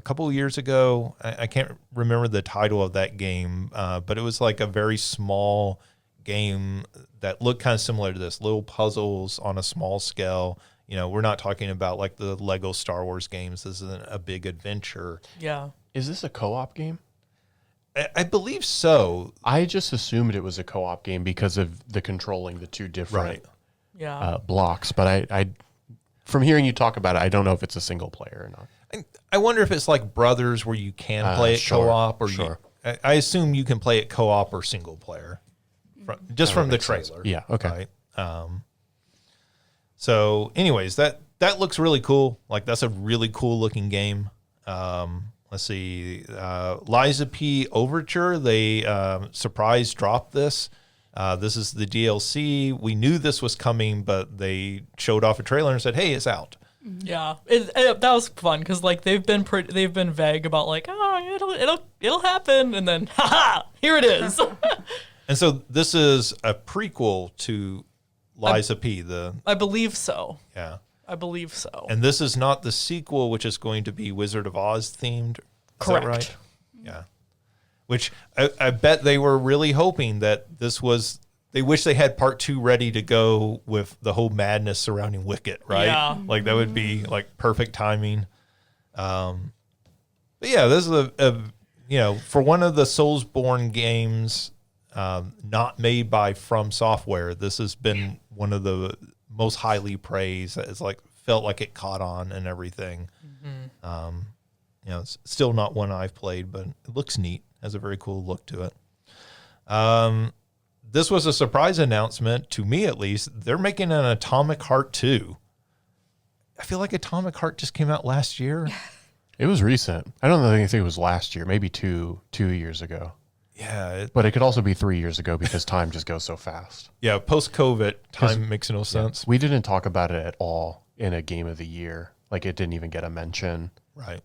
couple of years ago. I can't remember the title of that game, but it was like a very small game that looked kind of similar to this, little puzzles on a small scale. We're not talking about like the Lego Star Wars games. This isn't a big adventure. Yeah. Is this a co-op game? I believe so. I just assumed it was a co-op game because of the controlling the two different blocks. But I, from hearing you talk about it, I don't know if it's a single player or not. I wonder if it's like Brothers where you can play it co-op, or I assume you can play it co-op or single player, from the trailer. Sense. Yeah. Okay. Right? So, anyways, that looks really cool. Like, that's a really cool looking game. Let's see, Liza P. Overture, they surprise dropped this. This is the DLC. We knew this was coming, but they showed off a trailer and said, "Hey, it's out." Yeah, that was fun because like they've been vague about like, oh, it'll happen, and then haha, here it is. And so this is a prequel to Liza P. I believe so. Yeah. I believe so. And this is not the sequel, which is going to be Wizard of Oz themed. Is Correct. that right? Yeah. Which I bet they were really hoping that this was. They wish they had part 2 ready to go with the whole madness surrounding Wicket, right? Yeah. Like that would be like perfect timing. But yeah, this is a for one of the Soulsborne games not made by From Software, this has been one of the most highly praised. It's like felt like it caught on and everything. It's still not one I've played, but it looks neat. Has a very cool look to it. This was a surprise announcement to me, at least. They're making an Atomic Heart 2. I feel like Atomic Heart just came out last year. It was recent. I don't think it was last year. Maybe two years ago. Yeah, but it could also be 3 years ago because time just goes so fast. Yeah, post-COVID, time makes no sense. We didn't talk about it at all in a Game of the Year. Like, it didn't even get a mention. Right.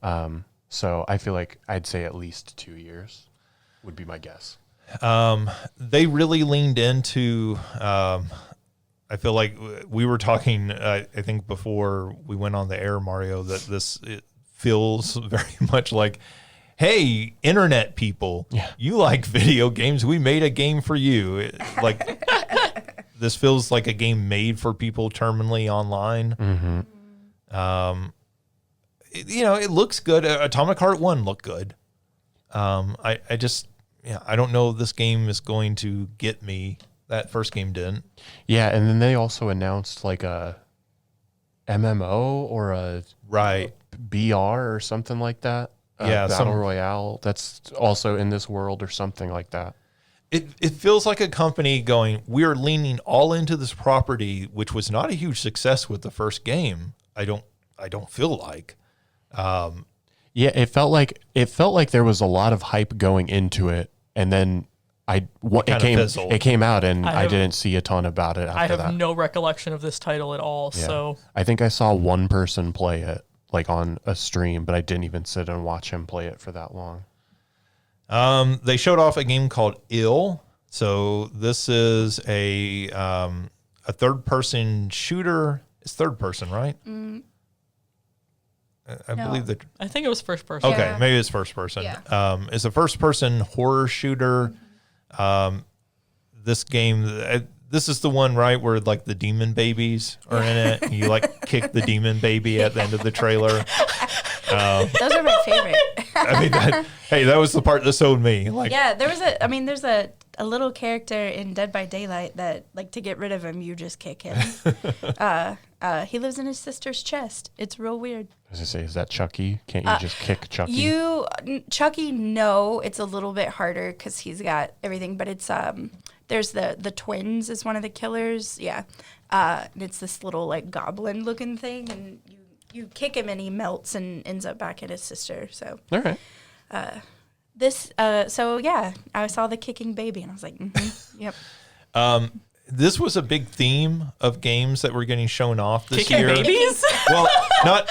So I feel like I'd say at least 2 years would be my guess. They really leaned into, I feel like we were talking, I think before we went on the air, Mario, that it feels very much like, hey, internet people, you like video games. We made a game for you. This feels like a game made for people terminally online. Mm-hmm. It looks good. Atomic Heart 1 looked good. I don't know if this game is going to get me. That first game didn't. Yeah, and then they also announced like a MMO or a BR or something like that. Battle Royale that's also in this world or something like that. It feels like a company going, we're leaning all into this property, which was not a huge success with the first game. I don't feel like. Yeah, it felt like there was a lot of hype going into it, and then it came out, and I didn't see a ton about it after that. I have no recollection of this title at all. Yeah. So I think I saw one person play it like on a stream, but I didn't even sit and watch him play it for that long. They showed off a game called Ill. So this is a third-person shooter. It's third-person, right? I believe that. I think it was first person. Okay, maybe it's first person. Yeah. It's a first-person horror shooter. This game, this is the one, right, where like the demon babies are in it. And you like kick the demon baby at the end of the trailer. Those are my favorite. I mean, that was the part that sold me. Like, yeah, there's a little character in Dead by Daylight that, like, to get rid of him, you just kick him. He lives in his sister's chest. It's real weird. As I say, is that Chucky? Can't you just kick Chucky? Chucky, no, it's a little bit harder because he's got everything, but it's there's the twins is one of the killers. Yeah, and it's this little like goblin looking thing, and you kick him and he melts and ends up back at his sister. So all right. So yeah, I saw the kicking baby and I was like, yep. This was a big theme of games that were getting shown off this kicking year. Babies? Well, not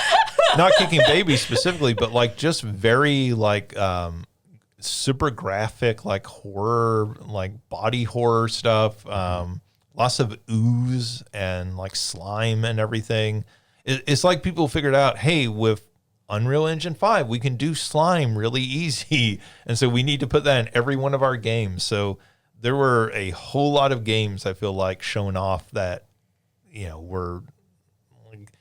kicking babies specifically, but like just very like super graphic, like horror, like body horror stuff. Lots of ooze and like slime and everything. It's like people figured out, hey, with Unreal Engine 5, we can do slime really easy. And so we need to put that in every one of our games. So there were a whole lot of games, I feel like, shown off that, were, like,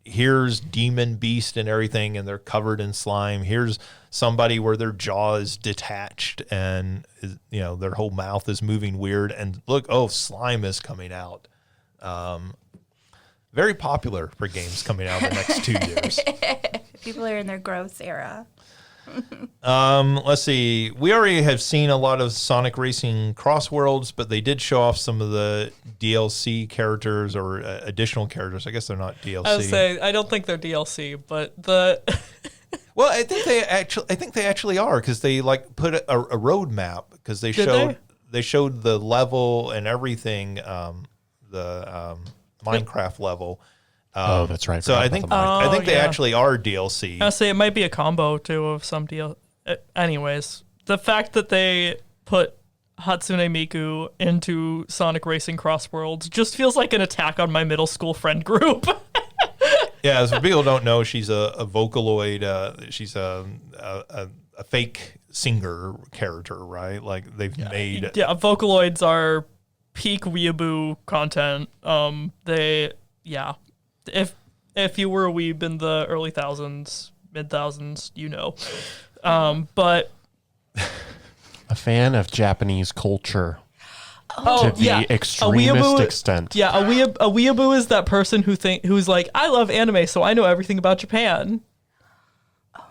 here's Demon Beast and everything, and they're covered in slime. Here's somebody where their jaw is detached and, you know, their whole mouth is moving weird. And look, oh, slime is coming out. Very popular for games coming out in the next 2 years. People are in their growth era. Let's see. We already have seen a lot of Sonic Racing Cross Worlds, but they did show off some of the DLC characters or additional characters. I guess they're not DLC. I would say I don't think they're DLC, but the Well, I think they actually are, because they like put a road map, because they showed the level and everything, the Minecraft level. Oh, that's right. So I think they actually are DLC. I say it might be a combo too of some deal. Anyways, the fact that they put Hatsune Miku into Sonic Racing Cross Worlds just feels like an attack on my middle school friend group. Yeah, as people don't know, she's a Vocaloid. She's a fake singer character, right? Like they've made. Yeah, Vocaloids are peak weeaboo content. If you were a weeb in the early thousands, mid thousands, you know. But a fan of Japanese culture. Oh, to the extremist extent. Yeah, a weeaboo is that person who's like, I love anime, so I know everything about Japan. Oh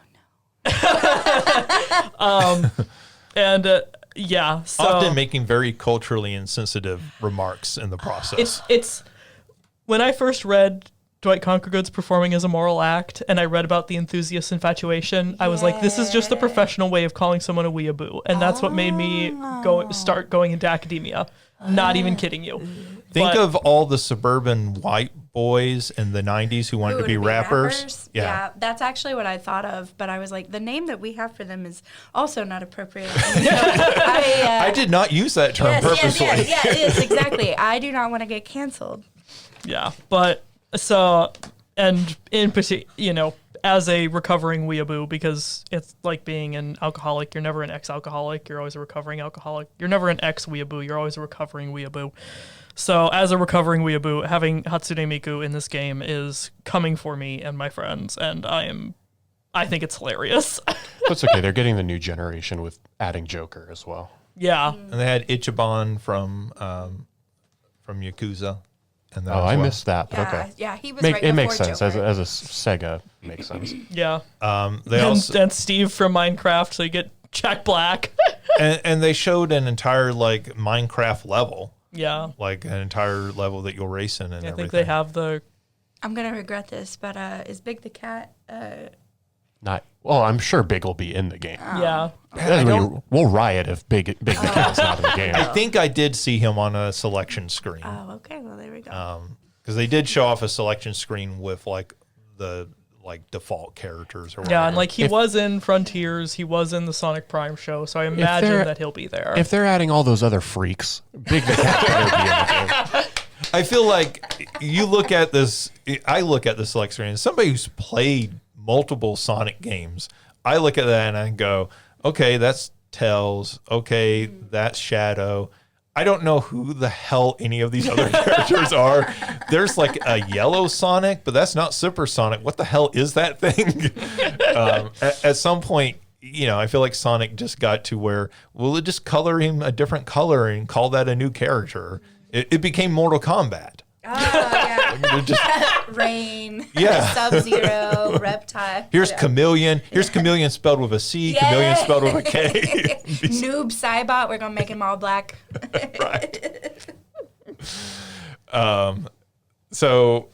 no. So Often making very culturally insensitive remarks in the process. It's when I first read Dwight Conquergood's Performing as a Moral Act, and I read about the enthusiast infatuation, I was like, this is just the professional way of calling someone a weeaboo. And that's what made me start going into academia. Not even kidding you. Think of all the suburban white boys in the 90s who wanted to be rappers. Yeah, that's actually what I thought of. But I was like, the name that we have for them is also not appropriate. And so I did not use that term purposely. Yeah, it is, exactly. I do not want to get canceled. Yeah, but so, and in particular, as a recovering weeaboo, because it's like being an alcoholic, you're never an ex-alcoholic, you're always a recovering alcoholic. You're never an ex-weeaboo, you're always a recovering weeaboo. So as a recovering weeaboo, having Hatsune Miku in this game is coming for me and my friends, and I think it's hilarious. That's okay. They're getting the new generation with adding Joker as well. Yeah. And they had Ichiban from Yakuza. I missed that. But okay. Yeah, he was right before it makes sense Joker. as a Sega makes sense. Yeah. And Steve from Minecraft, so you get Jack Black. and they showed an entire like Minecraft level. Yeah. Like an entire level that you'll race in and everything. I think they have the. I'm gonna regret this, but is Big the Cat? I'm sure Big will be in the game. Yeah. We'll riot if Big the Cat's not in the game. I think I did see him on a selection screen. Oh, okay. Well, there we go. Because they did show off a selection screen with like the default characters or whatever. Yeah, and like he was in Frontiers, he was in the Sonic Prime show, so I imagine that he'll be there. If they're adding all those other freaks, Big the Cat better be in the game. I feel like you look at this. I look at the select screen. As somebody who's played multiple Sonic games, I look at that and I go, okay, that's Tails. Okay, that's Shadow. I don't know who the hell any of these other characters are. There's like a yellow Sonic, but that's not Super Sonic. What the hell is that thing? At some point, I feel like Sonic just got to where, we'll just color him a different color and call that a new character. It became Mortal Kombat. Oh, yeah. Just, Rain. Yeah. Sub-Zero. Reptile. here's Chameleon. Here's Chameleon spelled with a C. Chameleon spelled with a K. Noob Cybot. We're gonna make him all black. Right. So,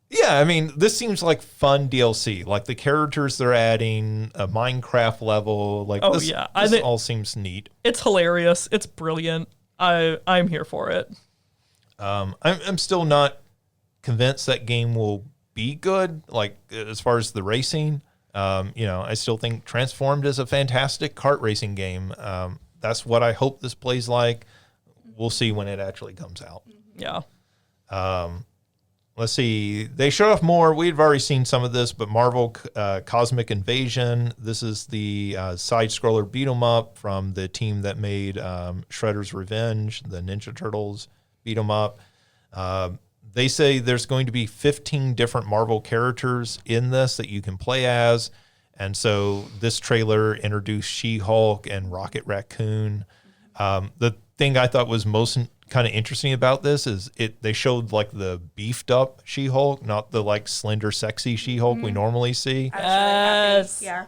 yeah, I mean, this seems like fun DLC. Like the characters they're adding, a Minecraft level. Like, this all seems neat. It's hilarious. It's brilliant. I'm here for it. I'm still not convinced that game will be good. Like as far as the racing, I still think Transformed is a fantastic kart racing game. That's what I hope this plays like. We'll see when it actually comes out. Yeah. Let's see. They showed off more. We've already seen some of this, but Marvel Cosmic Invasion. This is the side-scroller beat-em-up from the team that made Shredder's Revenge, the Ninja Turtles beat-em-up. they say there's going to be 15 different Marvel characters in this that you can play as. And so this trailer introduced She-Hulk and Rocket Raccoon. The thing I thought was most kind of interesting about this is they showed like the beefed up She-Hulk, not the like slender, sexy She-Hulk we normally see. Yes. Yeah.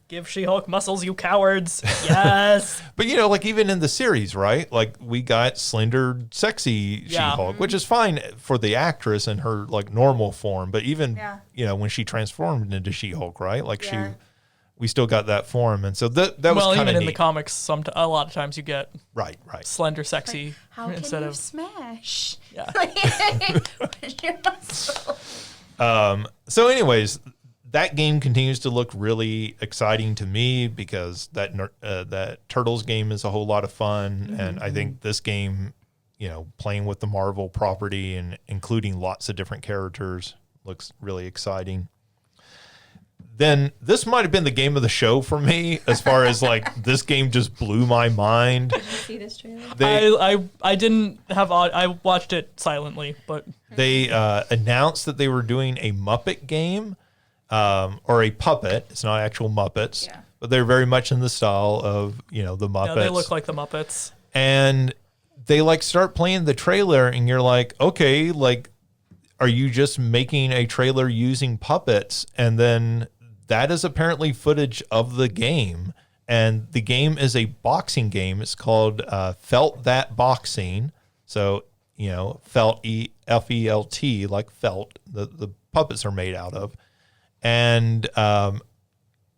Give She-Hulk muscles, you cowards. Yes. But like even in the series, right? Like we got slender, sexy She-Hulk, which is fine for the actress in her like normal form. But even when she transformed into She-Hulk, right? Like we still got that form, and so that was kind of even neat. in the comics, a lot of times you get right slender, sexy How instead can you of smash? Yeah. Where's your muscle? So, anyways. That game continues to look really exciting to me because that Turtles game is a whole lot of fun. And I think this game, playing with the Marvel property and including lots of different characters looks really exciting. Then this might have been the game of the show for me as far as like this game just blew my mind. Did you see this trailer? I didn't have I watched it silently, but they announced that they were doing a Muppet game. Or a puppet. It's not actual Muppets, but they're very much in the style of, the Muppets. yeah, they look like the Muppets. And they like start playing the trailer and you're like, okay, like, are you just making a trailer using puppets? And then that is apparently footage of the game. And the game is a boxing game. It's called Felt That Boxing. So, Felt, F-E-L-T, like felt, the puppets are made out of. And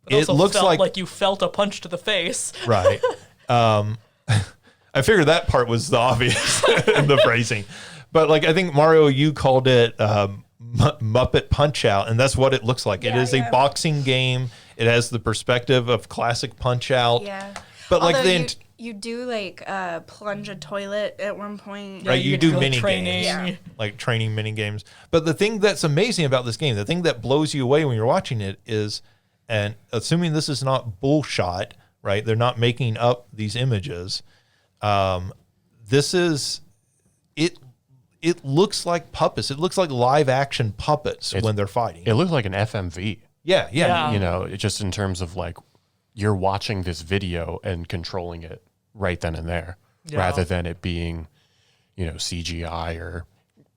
it looks like you felt a punch to the face. Right. I figured that part was the obvious in the phrasing. But like I think Mario, you called it Muppet Punch Out, and that's what it looks like. It is a boxing game. It has the perspective of classic Punch Out. Yeah. But although like you do like plunge a toilet at one point. Right, you do mini training. games, like training mini games. But the thing that's amazing about this game, the thing that blows you away when you're watching it is, and assuming this is not bullshot, right? They're not making up these images. This is it. It looks like puppets. It looks like live action puppets when they're fighting. It looks like an FMV. Yeah. It just in terms of like you're watching this video and controlling it right then and there, rather than it being, CGI or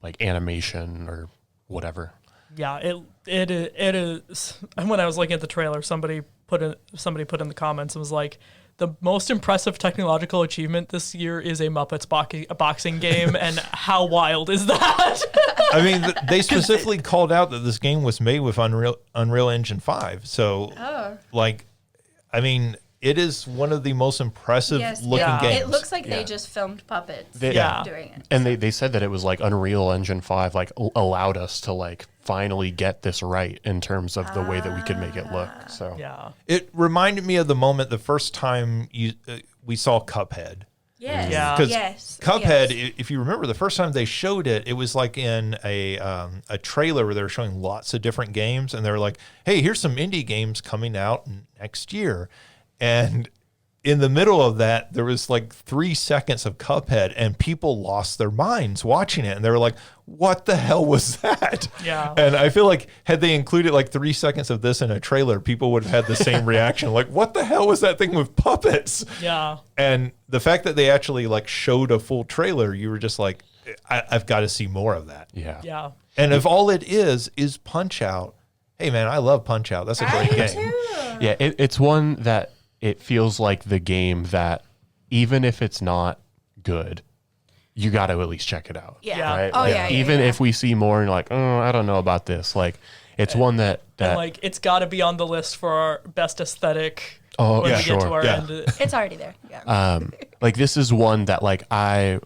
like animation or whatever. Yeah, it is. And when I was looking at the trailer, somebody put in the comments and was like, the most impressive technological achievement this year is a Muppets boxing game, and how wild is that? I mean, they specifically called out that this game was made with Unreal Engine 5. So, it is one of the most impressive looking games. It looks like they just filmed puppets doing it. And they said that it was like Unreal Engine 5 like allowed us to like finally get this right in terms of the way that we could make it look. So it reminded me of the moment the first time we saw Cuphead. Yes. Yeah. Because Cuphead, if you remember, the first time they showed it, it was like in a trailer where they were showing lots of different games, and they were like, "Hey, here's some indie games coming out next year." And in the middle of that, there was like 3 seconds of Cuphead, and people lost their minds watching it, and they were like, "What the hell was that?" Yeah. And I feel like had they included like 3 seconds of this in a trailer, people would have had the same reaction, like, "What the hell was that thing with puppets?" Yeah. And the fact that they actually like showed a full trailer, you were just like, I've got to see more of that. Yeah. Yeah. And if all it is Punch Out, hey man, I love Punch Out. That's a great game. Too. Yeah, it's one that it feels like the game that even if it's not good, you got to at least check it out. Yeah. Right? Oh, Like, even if we see more and you're like, oh, I don't know about this. Like, it's one that And like it's got to be on the list for our best aesthetic. Oh, when yeah, we get to sure. our Yeah. end. It's already there. Yeah. like this is one that like I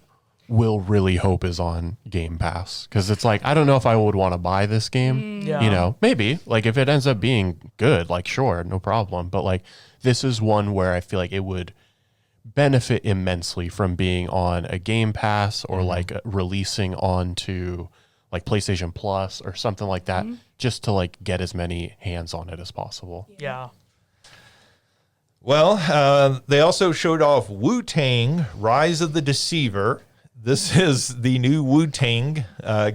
will really hope is on Game Pass, because it's like I don't know if I would want to buy this game. Yeah. Maybe like if it ends up being good, like sure, no problem. But like this is one where I feel like it would benefit immensely from being on a Game Pass or like releasing onto like PlayStation Plus or something like that, just to like get as many hands on it as possible. Yeah. Well, they also showed off Wu-Tang, Rise of the Deceiver. this is the new Wu-Tang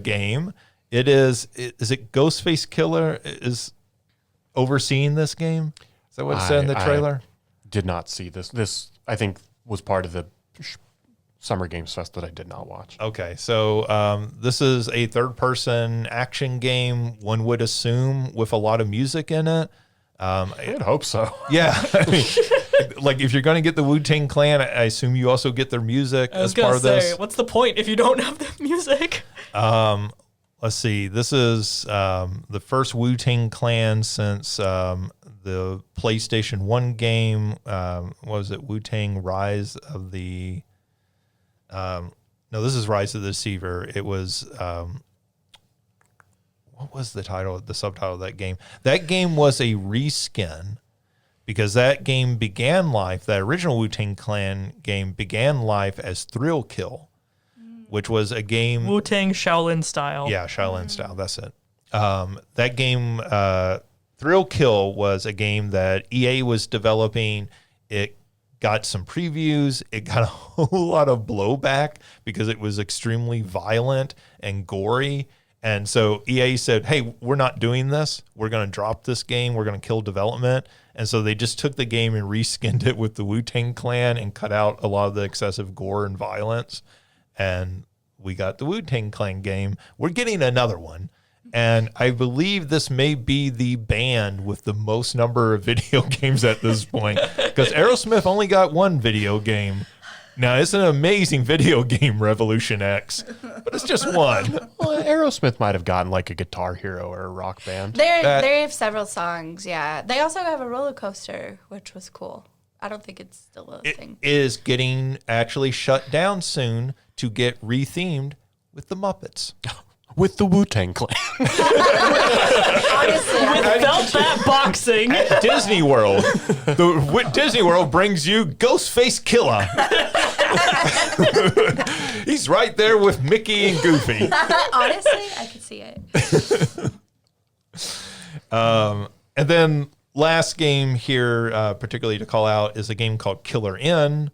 game. It is it Ghostface Killer is overseeing this game? Is that what it said in the trailer? I did not see this. This, I think, was part of the Summer Games Fest that I did not watch. Okay, so this is a third-person action game, one would assume, with a lot of music in it. I would hope so. Yeah. I mean, like, if you're going to get the Wu-Tang Clan, I assume you also get their music as part of this. What's the point if you don't have the music? Let's see. This is the first Wu-Tang Clan since the PlayStation 1 game. What was it? Wu-Tang Rise of the... no, this is Rise of the Deceiver. It was... what was the subtitle of that game? That game was a reskin because that game began life, that original Wu-Tang Clan game began life as Thrill Kill, which was a game... Wu-Tang Shaolin style. Yeah, Shaolin style. That's it. That game, Thrill Kill, was a game that EA was developing. It got some previews. It got a whole lot of blowback because it was extremely violent and gory. And so EA said, hey, we're not doing this. We're going to drop this game. We're going to kill development. And so they just took the game and reskinned it with the Wu-Tang Clan and cut out a lot of the excessive gore and violence. And we got the Wu-Tang Clan game. We're getting another one. And I believe this may be the band with the most number of video games at this point. Because Aerosmith only got one video game. Now, it's an amazing video game, Revolution X, but it's just one. Well, Aerosmith might have gotten like a Guitar Hero or a rock band. They have several songs, yeah. They also have a roller coaster, which was cool. I don't think it's still a thing. It is getting actually shut down soon to get rethemed with the Muppets. With the Wu-Tang Clan. Honestly, Without that boxing. At Disney World, Disney World brings you Ghostface Killer. He's right there with Mickey and Goofy. honestly, I could see it. And then last game here, particularly to call out, is a game called Killer Inn.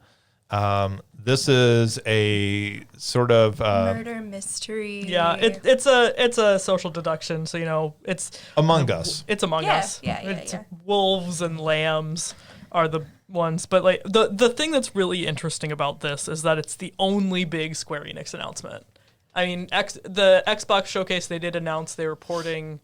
This is a sort of Murder mystery. Yeah, it's a social deduction. So it's Among Us. It's Among Yeah, Us. yeah. It's wolves and lambs are the ones. But like the thing that's really interesting about this is that it's the only big Square Enix announcement. I mean, the Xbox showcase, they did announce they were porting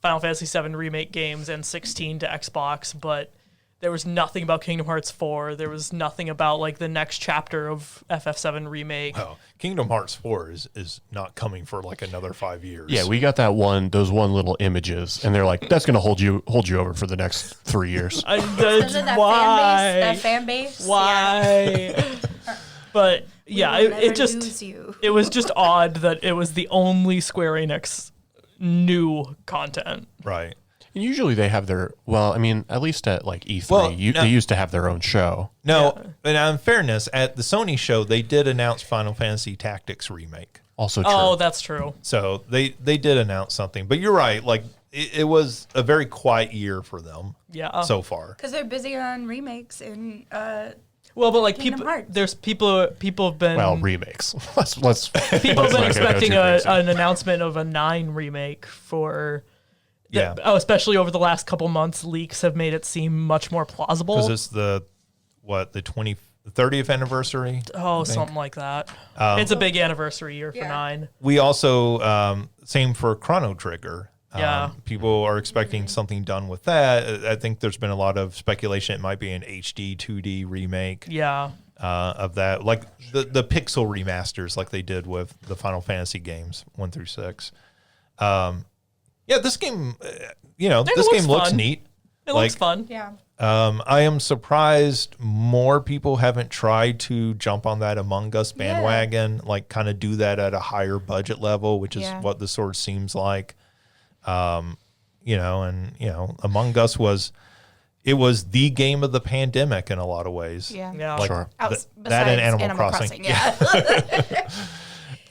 Final Fantasy VII Remake games and 16 to Xbox, but there was nothing about Kingdom Hearts 4. There was nothing about like the next chapter of FF7 Remake. Oh, Kingdom Hearts 4 is not coming for like another 5 years. Yeah, we got those one little images, and they're like, that's going to hold you over for the next 3 years. Isn't that Why? That fan base? Why? Yeah. But yeah, We will it never just lose you. it was just odd that it was the only Square Enix new content. Right. And usually they have their, at least at like E3, Well, they used to have their own show. No, and in fairness, at the Sony show, they did announce Final Fantasy Tactics Remake. Also true. Oh, that's true. So they did announce something. But you're right. Like, it was a very quiet year for them Yeah. so far. Because they're busy on remakes and Well, but like Kingdom people, Hearts. there's people have been Remakes. let's people have been let's not go expecting too crazy. an announcement of a 9 remake for. Yeah. Especially over the last couple months, leaks have made it seem much more plausible. Because it's the 30th anniversary. Oh, something like that. It's a big anniversary year for 9. We also, same for Chrono Trigger. Yeah. People are expecting something done with that. I think there's been a lot of speculation it might be an HD 2D remake Yeah. of that. Like the pixel remasters like they did with the Final Fantasy games 1 through 6. Yeah, this game, this game looks fun. neat. It looks fun. yeah. I am surprised more people haven't tried to jump on that Among Us bandwagon, like kind of do that at a higher budget level, which is what the sort of seems like. Among Us was the game of the pandemic in a lot of ways. Yeah. Yeah. Like Sure. that and Animal Crossing. Yeah.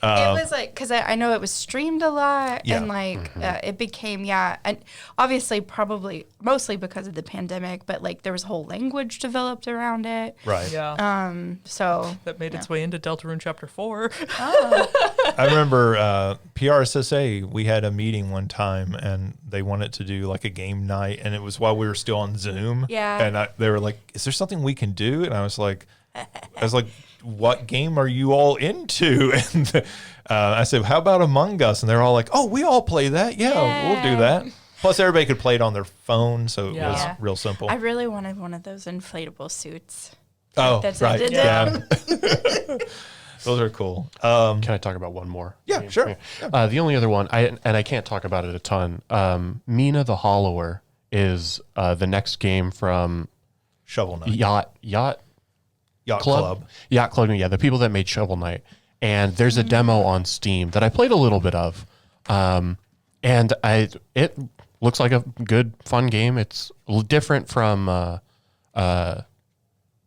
It was like, because I know it was streamed a lot, Yeah. and like it became, and obviously probably mostly because of the pandemic, but like there was a whole language developed around it. Right. Yeah. So That made its way into Deltarune Chapter 4. I remember PRSSA, we had a meeting one time and they wanted to do like a game night, and it was while we were still on Zoom. Yeah. And they were like, is there something we can do? And I was like, what game are you all into? And I said, how about Among Us? And they're all like, oh, we all play that. Yeah, we'll do that. Plus, everybody could play it on their phone, so it was Yeah. real simple. I really wanted one of those inflatable suits. Oh, That's right. it. Yeah. Those are cool. Can I talk about one more? Yeah, sure. The only other one, I can't talk about it a ton. Mina the Hollower is the next game from Shovel Knight. Yacht Club. Yacht Club, yeah, the people that made Shovel Knight. And there's a demo on Steam that I played a little bit of. And it looks like a good, fun game. It's different from It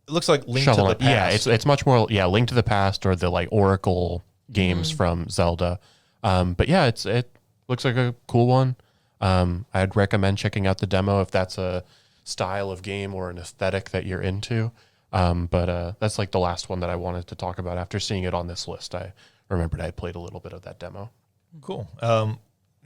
looks like Link Shovel to the Knight. Yeah, Past. it's much more Link to the Past or the like Oracle games from Zelda. But yeah, it looks like a cool one. I'd recommend checking out the demo if that's a style of game or an aesthetic that you're into. But that's like the last one that I wanted to talk about. After seeing it on this list, I remembered I had played a little bit of that demo. Cool.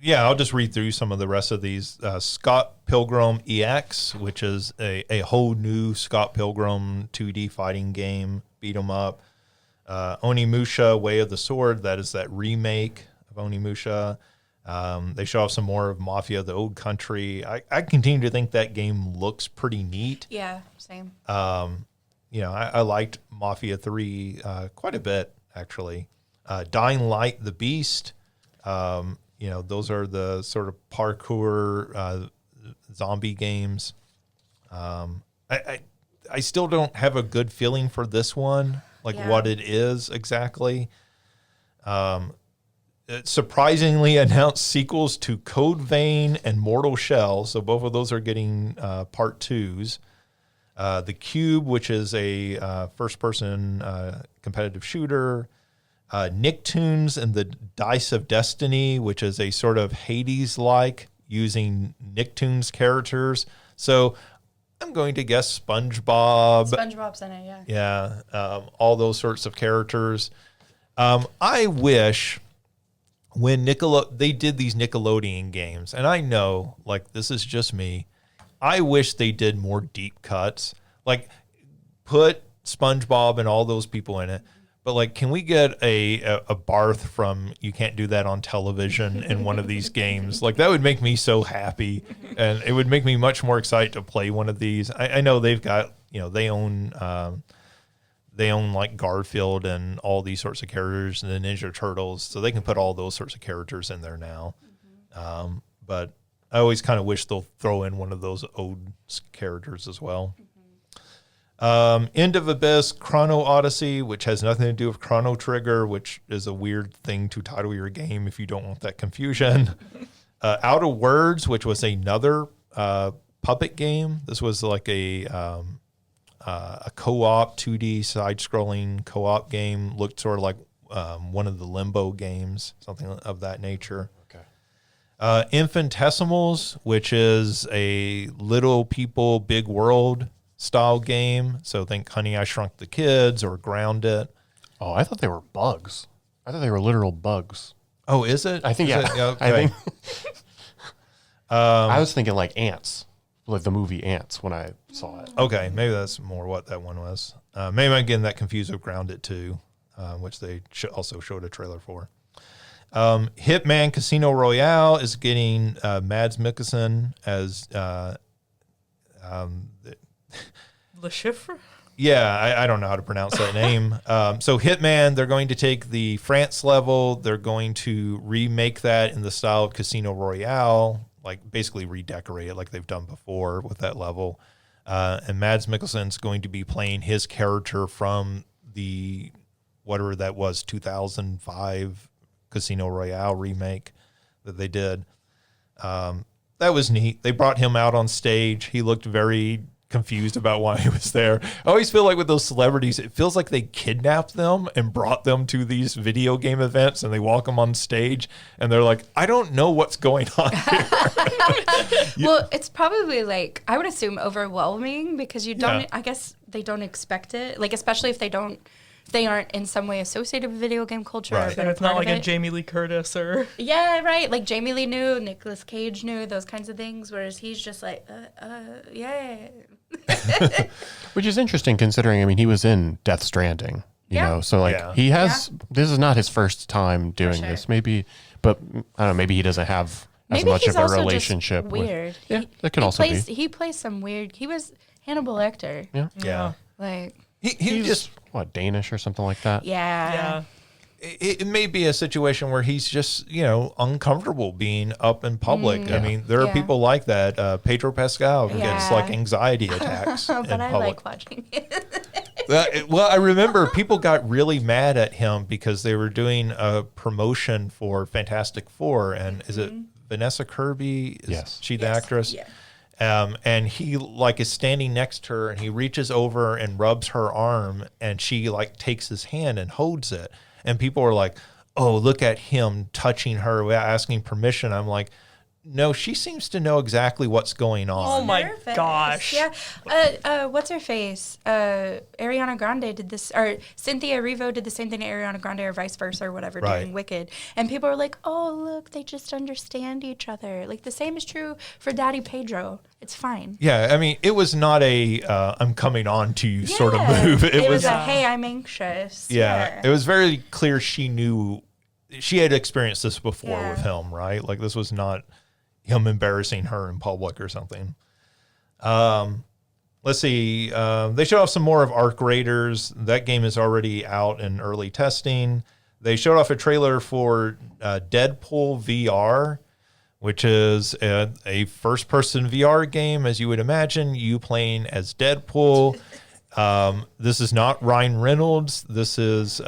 Yeah, I'll just read through some of the rest of these. Scott Pilgrim EX, which is a whole new Scott Pilgrim 2D fighting game, beat 'em up. Onimusha Way of the Sword, that is that remake of Onimusha. They show off some more of Mafia the Old Country. I continue to think that game looks pretty neat. Yeah, same. I liked Mafia 3 quite a bit, actually. Dying Light the Beast. Those are the sort of parkour zombie games. I still don't have a good feeling for this one, what it is exactly. It surprisingly announced sequels to Code Vein and Mortal Shell, so both of those are getting part 2s. The Cube, which is a first-person competitive shooter. Nicktoons and the Dice of Destiny, which is a sort of Hades-like, using Nicktoons characters. So I'm going to guess SpongeBob. SpongeBob's in it, yeah. Yeah, all those sorts of characters. I wish when they did these Nickelodeon games, and I know, this is just me, I wish they did more deep cuts. Put SpongeBob and all those people in it. But can we get a Barth from You Can't Do That on Television in one of these games? That would make me so happy, and it would make me much more excited to play one of these. I know they've got they own Garfield and all these sorts of characters and the Ninja Turtles, so they can put all those sorts of characters in there now. But I always kind of wish they'll throw in one of those old characters as well. End of Abyss, Chrono Odyssey, which has nothing to do with Chrono Trigger, which is a weird thing to title your game if you don't want that confusion. Out of Words, which was another puppet game. This was like a co-op 2D side-scrolling co-op game. Looked sort of like one of the Limbo games, something of that nature. Okay. Infinitesimals, which is a Little People, Big World style game. So think Honey, I Shrunk the Kids or Grounded. Oh, I thought they were bugs. I thought they were literal bugs. Oh, is it? I think, is yeah. Okay. I think. I was thinking like Ants, like the movie Ants when I saw it. Okay, maybe that's more what that one was. Maybe I'm getting that confused with Grounded 2, which they also showed a trailer for. Hitman Casino Royale is getting Mads Mikkelsen as Le Chiffre? Yeah, I don't know how to pronounce that name. So Hitman, they're going to take the France level. They're going to remake that in the style of Casino Royale, basically redecorate it like they've done before with that level. And Mads Mikkelsen's going to be playing his character from the, whatever that was, 2005 Casino Royale remake that they did. That was neat. They brought him out on stage. He looked very confused about why he was there. I always feel like with those celebrities, it feels like they kidnapped them and brought them to these video game events, and they walk them on stage, and they're like, I don't know what's going on here. Well, it's probably like, I would assume overwhelming because you don't, I guess they don't expect it. Like, especially if they aren't in some way associated with video game culture. Right. Or been And a it's not part like of a it. Jamie Lee Curtis or Yeah, right. Like Jamie Lee knew, Nicolas Cage knew, those kinds of things. Whereas he's just like, yeah. Which is interesting considering, I mean, he was in Death Stranding, you Yeah. know, so like Yeah. he has, this is not his first time doing sure. this. Maybe, but I don't know, maybe he doesn't have as Maybe much he's of a also just relationship weird. with. Yeah, He- that could he also plays, be. He plays some weird. He was Hannibal Lecter. Yeah. Yeah. Like, He He's just, what, Danish or something like that? yeah. it may be a situation where he's just, uncomfortable being up in public. I mean, there are Yeah. people like that. Pedro Pascal gets Yeah. like anxiety attacks in But I public. like watching it. Well, I remember people got really mad at him because they were doing a promotion for Fantastic Four, and is it Vanessa Kirby? Is Yes. she the actress? Yeah. And he like is standing next to her, and he reaches over and rubs her arm, and she like takes his hand and holds it, and people are like, "Oh, look at him touching her without asking permission." I'm like, no, she seems to know exactly what's going on. Oh my Nervous. gosh. Yeah. What's her face? Ariana Grande did this, or Cynthia Erivo did the same thing to Ariana Grande, or vice versa, or whatever, Right. during Wicked. And people are like, "Oh, look, they just understand each other." Like the same is true for Daddy Pedro. It's fine. Yeah, I mean, it was not a I'm coming on to you sort of move. It was was a hey, I'm anxious. yeah, it was very clear she knew, she had experienced this before Yeah. with him, right? Like this was not him embarrassing her in public or something. Let's see. They showed off some more of Arc Raiders. That game is already out in early testing. They showed off a trailer for Deadpool VR, which is a first-person VR game, as you would imagine, you playing as Deadpool. This is not Ryan Reynolds. This is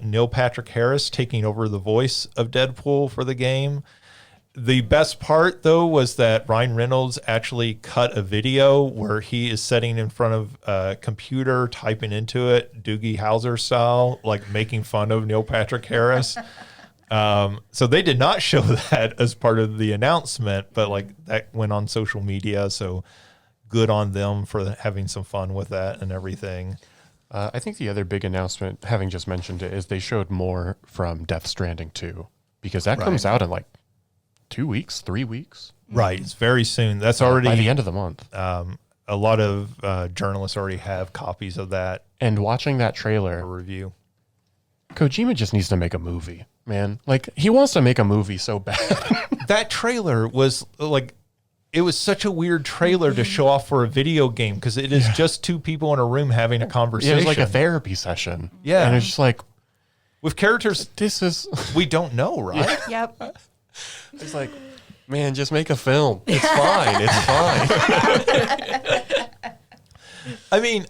Neil Patrick Harris taking over the voice of Deadpool for the game. The best part, though, was that Ryan Reynolds actually cut a video where he is sitting in front of a computer, typing into it, Doogie Howser style, like making fun of Neil Patrick Harris. So they did not show that as part of the announcement, but like that went on social media. So good on them for having some fun with that and everything. I think the other big announcement, having just mentioned it, is they showed more from Death Stranding 2, because that comes out in like 2 weeks, 3 weeks. Right. It's very soon. That's already By the end of the month. a lot of journalists already have copies of that And watching that for trailer, review. Kojima just needs to make a movie, man. Like, he wants to make a movie so bad. That trailer was like, it was such a weird trailer to show off for a video game because it is just two people in a room having a conversation. It was like a therapy session. Yeah. And it's just like, with characters this is, we don't know, right? Yep. it's like, man, just make a film. It's fine. It's fine. I mean,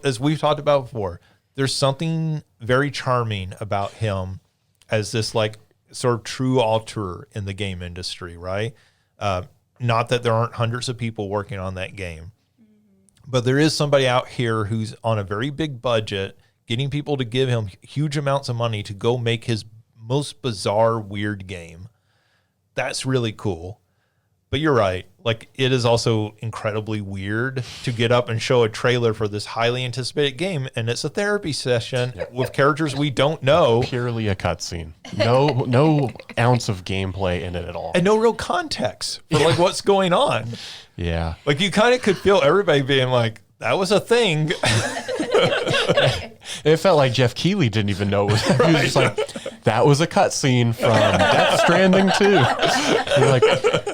as we've talked about before, there's something very charming about him as this like sort of true auteur in the game industry, right? Not that there aren't hundreds of people working on that game, but there is somebody out here who's on a very big budget, getting people to give him huge amounts of money to go make his most bizarre, weird game. That's really cool. But you're right. Like, it is also incredibly weird to get up and show a trailer for this highly anticipated game, and it's a therapy session with characters we don't know Purely a cutscene. No ounce of gameplay in it at all. and no real context for like what's going on. Yeah. Like, you kind of could feel everybody being like, that was a thing. It felt like Jeff Keighley didn't even know it was. He was just like, that was a cutscene from Death Stranding 2. You're like,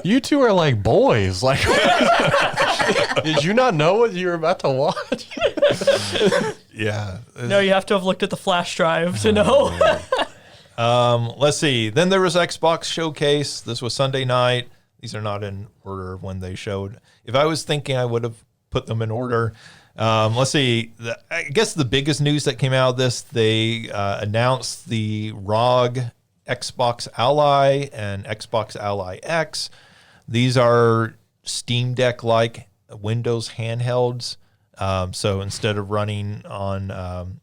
you two are like boys. Like, did you not know what you were about to watch? Yeah. No, you have to have looked at the flash drive to know. Let's see. Then there was Xbox Showcase. This was Sunday night. These are not in order of when they showed. If I was thinking, I would have put them in order. Let's see. I guess the biggest news that came out of this, they announced the ROG Xbox Ally and Xbox Ally X. These are Steam Deck-like Windows handhelds. So instead of running on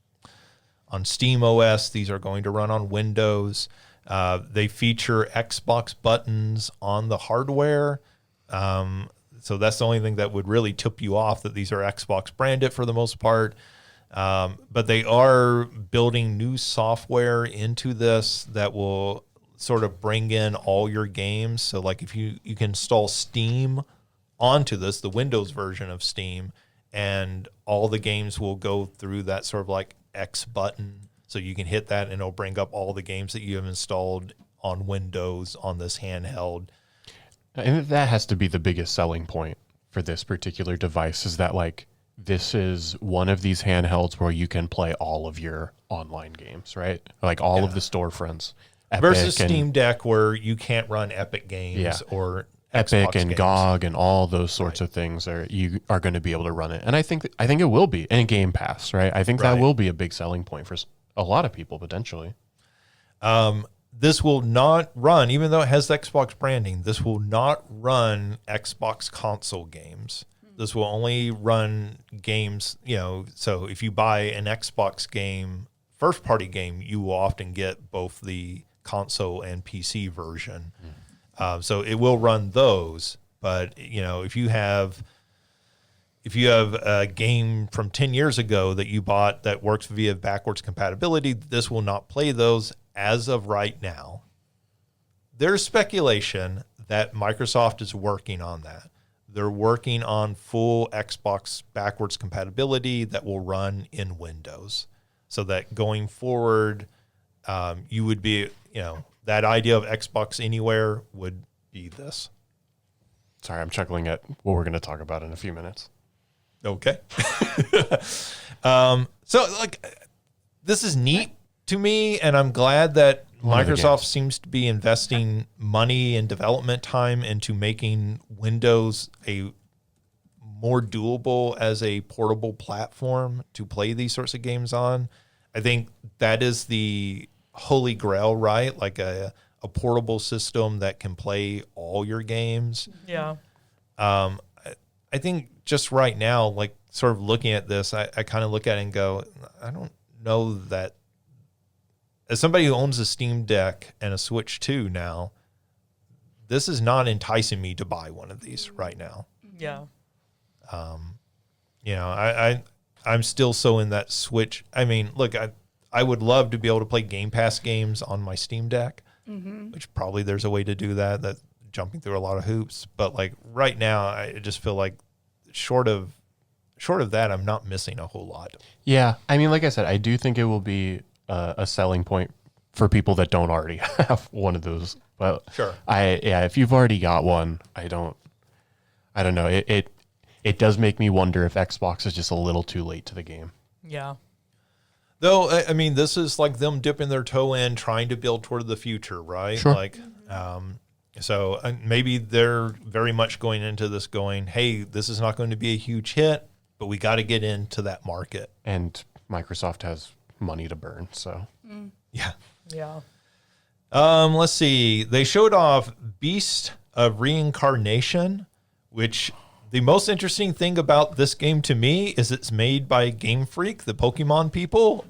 Steam OS, these are going to run on Windows. They feature Xbox buttons on the hardware. So that's the only thing that would really tip you off that these are Xbox branded for the most part. But they are building new software into this that will sort of bring in all your games. So like if you can install Steam onto this, the Windows version of Steam, and all the games will go through that sort of like X button. So you can hit that and it'll bring up all the games that you have installed on Windows on this handheld. And that has to be the biggest selling point for this particular device, is that like this is one of these handhelds where you can play all of your online games, right? Like all of the storefronts. Epic Versus Steam Deck, where you can't run Epic games or Epic Xbox and games. GOG and all those sorts of things you are going to be able to run it. And I think it will be in Game Pass, right? I think that will be a big selling point for a lot of people potentially. This will not run, even though it has Xbox branding, this will not run Xbox console games. This will only run games, so if you buy an Xbox game, first party game, you will often get both the console and PC version. So it will run those, but if you have a game from 10 years ago that you bought that works via backwards compatibility, this will not play those as of right now. There's speculation that Microsoft is working on that. They're working on full Xbox backwards compatibility that will run in Windows, so that going forward, you would be, that idea of Xbox Anywhere would be this. Sorry, I'm chuckling at what we're going to talk about in a few minutes. Okay. So like, this is neat to me, and I'm glad that Microsoft seems to be investing money and development time into making Windows a more doable as a portable platform to play these sorts of games on. I think that is the holy grail, right? Like a portable system that can play all your games. Yeah. I think just right now, like sort of looking at this, I kind of look at it and go, I don't know that. As somebody who owns a Steam Deck and a Switch 2 now, this is not enticing me to buy one of these right now. Yeah. I'm still so in that Switch. I mean, look, I would love to be able to play Game Pass games on my Steam Deck, which probably there's a way to do that. That's jumping through a lot of hoops. But like right now, I just feel like short of that, I'm not missing a whole lot. Yeah, I mean, like I said, I do think it will be a selling point for people that don't already have one of those. But sure, if you've already got one, I don't know. It does make me wonder if Xbox is just a little too late to the game. Yeah. Though, I mean, this is like them dipping their toe in, trying to build toward the future, right? Sure. Like, so maybe they're very much going into this going, hey, this is not going to be a huge hit, but we got to get into that market. And Microsoft has money to burn, so. Yeah. Yeah. Let's see. They showed off Beast of Reincarnation, which the most interesting thing about this game to me is it's made by Game Freak, the Pokemon people.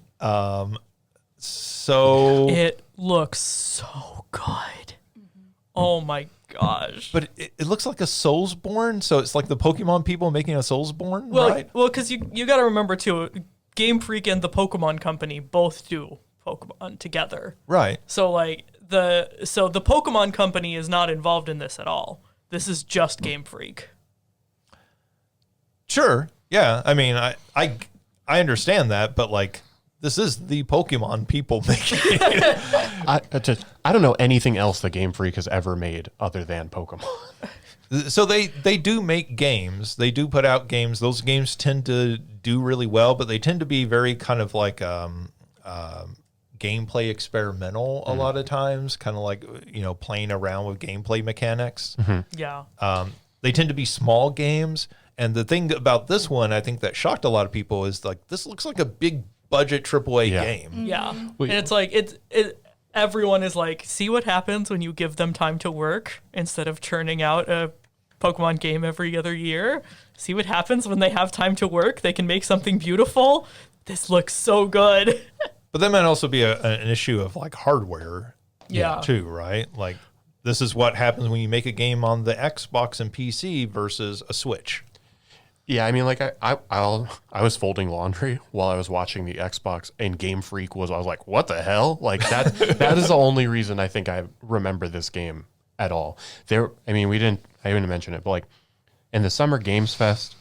So it looks so good. Oh my gosh. But it looks like a Soulsborne, so it's like the Pokemon people making a Soulsborne, right? Well, because you got to remember too, Game Freak and the Pokemon Company both do Pokemon together. Right. So like the Pokemon Company is not involved in this at all. This is just Game Freak. Sure. Yeah. I mean, I understand that, but like this is the Pokemon people making it. I don't know anything else that Game Freak has ever made other than Pokemon. So they do make games. They do put out games. Those games tend to do really well, but they tend to be very kind of like gameplay experimental a lot of times, kind of like, playing around with gameplay mechanics. Yeah. They tend to be small games. And the thing about this one, I think that shocked a lot of people is like, this looks like a big budget AAA game. Yeah. And it's like, everyone is like, see what happens when you give them time to work instead of churning out a Pokemon game every other year. See what happens when they have time to work. They can make something beautiful. This looks so good. But that might also be an issue of like hardware, Yeah. too, right? Like this is what happens when you make a game on the Xbox and PC versus a Switch. Yeah, I mean, like I was folding laundry while I was watching the Xbox, and Game Freak I was like, what the hell? Like that is the only reason I think I remember this game at all. I didn't mention it, but like in the Summer Games Fest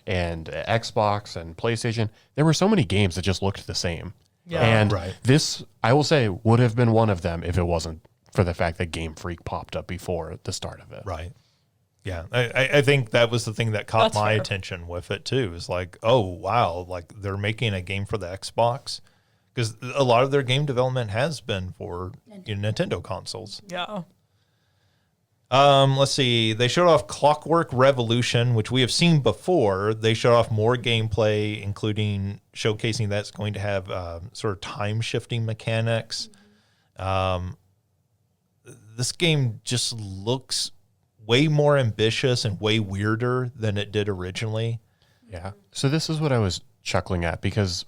and Xbox and PlayStation, there were so many games that just looked the same. Yeah. And Right. this, I will say, would have been one of them if it wasn't for the fact that Game Freak popped up before the start of it. Right. Yeah. I think that was the thing that caught That's my fair. attention with it too. Is like, oh, wow, like they're making a game for the Xbox. Because a lot of their game development has been for Nintendo consoles. Yeah. Let's see. They showed off Clockwork Revolution, which we have seen before. They showed off more gameplay, including showcasing that's going to have sort of time shifting mechanics. This game just looks way more ambitious and way weirder than it did originally. Yeah. So this is what I was chuckling at, because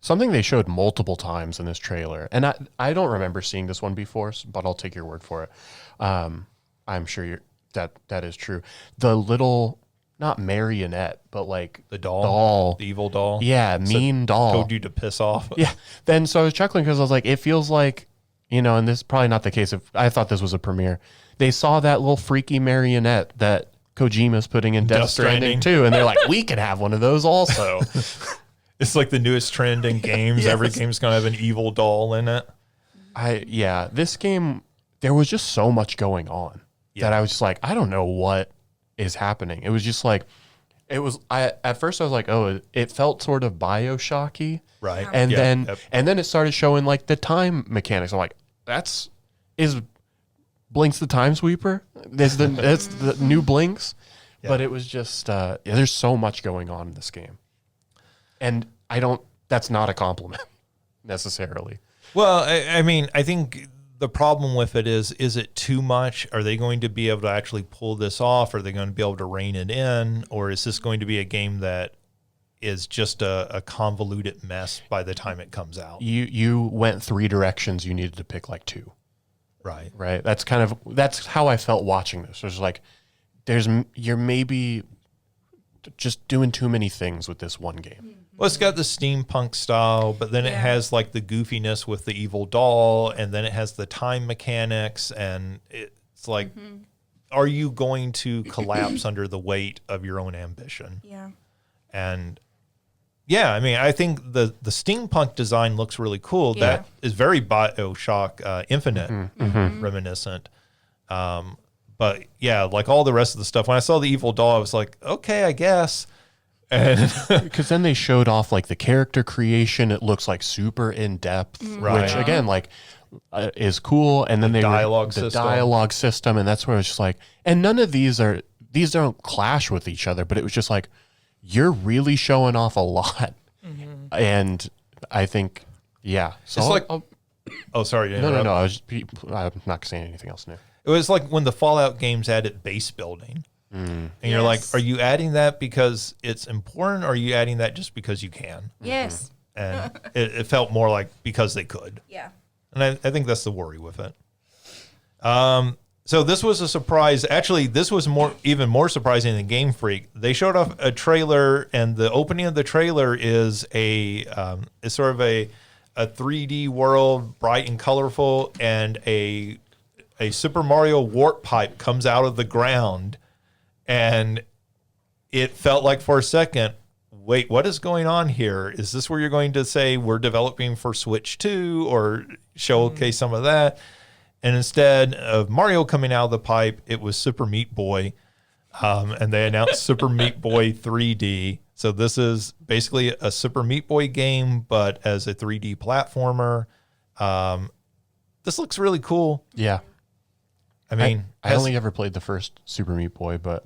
something they showed multiple times in this trailer, and I don't remember seeing this one before, but I'll take your word for it. I'm sure that is true. The little, not marionette, but like The doll, the evil doll. Yeah, mean doll. Told you to piss off. Yeah. Then so I was chuckling because I was like, it feels like, and this is probably not the case. If I thought this was a premiere, they saw that little freaky marionette that Kojima's putting in Death Stranding too, and they're like, we could have one of those also. It's like the newest trend in games. Yes. Every game's going to have an evil doll in it. This game, there was just so much going on that I was just like, I don't know what is happening. It was just like, at first I was like, oh, it felt sort of BioShocky. Right. And Yeah, then it started showing like the time mechanics. I'm like, is Blinks the Time Sweeper? That's the new Blinks. Yeah. But it was just, there's so much going on in this game. And that's not a compliment necessarily. Well, I mean, I think the problem with it is it too much? Are they going to be able to actually pull this off? Are they going to be able to rein it in? Or is this going to be a game that is just a convoluted mess by the time it comes out? You went 3 directions. You needed to pick like 2. Right. Right. That's how I felt watching this. There's like, you're maybe just doing too many things with this one game. Well, it's got the steampunk style, but then it has like the goofiness with the evil doll, and then it has the time mechanics, and it's like, are you going to collapse under the weight of your own ambition? Yeah. And yeah, I mean, I think the steampunk design looks really cool. Yeah. That is very BioShock Infinite reminiscent. But yeah, like all the rest of the stuff, when I saw the evil doll, I was like, okay, I guess. And Because then they showed off like the character creation. It looks like super in depth, Right. which again, like is cool. And then the dialogue system. dialogue system, and that's where it's just like, and none of these don't clash with each other. But it was just like, you're really showing off a lot, and I think, yeah. So it's like, oh, sorry. no. I'm not saying anything else new. It was like when the Fallout games added base building. And you're like, Yes. are you adding that because it's important, or are you adding that just because you can? Yes. And it felt more like because they could. Yeah. And I think that's the worry with it. So this was a surprise. Actually, this was even more surprising than Game Freak. They showed off a trailer, and the opening of the trailer is is sort of a 3D world, bright and colorful, and a Super Mario warp pipe comes out of the ground. And it felt like for a second, wait, what is going on here? Is this where you're going to say we're developing for Switch 2 or showcase some of that? And instead of Mario coming out of the pipe, it was Super Meat Boy. And they announced Super Meat Boy 3D. So this is basically a Super Meat Boy game, but as a 3D platformer. This looks really cool. Yeah. I mean, I only ever played the first Super Meat Boy, but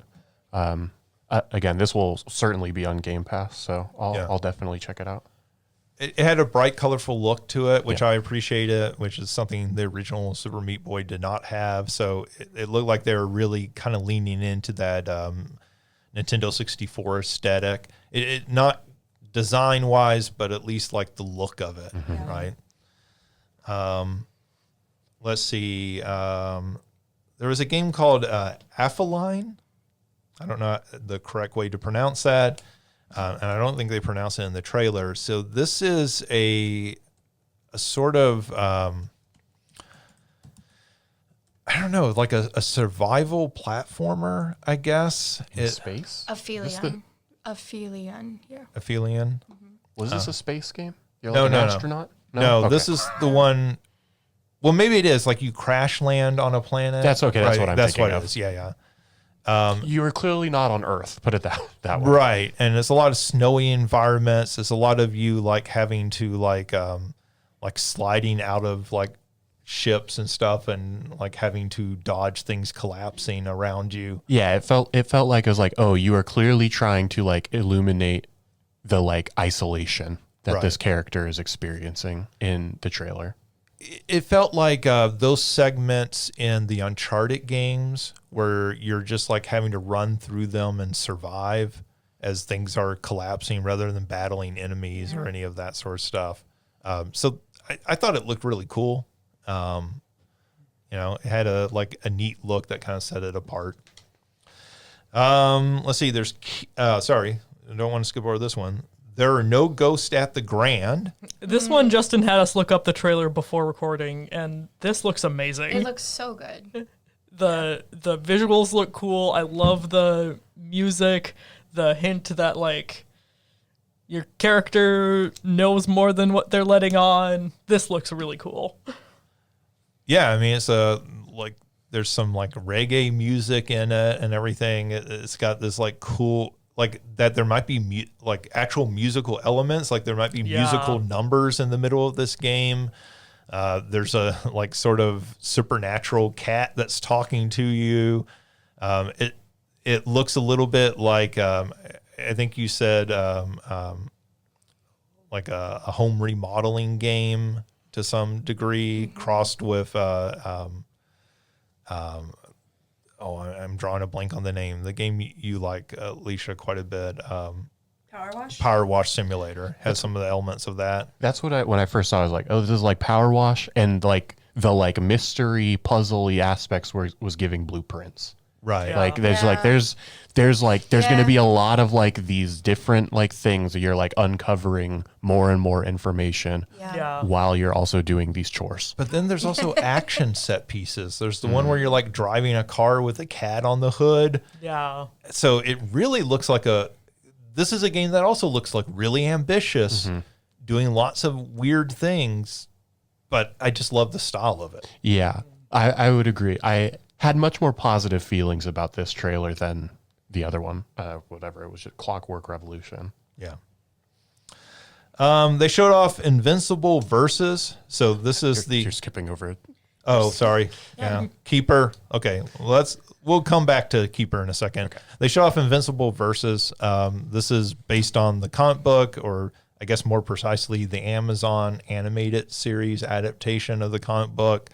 again, this will certainly be on Game Pass, so I'll definitely check it out. it had a bright, colorful look to it, which I appreciated, which is something the original Super Meat Boy did not have. So it looked like they were really kind of leaning into that Nintendo 64 aesthetic. It not design-wise, but at least like the look of it, right? Let's see. There was a game called Apheline. I don't know the correct way to pronounce that. And I don't think they pronounce it in the trailer. So this is a sort of, I don't know, like a survival platformer, I guess. In space? Aphelion. Aphelion, yeah. Aphelion? Was this a space game? You're No, like an no. astronaut? No, Okay. this is the one. Well, maybe it is. Like you crash land on a planet. That's okay. That's what I'm That's thinking what of. it is. Yeah. You are clearly not on Earth. Put it that way. Right. And it's a lot of snowy environments. It's a lot of you like having to like sliding out of like ships and stuff and like having to dodge things collapsing around you. Yeah, it felt like it was like, oh, you are clearly trying to like illuminate the like isolation that this character is experiencing in the trailer. It felt like those segments in the Uncharted games where you're just like having to run through them and survive as things are collapsing rather than battling enemies or any of that sort of stuff. So I thought it looked really cool. It had a neat look that kind of set it apart. Let's see. There's sorry, I don't want to skip over this one. There are no ghosts at the Grand. This one, Justin had us look up the trailer before recording, and this looks amazing. It looks so good. The visuals look cool. I love the music, the hint that like your character knows more than what they're letting on. This looks really cool. Yeah, I mean it's there's some like reggae music in it and everything. It's got this like cool like that there might be like actual musical elements, like there might be musical numbers in the middle of this game. There's a like sort of supernatural cat that's talking to you. It looks a little bit like I think you said like a home remodeling game to some degree, crossed with I'm drawing a blank on the name. The game you like, Alicia, quite a bit. Power Wash Simulator has some of the elements of that. That's what when I first saw it, I was like, oh, this is like Power Wash, and like the like mystery puzzly aspects was giving blueprints. Right. Yeah. Like there's going to be a lot of like these different like things that you're like uncovering more and more information while you're also doing these chores. But then there's also action set pieces. There's the one where you're like driving a car with a cat on the hood. Yeah. So it really looks like this is a game that also looks like really ambitious, doing lots of weird things, but I just love the style of it. Yeah, I would agree. I had much more positive feelings about this trailer than the other one, whatever. It was just Clockwork Revolution. Yeah. They showed off Invincible Versus. So this is You're skipping over it. Oh, sorry. Yeah. Keeper. Okay. We'll come back to Keeper in a second. Okay. They show off Invincible Versus. This is based on the comic book, or I guess more precisely, the Amazon animated series adaptation of the comic book.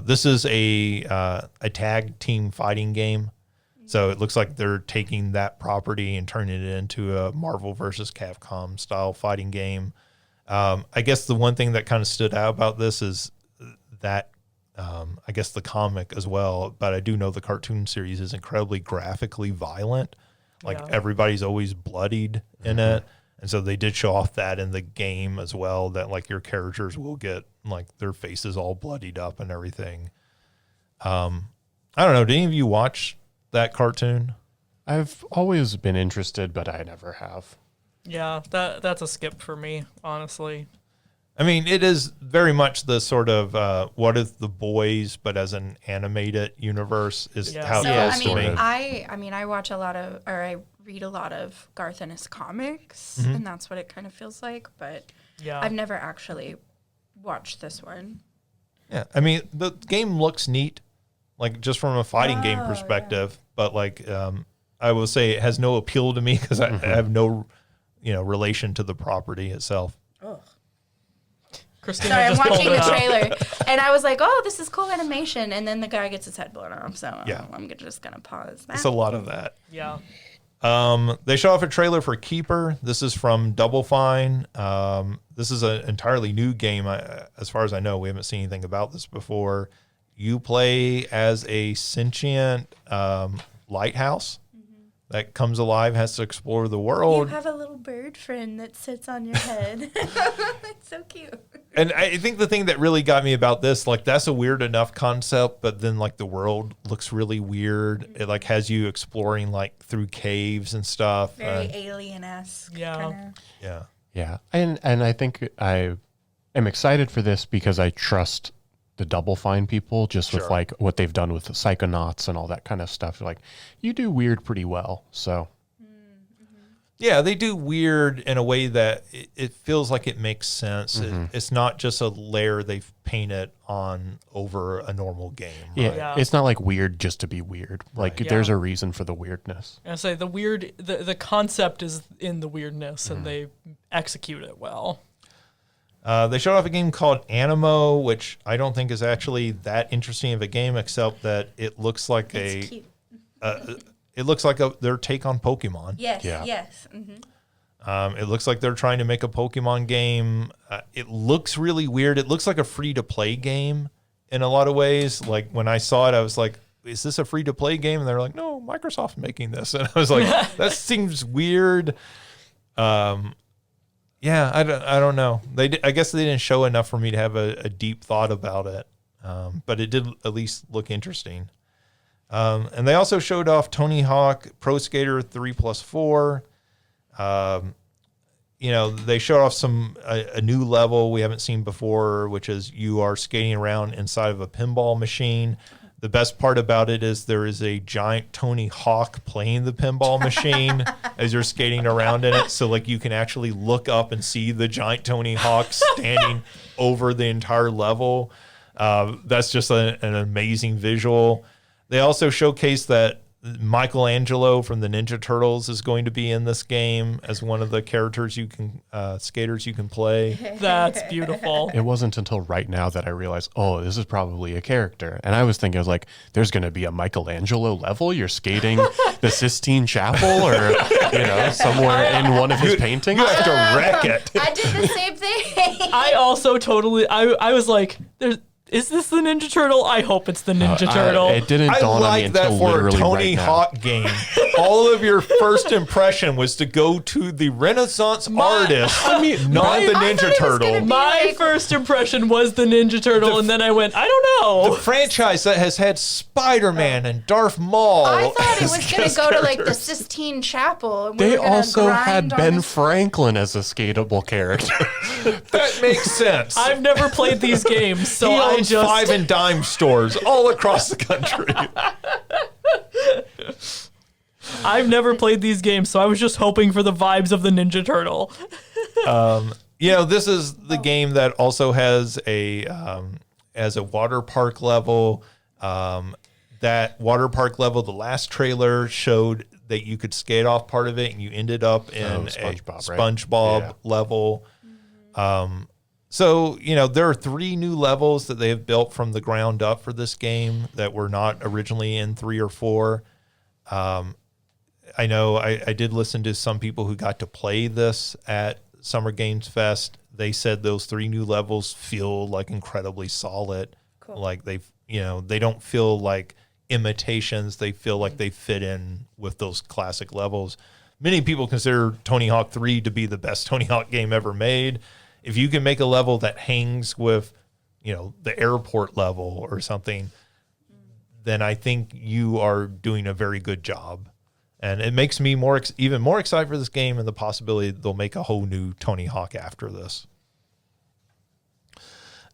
This is a tag team fighting game. So it looks like they're taking that property and turning it into a Marvel versus Capcom style fighting game. I guess the one thing that kind of stood out about this is that I guess the comic as well, but I do know the cartoon series is incredibly graphically violent. Like everybody's always bloodied in it. And so they did show off that in the game as well, that like your characters will get like their faces all bloodied up and everything. I don't know. Did any of you watch that cartoon? I've always been interested, but I never have. Yeah, that's a skip for me, honestly. I mean, it is very much the sort of What If the Boys, but as an animated universe is how it feels to me. I watch a lot of, or I read a lot of Garth Ennis comics, and that's what it kind of feels like. But I've never actually watched this one. Yeah, I mean, the game looks neat, like just from a fighting game perspective. But like, I will say it has no appeal to me because I have no, relation to the property itself. Oh. Christina Sorry, I'm just watching pulled the it up. trailer, and I was like, "Oh, this is cool animation," and then the guy gets his head blown off. So Yeah. just gonna pause that. It's a lot of that. Yeah. They show off a trailer for Keeper. This is from Double Fine. This is an entirely new game. As far as I know, we haven't seen anything about this before. You play as a sentient lighthouse that comes alive, has to explore the You world. have a little bird friend that sits on your head. It's so cute. And I think the thing that really got me about this, like, that's a weird enough concept, but then like the world looks really weird. It like has you exploring like through caves and stuff. Very alien-esque. Yeah. Kinda. Yeah. Yeah, and I think I am excited for this because I trust the Double Fine people just with Sure. like what they've done with the Psychonauts and all that kind of stuff. Like, you do weird pretty well, so Yeah, they do weird in a way that it feels like it makes sense. It's not just a layer they've painted on over a normal game. yeah, Right? Yeah. it's not like weird just to be weird. Like, Right. there's Yeah. a reason for the weirdness. I say the concept is in the weirdness, and they execute it well. They showed off a game called Animo, which I don't think is actually that interesting of a game, except that it looks like It's cute. it looks like their take on Pokemon. Yes, Yeah. yes. Mm-hmm. It looks like they're trying to make a Pokemon game. It looks really weird. It looks like a free-to-play game in a lot of ways. Like, when I saw it, I was like, is this a free-to-play game? And they're like, no, Microsoft's making this. And I was like, that seems weird. Yeah, I don't know. I guess they didn't show enough for me to have a deep thought about it. But it did at least look interesting. And they also showed off Tony Hawk Pro Skater 3+4. They showed off a new level we haven't seen before, which is you are skating around inside of a pinball machine. The best part about it is there is a giant Tony Hawk playing the pinball machine as you're skating around in it. So like you can actually look up and see the giant Tony Hawk standing over the entire level. That's just an amazing visual. They also showcased that Michelangelo from the Ninja Turtles is going to be in this game as one of the characters skaters you can play. That's beautiful. It wasn't until right now that I realized, oh, this is probably a character. And I was thinking, I was like, there's going to be a Michelangelo level. You're skating the Sistine Chapel or, somewhere in one of his paintings. You have to wreck it. I did the same thing. I also totally. I was like, is this the Ninja Turtle? I hope it's the Ninja Turtle. It didn't I dawn on me like that until for a literally Tony right now. Hawk game. All of your first impression was to go to the Renaissance artist, not the I thought Ninja it was gonna Turtle. be- My like- first impression was the Ninja Turtle, and then I went, I don't The know. franchise that has had Spider-Man and Darth Maul. I thought it as was going to guest go to like the characters. Sistine Chapel. And we They were gonna also grind had on Ben this- Franklin as a skatable character. That makes sense. I've never played these games, so he I owns just. 5 and dime stores all across the country. I've never played these games, so I was just hoping for the vibes of the Ninja Turtle. This is the game that also has a water park level. That water park level, the last trailer showed that you could skate off part of it, and you ended up in a SpongeBob, right? SpongeBob Yeah. level. So, there are 3 new levels that they have built from the ground up for this game that were not originally in 3 or 4. I know I did listen to some people who got to play this at Summer Games Fest. They said those 3 new levels feel like incredibly solid. Cool. Like they don't feel like imitations. They feel like they fit in with those classic levels. Many people consider Tony Hawk 3 to be the best Tony Hawk game ever made. If you can make a level that hangs with, the airport level or something, then I think you are doing a very good job. And it makes me even more excited for this game and the possibility that they'll make a whole new Tony Hawk after this.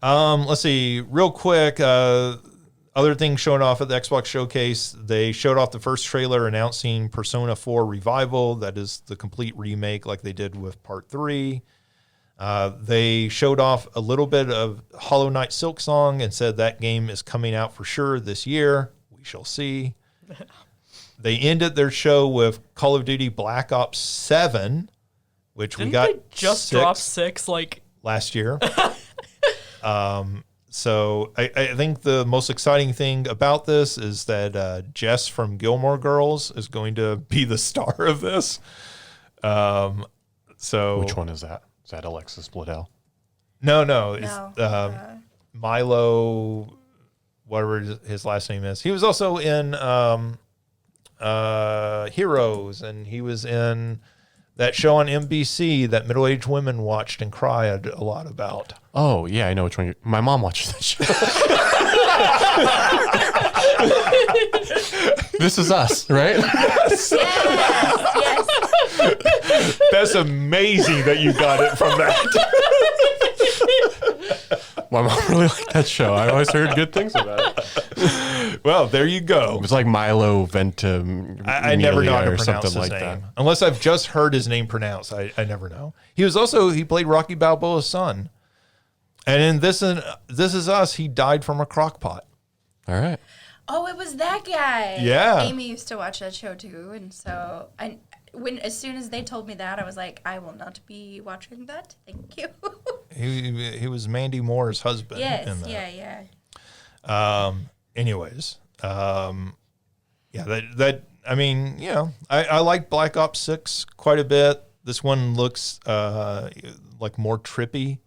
Let's see, real quick. Other things showing off at the Xbox Showcase. They showed off the first trailer announcing Persona 4 Revival. That is the complete remake like they did with Part 3. They showed off a little bit of Hollow Knight Silksong and said that game is coming out for sure this year. We shall see. They ended their show with Call of Duty Black Ops 7, which Didn't we got they just drop 6 like last year. So I think the most exciting thing about this is that Jess from Gilmore Girls is going to be the star of this. So Which one is that? Is that Alexis Bledel? No. It's No. Milo, whatever his last name is. He was also in Heroes, and he was in that show on NBC that middle-aged women watched and cried a lot about. Oh, yeah, I know which one. My mom watches that show. This Is Us, right? Yes. That's amazing that you got it from that. My mom really liked that show. I always heard good things about it. Well, there you go. It was like Milo Ventimiglia I never know how to or pronounce something his like name. that. Unless I've just heard his name pronounced. I never know. He played Rocky Balboa's son. And in This Is Us, he died from a crock pot. All right. Oh, it was that guy. Yeah. Amy used to watch that show too, and so as soon as they told me that, I was like, I will not be watching that. Thank you. He was Mandy Moore's husband. Yes. in that. Yeah. Anyways, that I mean, I like Black Ops 6 quite a bit. This one looks like more trippy.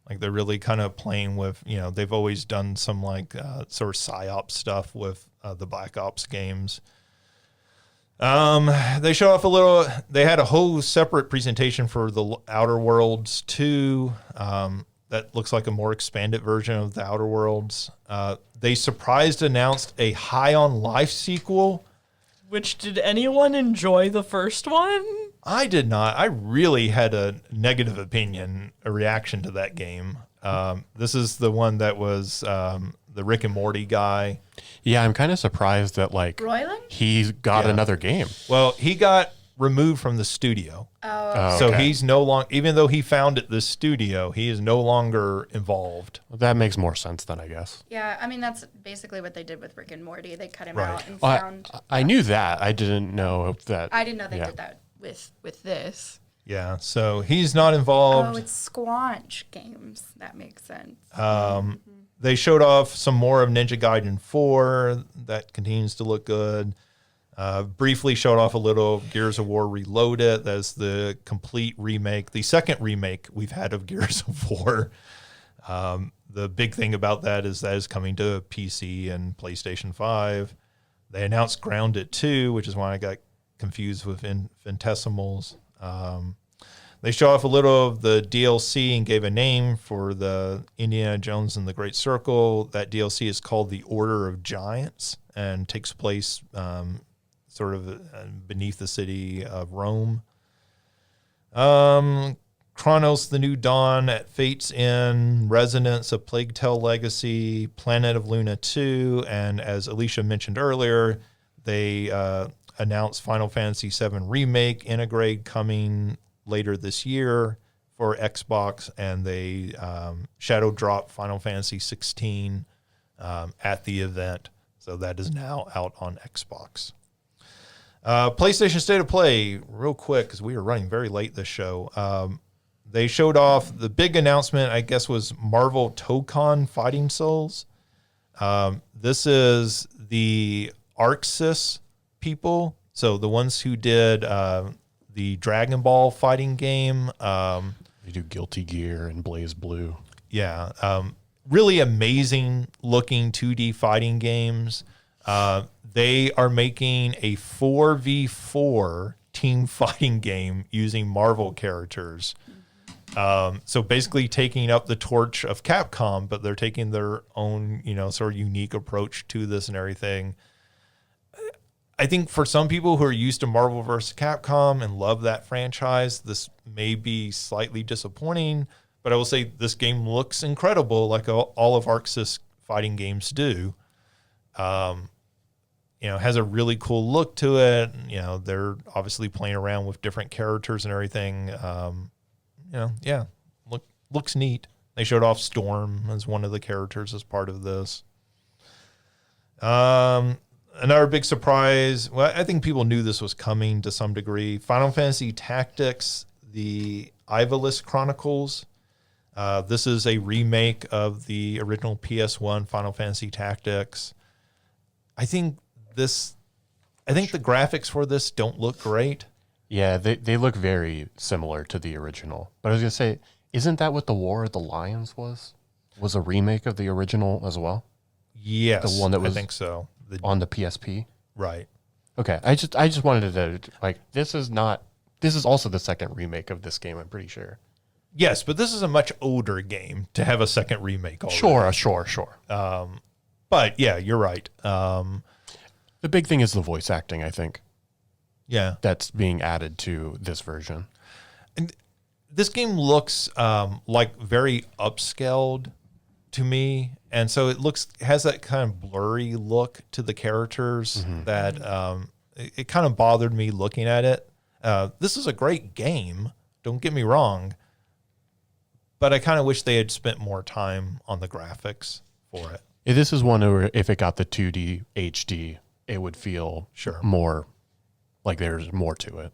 Like they're really kind of playing with, they've always done some like sort of psyop stuff with the Black Ops games. They show off a little. They had a whole separate presentation for the Outer Worlds 2. That looks like a more expanded version of the Outer Worlds. They announced a High on Life sequel. Which, did anyone enjoy the first one? I did not. I really had a negative opinion, a reaction to that game. This is the one that was the Rick and Morty guy. Yeah, I'm kind of surprised that Roiland? he's got another game. Well, he got removed from the studio. Oh. So okay. he's no longer, even though he founded this studio, he is no longer involved. That makes more sense then, I guess. Yeah, I mean, that's basically what they did with Rick and Morty. They cut him Right. out and Well, found... I knew that. I didn't know that. I didn't know they yeah. did that with this. Yeah, so he's not Oh, involved. it's Squanch Games. That makes sense. They showed off some more of Ninja Gaiden 4. That continues to look good. Briefly showed off a little of Gears of War Reloaded. That's the complete remake, the second remake we've had of Gears of War. The big thing about that is coming to PC and PlayStation 5. They announced Grounded 2, which is why I got confused with Infinitesimals. They show off a little of the DLC and gave a name for the Indiana Jones and the Great Circle. That DLC is called The Order of Giants and takes place sort of beneath the city of Rome. Chronos: The New Dawn, At Fate's End, Resonance, A Plague Tale Legacy, Planet of Luna 2, and as Alicia mentioned earlier, they announced Final Fantasy VII Remake Integrate coming later this year for Xbox, and they shadow dropped Final Fantasy 16 at the event, so that is now out on Xbox. PlayStation State of Play, real quick, because we are running very late this show. They showed off the big announcement, I guess, was Marvel Tokon Fighting Souls. This is the ArcSys people, so the ones who did the Dragon Ball fighting game. They do Guilty Gear and Blaze Blue. Yeah. Really amazing looking 2D fighting games. They are making a 4v4 team fighting game using Marvel characters. So basically taking up the torch of Capcom, but they're taking their own, sort of unique approach to this and everything. I think for some people who are used to Marvel vs. Capcom and love that franchise, this may be slightly disappointing, but I will say this game looks incredible, like all of ArcSys fighting games do. Has a really cool look to it. They're obviously playing around with different characters and everything. Looks neat. They showed off Storm as one of the characters as part of this. Another big surprise. Well, I think people knew this was coming to some degree. Final Fantasy Tactics, the Ivyless Chronicles. This is a remake of the original PS1 Final Fantasy Tactics. I think the graphics for this don't look great. Yeah, they look very similar to the original. But I was going to say, isn't that what the War of the Lions was? Was a remake of the original as well? Yes, The one that was I think so. on the PSP? Right. Okay, I just wanted to, like, this is also the second remake of this game, I'm pretty sure. Yes, but this is a much older game to have a second remake already. Sure. But yeah, you're right. The big thing is the voice acting, I think. Yeah. That's being added to this version. And this game looks like very upscaled to me. And so has that kind of blurry look to the characters that it kind of bothered me looking at it. This is a great game. Don't get me wrong. But I kind of wish they had spent more time on the graphics for it. Yeah, this is one where if it got the 2D HD, it would feel more like there's more to it.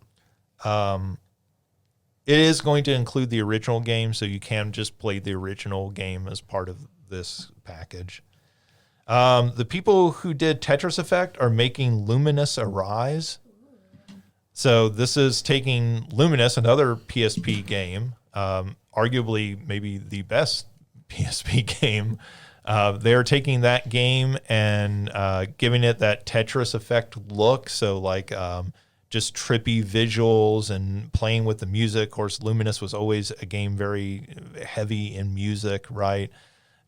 It is going to include the original game, so you can just play the original game as part of this package. The people who did Tetris Effect are making Lumines Arise. So this is taking Lumines, another PSP game, arguably maybe the best PSP game. They're taking that game and giving it that Tetris Effect look. So like just trippy visuals and playing with the music. Of course, Lumines was always a game very heavy in music, right?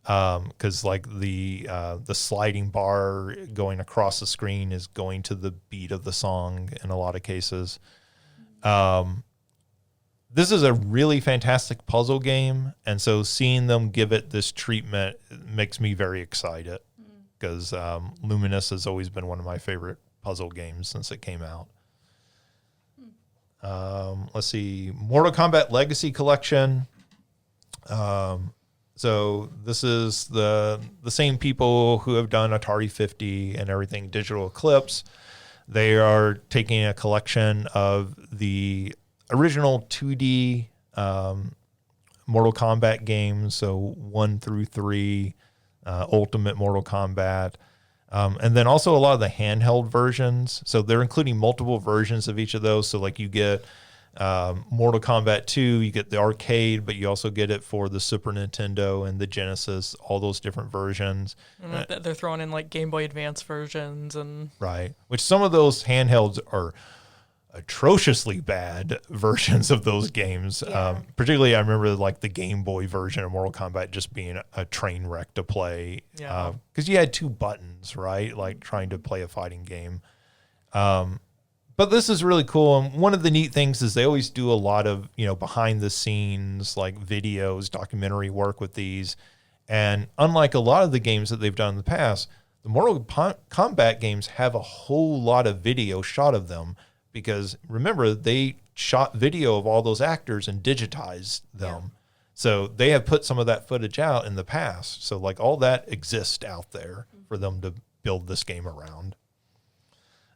Because like the sliding bar going across the screen is going to the beat of the song in a lot of cases. This is a really fantastic puzzle game, and so seeing them give it this treatment makes me very excited because Lumines has always been one of my favorite puzzle games since it came out. Let's see, Mortal Kombat Legacy Collection. So this is the same people who have done Atari 50 and everything, Digital Eclipse. They are taking a collection of the original 2D Mortal Kombat games, so 1 through 3, Ultimate Mortal Kombat, and then also a lot of the handheld versions. So they're including multiple versions of each of those. So like you get Mortal Kombat 2, you get the arcade, but you also get it for the Super Nintendo and the Genesis, all those different versions. And they're throwing in like Game Boy Advance versions and right, which some of those handhelds are atrociously bad versions of those games. Yeah. Particularly, I remember like the Game Boy version of Mortal Kombat just being a train wreck to play. Yeah. Because you had 2 buttons, right? Like trying to play a fighting game. But this is really cool. And one of the neat things is they always do a lot of, behind the scenes, like videos, documentary work with these. And unlike a lot of the games that they've done in the past, the Mortal Kombat games have a whole lot of video shot of them. Because remember, they shot video of all those actors and digitized them. Yeah. So they have put some of that footage out in the past. So like all that exists out there for them to build this game around.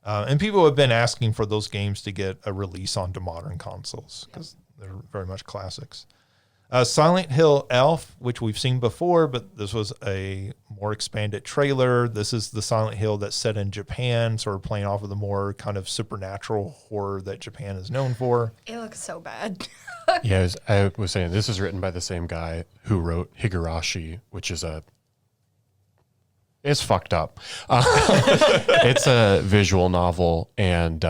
And people have been asking for those games to get a release onto modern consoles because they're very much classics. Silent Hill Elf, which we've seen before, but this was a more expanded trailer. This is the Silent Hill that's set in Japan, sort of playing off of the more kind of supernatural horror that Japan is known for. It looks so bad. Yeah, I was saying, this is written by the same guy who wrote Higurashi, which is it's fucked up. It's a visual novel, and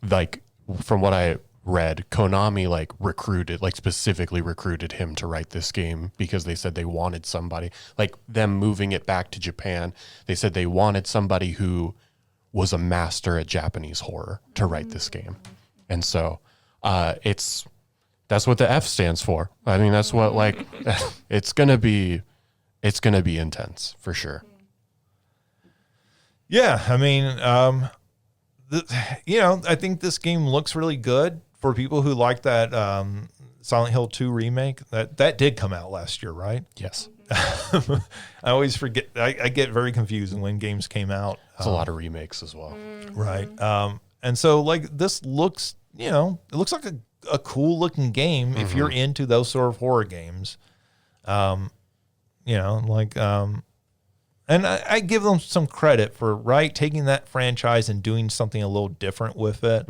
like from what I read, Konami specifically recruited him to write this game because they said they wanted somebody, like them moving it back to Japan. They said they wanted somebody who was a master at Japanese horror to write this game. And so that's what the F stands for. I mean, that's what it's going to be intense for sure. Yeah. I mean, I think this game looks really good. For people who like that Silent Hill 2 remake, that did come out last year, right? Yes. I always forget. I get very confused when games came out. It's a lot of remakes as well. Right. And so like this looks, it looks like a cool looking game if you're into those sort of horror games. And I give them some credit for taking that franchise and doing something a little different with it.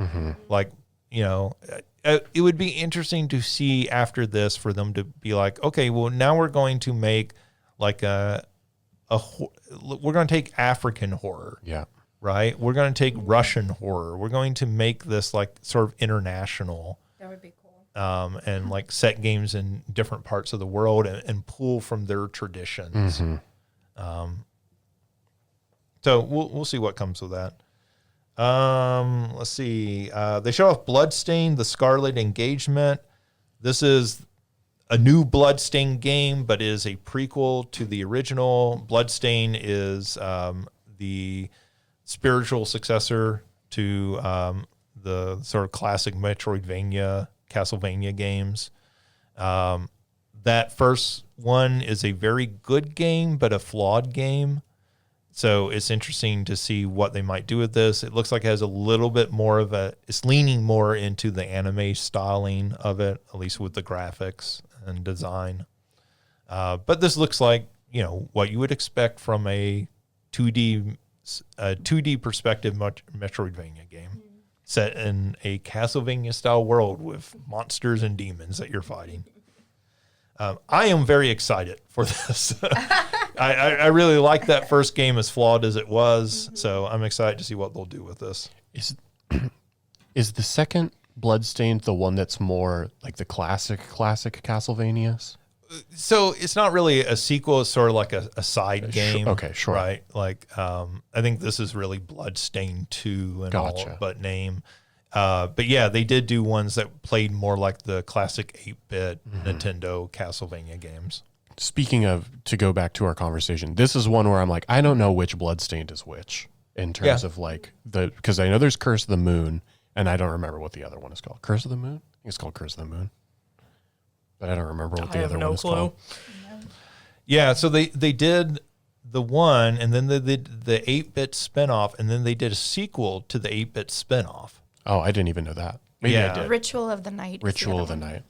Like, it would be interesting to see after this for them to be like, okay, well, now we're going to make like we're going to take African horror. Yeah. Right. We're going to take Russian horror. We're going to make this like sort of international. That would be cool. And like set games in different parts of the world and pull from their traditions. So we'll see what comes with that. Let's see. They show off Bloodstained: The Scarlet Engagement. This is a new Bloodstained game, but is a prequel to the original. Bloodstained is the spiritual successor to the sort of classic Metroidvania, Castlevania games. That first one is a very good game, but a flawed game. So it's interesting to see what they might do with this. It looks like it has a little bit more of it's leaning more into the anime styling of it, at least with the graphics and design. But this looks like, what you would expect from a 2D perspective Metroidvania game set in a Castlevania style world with monsters and demons that you're fighting. I am very excited for this. I really like that first game, as flawed as it was. So I'm excited to see what they'll do with this. Is the second Bloodstained the one that's more like the classic Castlevanias? So it's not really a sequel. It's sort of like a side game. Okay, sure. Right. Like, I think this is really Bloodstained 2 and Gotcha. all but name. But yeah, they did do ones that played more like the classic 8-bit Nintendo Castlevania games. Speaking of, to go back to our conversation, this is one where I'm like, I don't know which Bloodstained is which in terms of like because I know there's Curse of the Moon, and I don't remember what the other one is called. Curse of the Moon? I think it's called Curse of the Moon. But I don't remember what the other one is called. Yeah, so they did the one, and then they did the 8-bit spinoff, and then they did a sequel to the 8-bit spinoff. Oh, I didn't even know that. Maybe I did. Ritual of the Night. Ritual of the Night.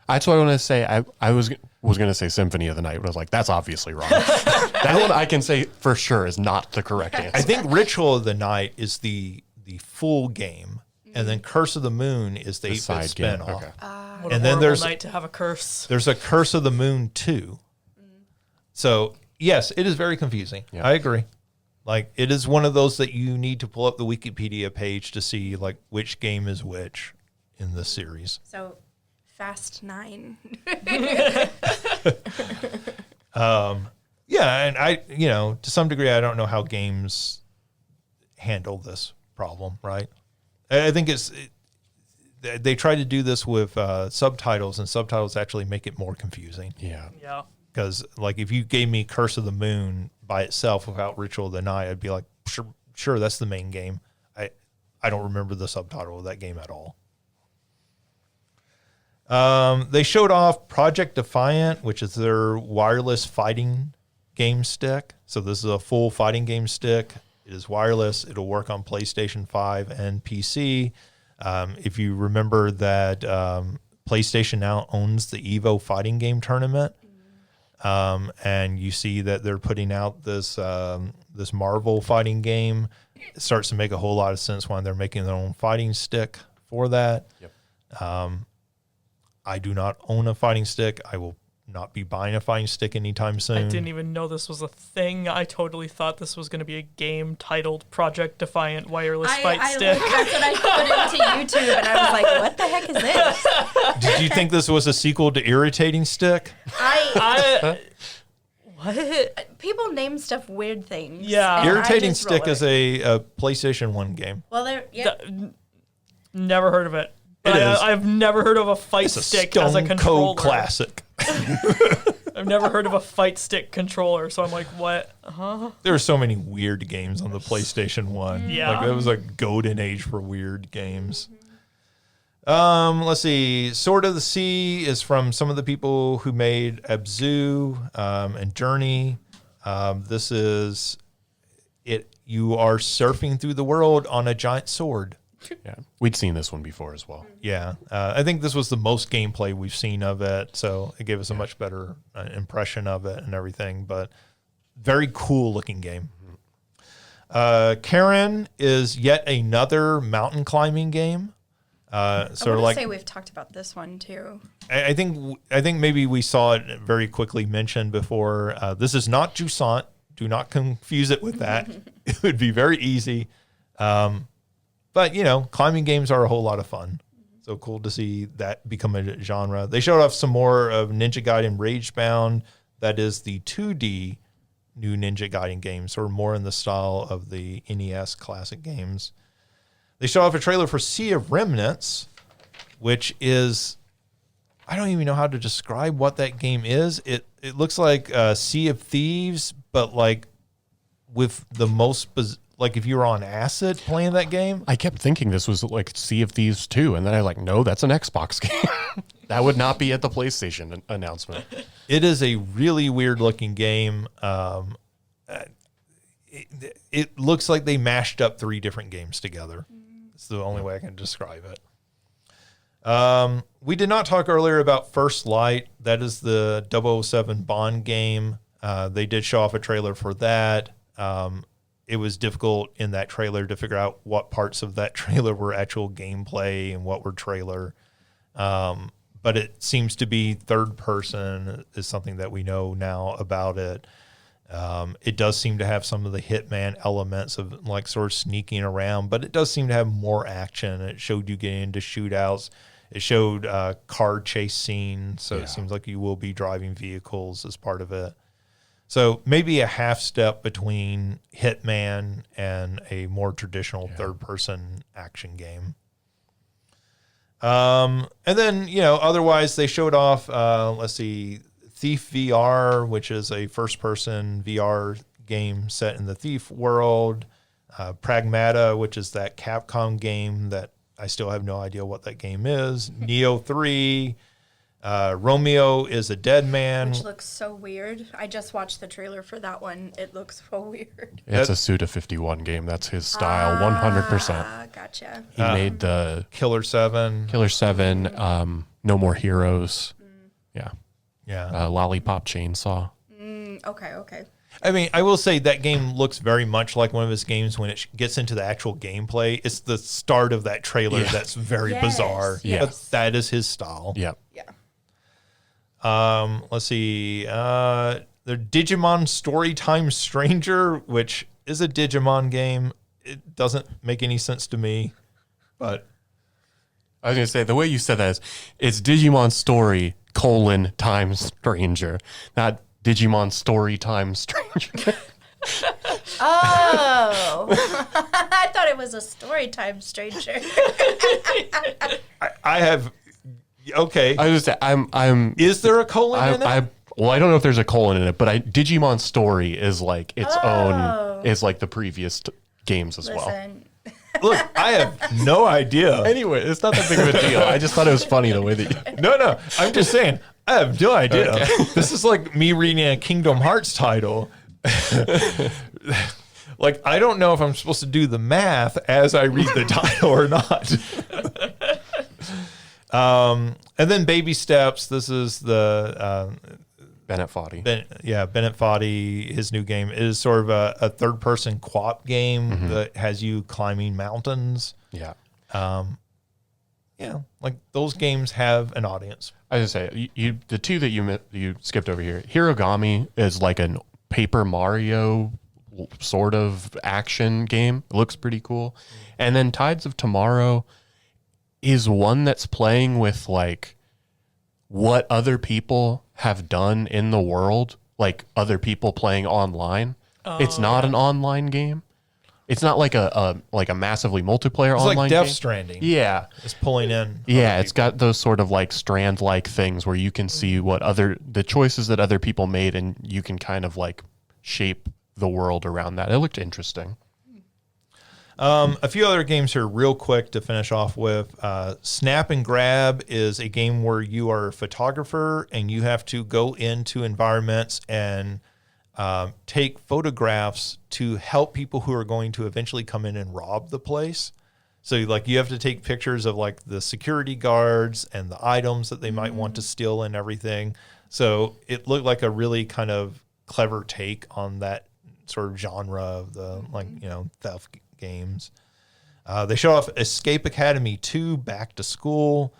That's what I want to say. I was going to say Symphony of the Night, but I was like, that's obviously wrong. That one I can say for sure is not the correct answer. I think Ritual of the Night is the full game, and then Curse of the Moon is the 8-bit spinoff. Okay. What And a then there's night to have a curse. There's a Curse of the Moon 2. So yes, it is very confusing. Yeah. I agree. Like, it is one of those that you need to pull up the Wikipedia page to see like which game is which in the series. So, Fast 9. Yeah, and I, to some degree, I don't know how games handle this problem, right? I think they try to do this with subtitles, and subtitles actually make it more confusing. Yeah. Yeah. Because, like, if you gave me Curse of the Moon by itself without Ritual of the Night, I'd be like, sure, that's the main game. I don't remember the subtitle of that game at all. They showed off Project Defiant, which is their wireless fighting game stick. So this is a full fighting game stick. It is wireless. It'll work on PlayStation 5 and PC. If you remember that PlayStation now owns the Evo fighting game tournament, and you see that they're putting out this this Marvel fighting game, it starts to make a whole lot of sense when they're making their own fighting stick for that. Yep. I do not own a fighting stick. I will not be buying a fighting stick anytime soon. I didn't even know this was a thing. I totally thought this was going to be a game titled Project Defiant Wireless Fight Stick. That's what I put into YouTube, and I was like, what the heck is this? Did you think this was a sequel to Irritating Stick? What? People name stuff weird things. Yeah. and I Irritating just roll Stick with is it. a PlayStation 1 game. Well, Never heard of it. It is. I've never heard of a fight It's a stick as a Stone controller. Cold classic. I've never heard of a fight stick controller, so I'm like, what? Huh? There are so many weird games on the PlayStation 1. Yeah. Like, it was a golden age for weird games. Let's see. Sword of the Sea is from some of the people who made Abzu and Journey. This is it. You are surfing through the world on a giant sword. Yeah, we'd seen this one before as well. Yeah, I think this was the most gameplay we've seen of it, so it gave us a much better impression of it and everything. But very cool looking game. Karen is yet another mountain climbing game. I Sort of want like to say we've talked about this one too. I think maybe we saw it very quickly mentioned before. This is not Jusant. Do not confuse it with that. It would be very easy. But, climbing games are a whole lot of fun. So cool to see that become a genre. They showed off some more of Ninja Gaiden Ragebound. That is the 2D new Ninja Gaiden game, so more in the style of the NES classic games. They showed off a trailer for Sea of Remnants, which is, I don't even know how to describe what that game is. It looks like Sea of Thieves, but like with the most, like if you were on acid playing that game. I kept thinking this was like Sea of Thieves 2, and then I like, no, that's an Xbox game. That would not be at the PlayStation announcement. It is a really weird looking game. It looks like they mashed up 3 different games together. It's the only way I can describe it. We did not talk earlier about First Light. That is the 007 Bond game. They did show off a trailer for that. It was difficult in that trailer to figure out what parts of that trailer were actual gameplay and what were trailer. But it seems to be third person is something that we know now about it. It does seem to have some of the Hitman elements of like sort of sneaking around, but it does seem to have more action. It showed you getting into shootouts. It showed car chase scenes, so it seems like you will be driving vehicles as part of it. So maybe a half step between Hitman and a more traditional third-person action game. And then, otherwise they showed off, Thief VR, which is a first-person VR game set in the Thief world. Pragmata, which is that Capcom game that I still have no idea what that game is. Neo 3. Romeo is a Dead Man. Which looks so weird. I just watched the trailer for that one. It looks so weird. It's a Suda 51 game. That's his style, 100%. Gotcha. He made the Killer 7. No More Heroes. Yeah. Lollipop Chainsaw. Okay. I mean, I will say that game looks very much like one of his games when it gets into the actual gameplay. It's the start of that trailer that's very bizarre. Yes. But that is his style. Yep. Yeah. Let's see. The Digimon Storytime Stranger, which is a Digimon game. It doesn't make any sense to me, but I was going to say, the way you said that is, it's Digimon Story, Time Stranger, not Digimon Story Time Stranger. Oh. I thought it was a story time stranger. I have... Okay. I was just, I'm. Is there a colon in it? Well, I don't know if there's a colon in it, but Digimon Story is like its own, is like the previous games as well. Listen. Look, I have no idea. Anyway, it's not that big of a deal. I just thought it was funny the way that you... No, I'm just saying, I have no idea. Okay. This is like me reading a Kingdom Hearts title. Like, I don't know if I'm supposed to do the math as I read the title or not. And then Baby Steps. This is the Bennett Foddy. Bennett Foddy. His new game is sort of a third-person co-op game that has you climbing mountains. Yeah. Like those games have an audience. I was gonna say the two that you skipped over here. Hirogami is like a Paper Mario sort of action game. It looks pretty cool. And then Tides of Tomorrow is one that's playing with like what other people have done in the world, like other people playing online. It's not an online game. It's not like a massively multiplayer online like Death game. Stranding. Yeah. It's pulling in. Yeah, it's got those sort of like Strand-like things where you can see what the choices that other people made, and you can kind of like shape the world around that. It looked interesting. A few other games here real quick to finish off with. Snap and Grab is a game where you are a photographer and you have to go into environments and take photographs to help people who are going to eventually come in and rob the place. So like you have to take pictures of like the security guards and the items that they might want to steal and everything. So it looked like a really kind of clever take on that sort of genre of the theft games. They show off Escape Academy 2 Back to School.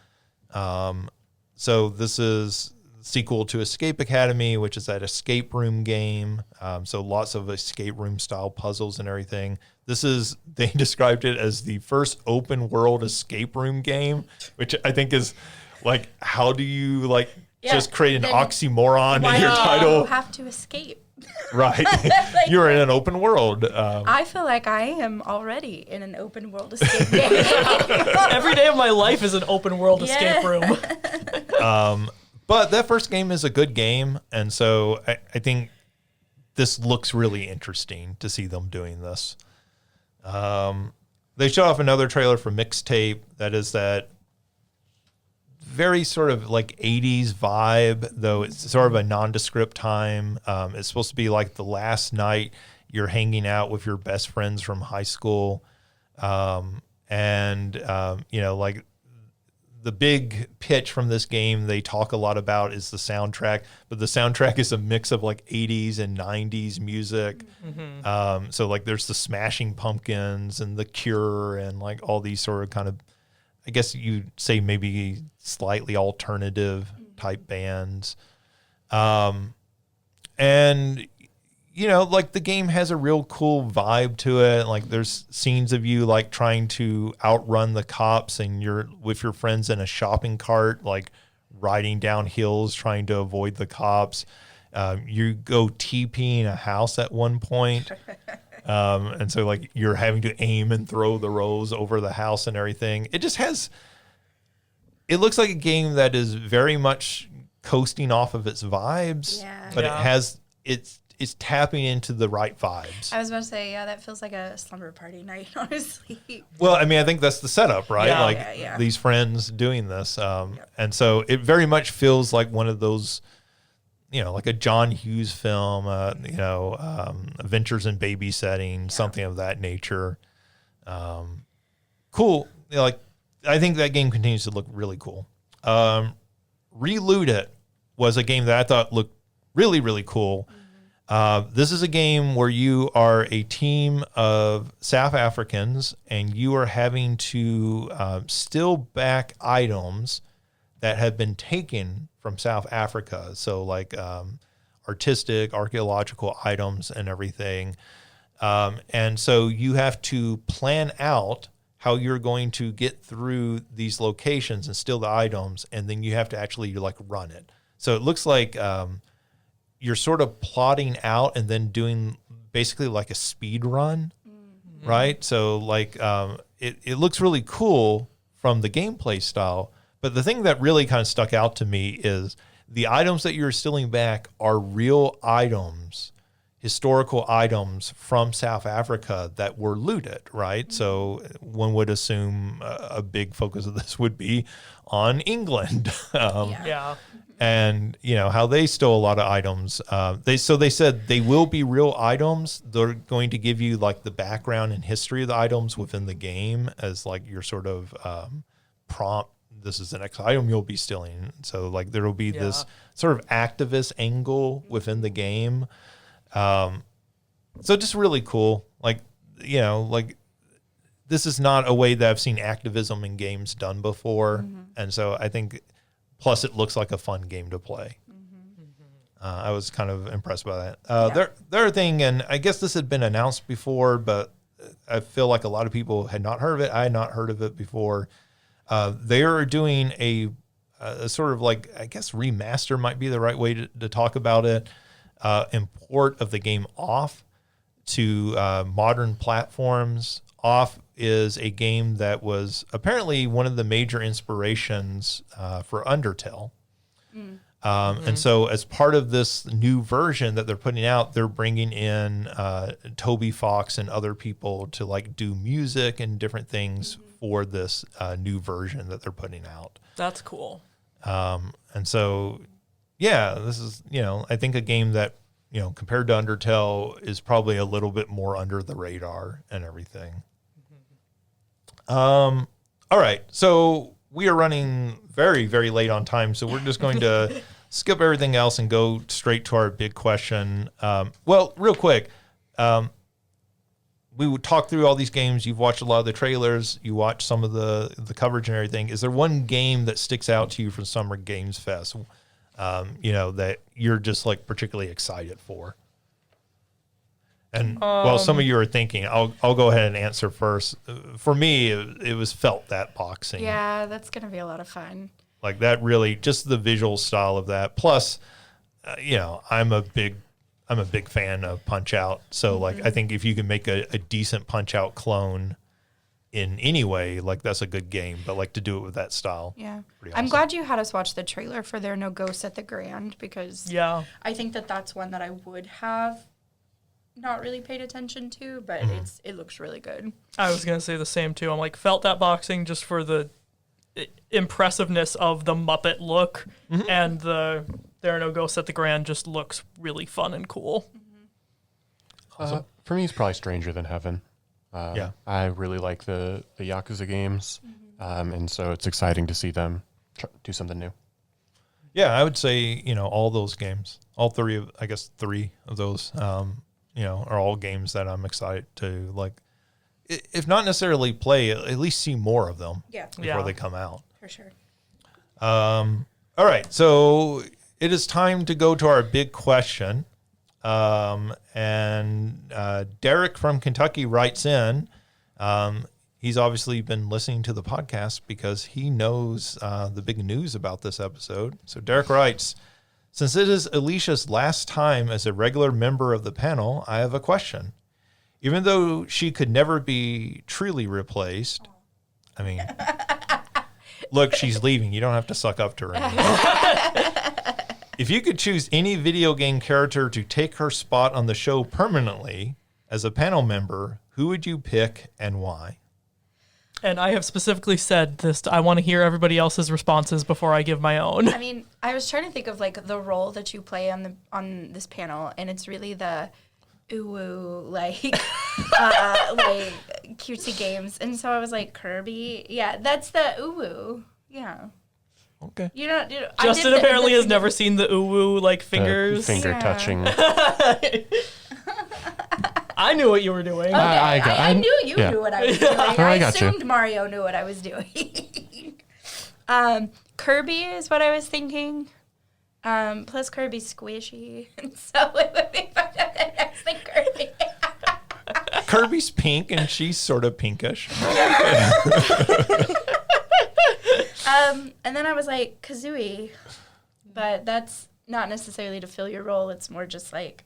So this is sequel to Escape Academy, which is that escape room game. So lots of escape room style puzzles and everything. They described it as the first open world escape room game, which I think is like, how do you just create an oxymoron in your title? You have to escape. Right. You're in an open world. I feel like I am already in an open world escape game. Every day of my life is an open world escape room. But that first game is a good game. And so I think this looks really interesting to see them doing this. They show off another trailer for Mixtape. That is that very sort of like 80s vibe, though it's sort of a nondescript time. It's supposed to be like the last night you're hanging out with your best friends from high school. Like the big pitch from this game they talk a lot about is the soundtrack, but the soundtrack is a mix of like 80s and 90s music. So like there's the Smashing Pumpkins and The Cure and like all these sort of kind of, I guess you'd say maybe slightly alternative type bands. Like the game has a real cool vibe to it. Like there's scenes of you like trying to outrun the cops and you're with your friends in a shopping cart, like riding down hills, trying to avoid the cops. You go TPing a house at one point. And so like you're having to aim and throw the rolls over the house and everything. It looks like a game that is very much coasting off of its vibes, but it's tapping into the right vibes. I was about to say, that feels like a slumber party night, honestly. Well, I mean, I think that's the setup, right? These friends doing this. And so it very much feels like one of those, like a John Hughes film, Adventures in Babysitting, something of that nature. Cool. I think that game continues to look really cool. Relooted was a game that I thought looked really, really cool. This is a game where you are a team of South Africans and you are having to steal back items that have been taken from South Africa. So like artistic, archaeological items and everything. And so you have to plan out how you're going to get through these locations and steal the items. And then you have to actually like run it. So it looks like you're sort of plotting out and then doing basically like a speed run, right? So like it looks really cool from the gameplay style. But the thing that really kind of stuck out to me is the items that you're stealing back are real items, historical items from South Africa that were looted, right? So one would assume a big focus of this would be on England. And how they stole a lot of items. They said they will be real items. They're going to give you like the background and history of the items within the game as like your sort of prompt. This is the next item you'll be stealing. So like there will be this sort of activist angle within the game. So just really cool. Like this is not a way that I've seen activism in games done before. And so I think. Plus, it looks like a fun game to play. I was kind of impressed by that. The other thing, and I guess this had been announced before, but I feel like a lot of people had not heard of it. I had not heard of it before. They are doing a sort of like, I guess remaster might be the right way to talk about it, import of the game Off to modern platforms. Off is a game that was apparently one of the major inspirations for Undertale. And so as part of this new version that they're putting out, they're bringing in Toby Fox and other people to like do music and different things for this new version that they're putting out. That's cool. And so, this is, I think a game that, compared to Undertale is probably a little bit more under the radar and everything. All right. So we are running very, very late on time. So we're just going to skip everything else and go straight to our big question. Well, real quick. We would talk through all these games. You've watched a lot of the trailers. You watch some of the coverage and everything. Is there one game that sticks out to you from Summer Games Fest, that you're just like particularly excited for? And while some of you are thinking, I'll go ahead and answer first. For me, it was Felt That Boxing. Yeah, that's going to be a lot of fun. Like that really, just the visual style of that. Plus, I'm a big fan of Punch-Out. So like, I think if you can make a decent Punch-Out clone in any way, like that's a good game, but like to do it with that style. Yeah. Pretty I'm awesome. glad you had us watch the trailer for There Are No Ghosts at the Grand, because I think that's one that I would have not really paid attention to, but it looks really good. I was going to say the same too. I'm like, Felt That Boxing just for the impressiveness of the Muppet look, and the There Are No Ghosts at the Grand just looks really fun and cool. For me, it's probably Stranger Than Heaven. I really like the Yakuza games, and so it's exciting to see them do something new. Yeah, I would say, all those games, all three of those, are all games that I'm excited to, like, if not necessarily play, at least see more of them before they come out. For sure. All right, so it is time to go to our big question. And Derek from Kentucky writes in. He's obviously been listening to the podcast because he knows the big news about this episode. So Derek writes, since it is Alicia's last time as a regular member of the panel, I have a question. Even though she could never be truly replaced, I mean, look, she's leaving. You don't have to suck up to her anymore. If you could choose any video game character to take her spot on the show permanently as a panel member, who would you pick and why? And I have specifically said this. I want to hear everybody else's responses before I give my own. I mean, I was trying to think of like the role that you play on this panel, and it's really the ooh like like cutesy games, and so I was like Kirby. Yeah, that's the ooh. Yeah. Okay. Justin apparently has never seen the uwu like fingers. Finger touching. I knew what you were doing. Okay, I knew you knew what I was doing. I got you. assumed Mario knew what I was doing. Kirby is what I was thinking. Plus Kirby's squishy, and so it would be fun to next thing Kirby. Kirby's pink and she's sort of pinkish. And then I was like Kazooie, but that's not necessarily to fill your role. It's more just like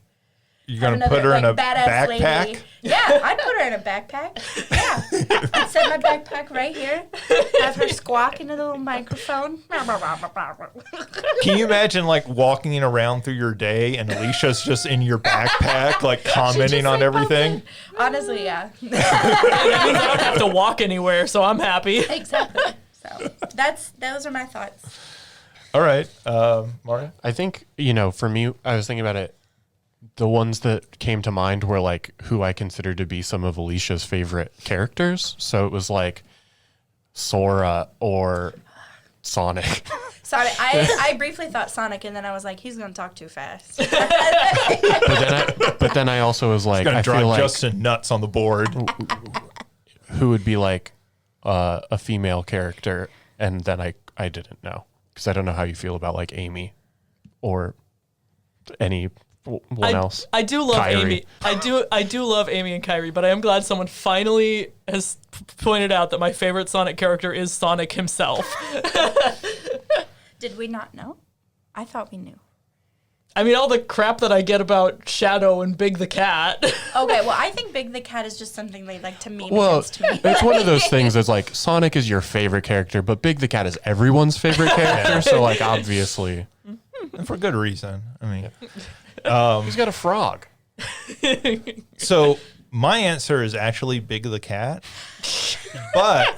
You're gonna put her in a backpack? lady. Yeah, I'd put her in a backpack. Yeah, I'd set my backpack right here. Have her squawk into the little microphone. Can you imagine like walking around through your day and Alicia's just in your backpack, like commenting on everything? Honestly, yeah. That means I don't have to walk anywhere, so I'm happy. Exactly. So those are my thoughts. All right, Mario. I think, for me, I was thinking about it. The ones that came to mind were like who I consider to be some of Alicia's favorite characters. So it was like Sora or Sonic. Sonic. I briefly thought Sonic, and then I was like, he's going to talk too fast. But then I also was like, Gonna I drive feel like Justin nuts on the board. who would be like a female character, and then I didn't know, because I don't know how you feel about like Amy or anyone else. I do love Kyrie. Amy. I do love Amy and Kyrie, but I am glad someone finally has pointed out that my favorite Sonic character is Sonic himself. Did we not know? I thought we knew. I mean, all the crap that I get about Shadow and Big the Cat. Okay, well, I think Big the Cat is just something they like to meme Well, against me. it's one of those things that's like Sonic is your favorite character, but Big the Cat is everyone's favorite character. So like obviously, And for good reason. I mean, he's got a frog. so my answer is actually Big the Cat, but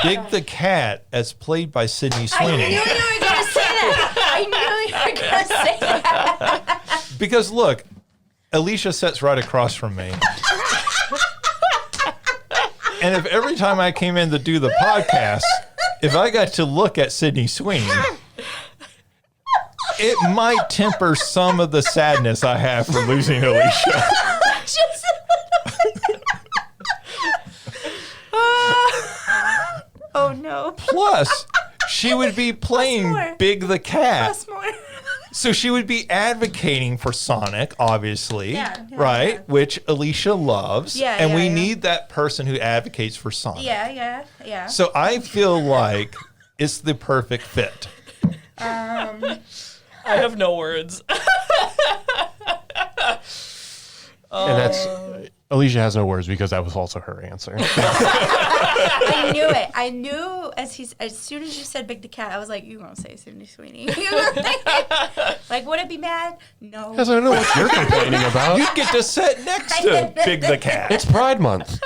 Big the Cat, as played by Sydney I Sweeney. knew you were going to say that. I knew you were going to say that. Because look, Alicia sits right across from me. And if every time I came in to do the podcast, if I got to look at Sydney Sweeney, it might temper some of the sadness I have for losing Alicia. Oh no. Plus, she would be playing more. Big the Cat. Plus more. So she would be advocating for Sonic, obviously, Yeah, right? yeah. Which Alicia loves. Yeah, and yeah, we yeah. need that person who advocates for Sonic. Yeah. So I feel like it's the perfect fit. I have no words. And that's Alicia has no words because that was also her answer. I knew it. I knew as soon as you said Big the Cat, I was like, you won't say Sydney Sweeney. Like, would it be mad? No. Because I don't know what you're complaining about. You get to sit next to Big the Cat. It's Pride Month.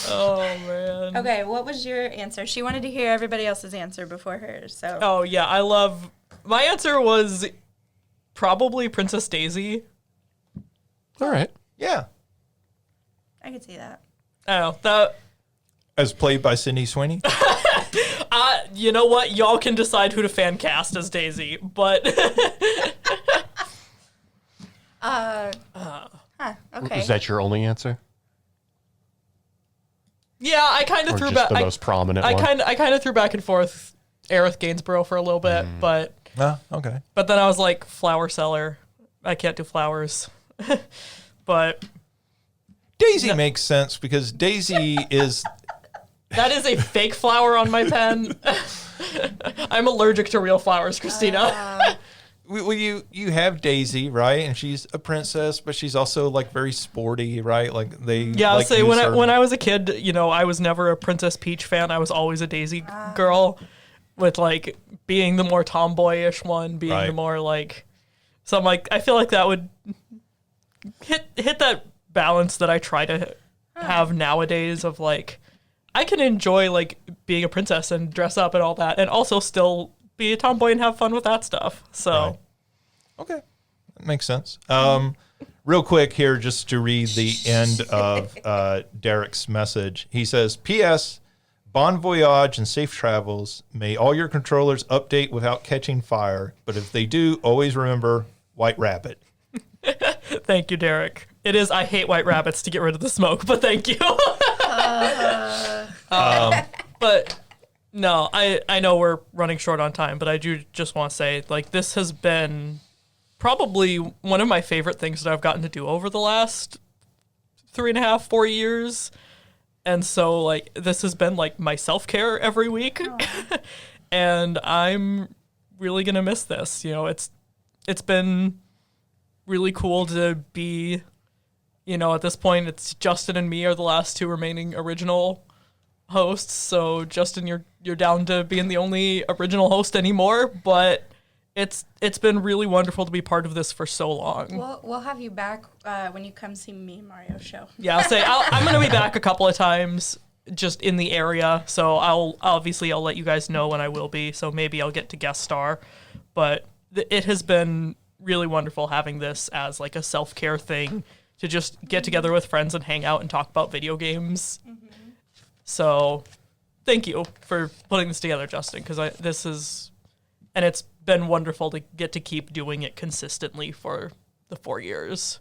Oh man. Okay, what was your answer? She wanted to hear everybody else's answer before hers. So. Oh yeah, my answer was probably Princess Daisy. All right. Yeah. I could see that. Oh, that. As played by Sydney Sweeney. You know what? Y'all can decide who to fan cast as Daisy, but Okay. Is that your only answer? yeah, I kind of Or threw just back. the most prominent I one? kind of threw back and forth Aerith Gainsborough for a little bit, but Okay. then I was like flower seller. I can't do flowers, but Daisy makes sense because Daisy is... that is a fake flower on my pen. I'm allergic to real flowers, Christina. Well, you have Daisy, right? And she's a princess, but she's also like very sporty, right? Like they Yeah, I'll like say use when her- I was a kid, I was never a Princess Peach fan. I was always a Daisy girl, with like being the more tomboyish one, being the Right. more like. So I'm like, I feel like that would hit that balance that I try to have nowadays of like, I can enjoy like being a princess and dress up and all that, and also still be a tomboy and have fun with that stuff. So. Right. Okay, that makes sense. Real quick here, just to read the end of Derek's message. He says, P.S. Bon voyage and safe travels. May all your controllers update without catching fire. But if they do, always remember White Rabbit. Thank you, Derek. It is, I hate white rabbits to get rid of the smoke, but thank you. But no, I know we're running short on time, but I do just want to say, like, this has been probably one of my favorite things that I've gotten to do over the last 3.5, 4 years. And so, like, this has been, like, my self-care every week. And I'm really going to miss this. It's been really cool to be, at this point, it's Justin and me are the last two remaining original hosts. So, Justin, you're down to being the only original host anymore, but it's been really wonderful to be part of this for so long. We'll have you back when you come see me and Mario show. Yeah, I'm going to be back a couple of times just in the area. So I'll let you guys know when I will be. So maybe I'll get to guest star, but it has been really wonderful having this as like a self-care thing to just get together with friends and hang out and talk about video games. Mm-hmm. So thank you for putting this together, Justin, because and it's been wonderful to get to keep doing it consistently for the 4 years.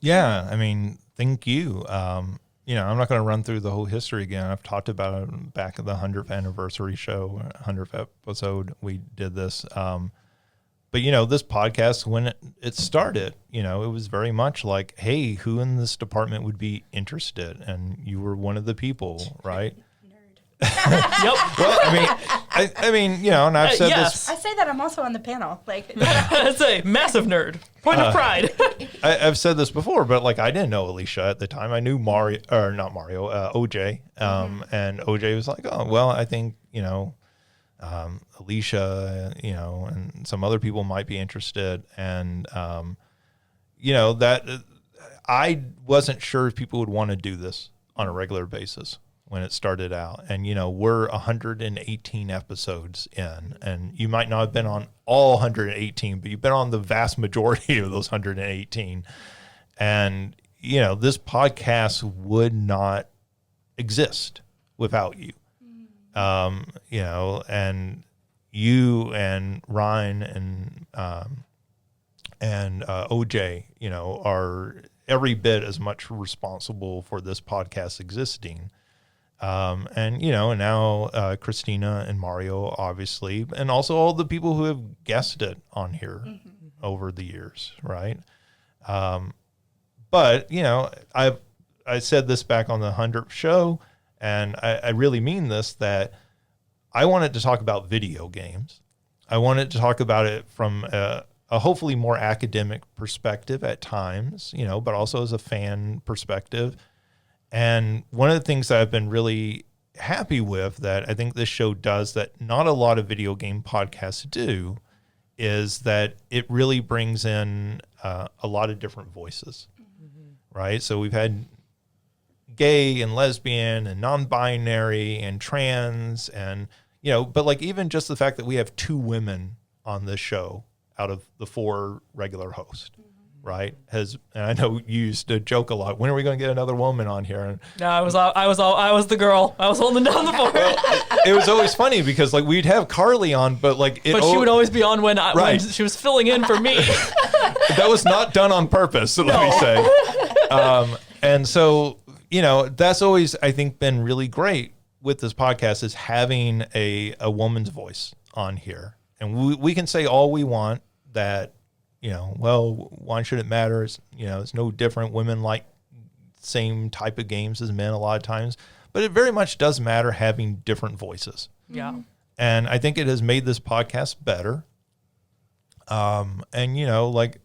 Yeah, I mean, thank you. I'm not going to run through the whole history again. I've talked about it back at the 100th anniversary show, 100th episode. We did this. But, this podcast, when it started, it was very much like, hey, who in this department would be interested? And you were one of the people, right? Yep. Well, I mean, and I've said yes. I say that I'm also on the panel. Like, That's a massive nerd. Point of pride. I've said this before, but like I didn't know Alicia at the time. I knew Mario, or not Mario, OJ. And OJ was like, oh, well, I think, Alicia, and some other people might be interested. And, that I wasn't sure if people would want to do this on a regular basis when it started out. And, we're 118 episodes in, and you might not have been on all 118, but you've been on the vast majority of those 118. And, this podcast would not exist without you. And you and Ryan and OJ, are every bit as much responsible for this podcast existing. And now Christina and Mario, obviously, and also all the people who have guessed it on here over the years, right? But I said this back on the 100th show, and I really mean this, that I wanted to talk about video games. I wanted to talk about it from a hopefully more academic perspective at times, but also as a fan perspective. And one of the things that I've been really happy with that I think this show does that not a lot of video game podcasts do is that it really brings in a lot of different voices, right? So we've had gay and lesbian and non-binary and trans and, but like even just the fact that we have 2 women on this show out of the 4 regular hosts, right? And I know you used to joke a lot. When are we going to get another woman on here? And No, I was the girl. I was holding down the fort. it was always funny because like we'd have Carly on, but like she would always be on when she was filling in for me. That was not done on purpose, let me say. And so, that's always, I think, been really great with this podcast is having a woman's voice on here. And we can say all we want that, well, why should it matter? It's, it's no different. Women like same type of games as men a lot of times, but it very much does matter having different voices. Yeah. And I think it has made this podcast better. And like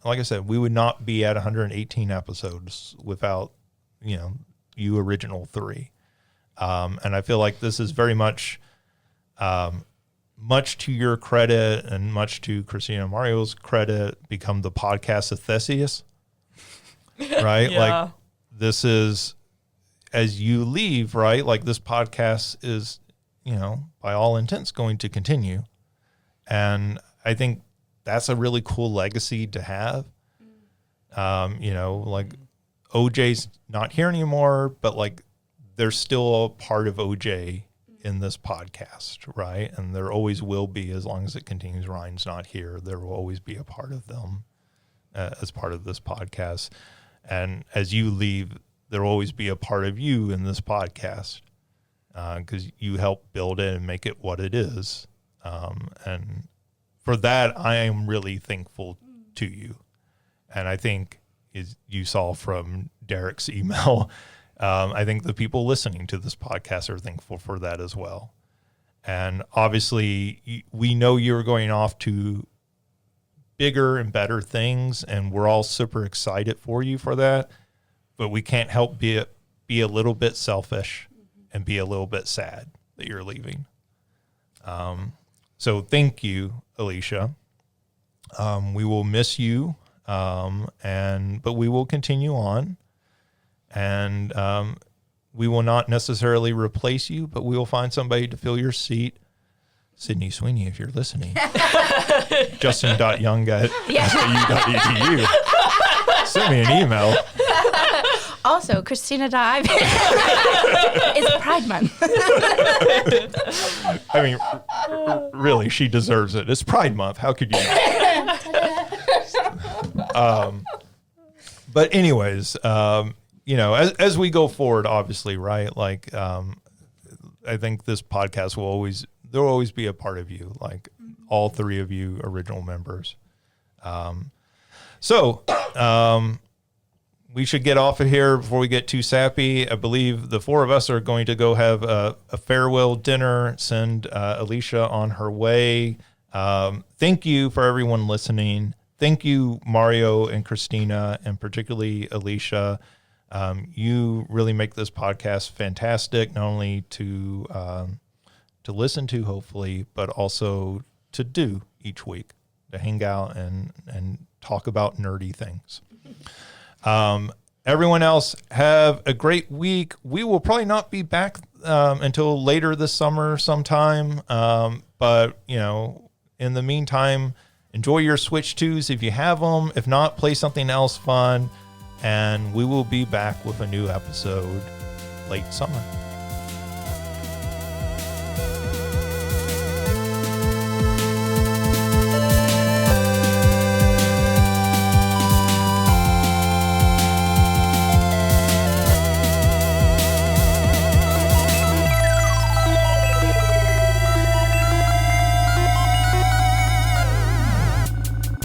I said, we would not be at 118 episodes without, you original 3. And I feel like this is very much, much to your credit and much to Christina and Mario's credit, become the podcast of Theseus, right? Yeah. Like this is, as you leave, right? Like this podcast is, by all intents going to continue. And I think that's a really cool legacy to have. Like OJ's not here anymore, but like there's still a part of OJ in this podcast, right? And there always will be, as long as it continues. Ryan's not here. There will always be a part of them as part of this podcast. And as you leave, there will always be a part of you in this podcast because you helped build it and make it what it is. And for that, I am really thankful to you. And I think, as you saw from Derek's email, I think the people listening to this podcast are thankful for that as well. And obviously, we know you're going off to bigger and better things, and we're all super excited for you for that. But we can't help be a little bit selfish and be a little bit sad that you're leaving. So thank you, Alicia. We will miss you, but we will continue on. And we will not necessarily replace you, but we will find somebody to fill your seat. Sydney Sweeney, if you're listening. Justin.young@sku.edu. Send me an email. Also, Christina Ivey. It's Pride Month. I mean, really, she deserves it. It's Pride Month. How could you not? But anyways, as we go forward, obviously, right? Like, I think this podcast there will always be a part of you, like all 3 of you original members. So we should get off of here before we get too sappy. I believe the 4 of us are going to go have a farewell dinner, send Alicia on her way. Thank you for everyone listening. Thank you, Mario and Christina, and particularly Alicia. You really make this podcast fantastic, not only to listen to, hopefully, but also to do each week, to hang out and talk about nerdy things. Everyone else, have a great week. We will probably not be back until later this summer sometime. But, in the meantime, enjoy your Switch 2s if you have them. If not, play something else fun. and we will be back with a new episode late summer.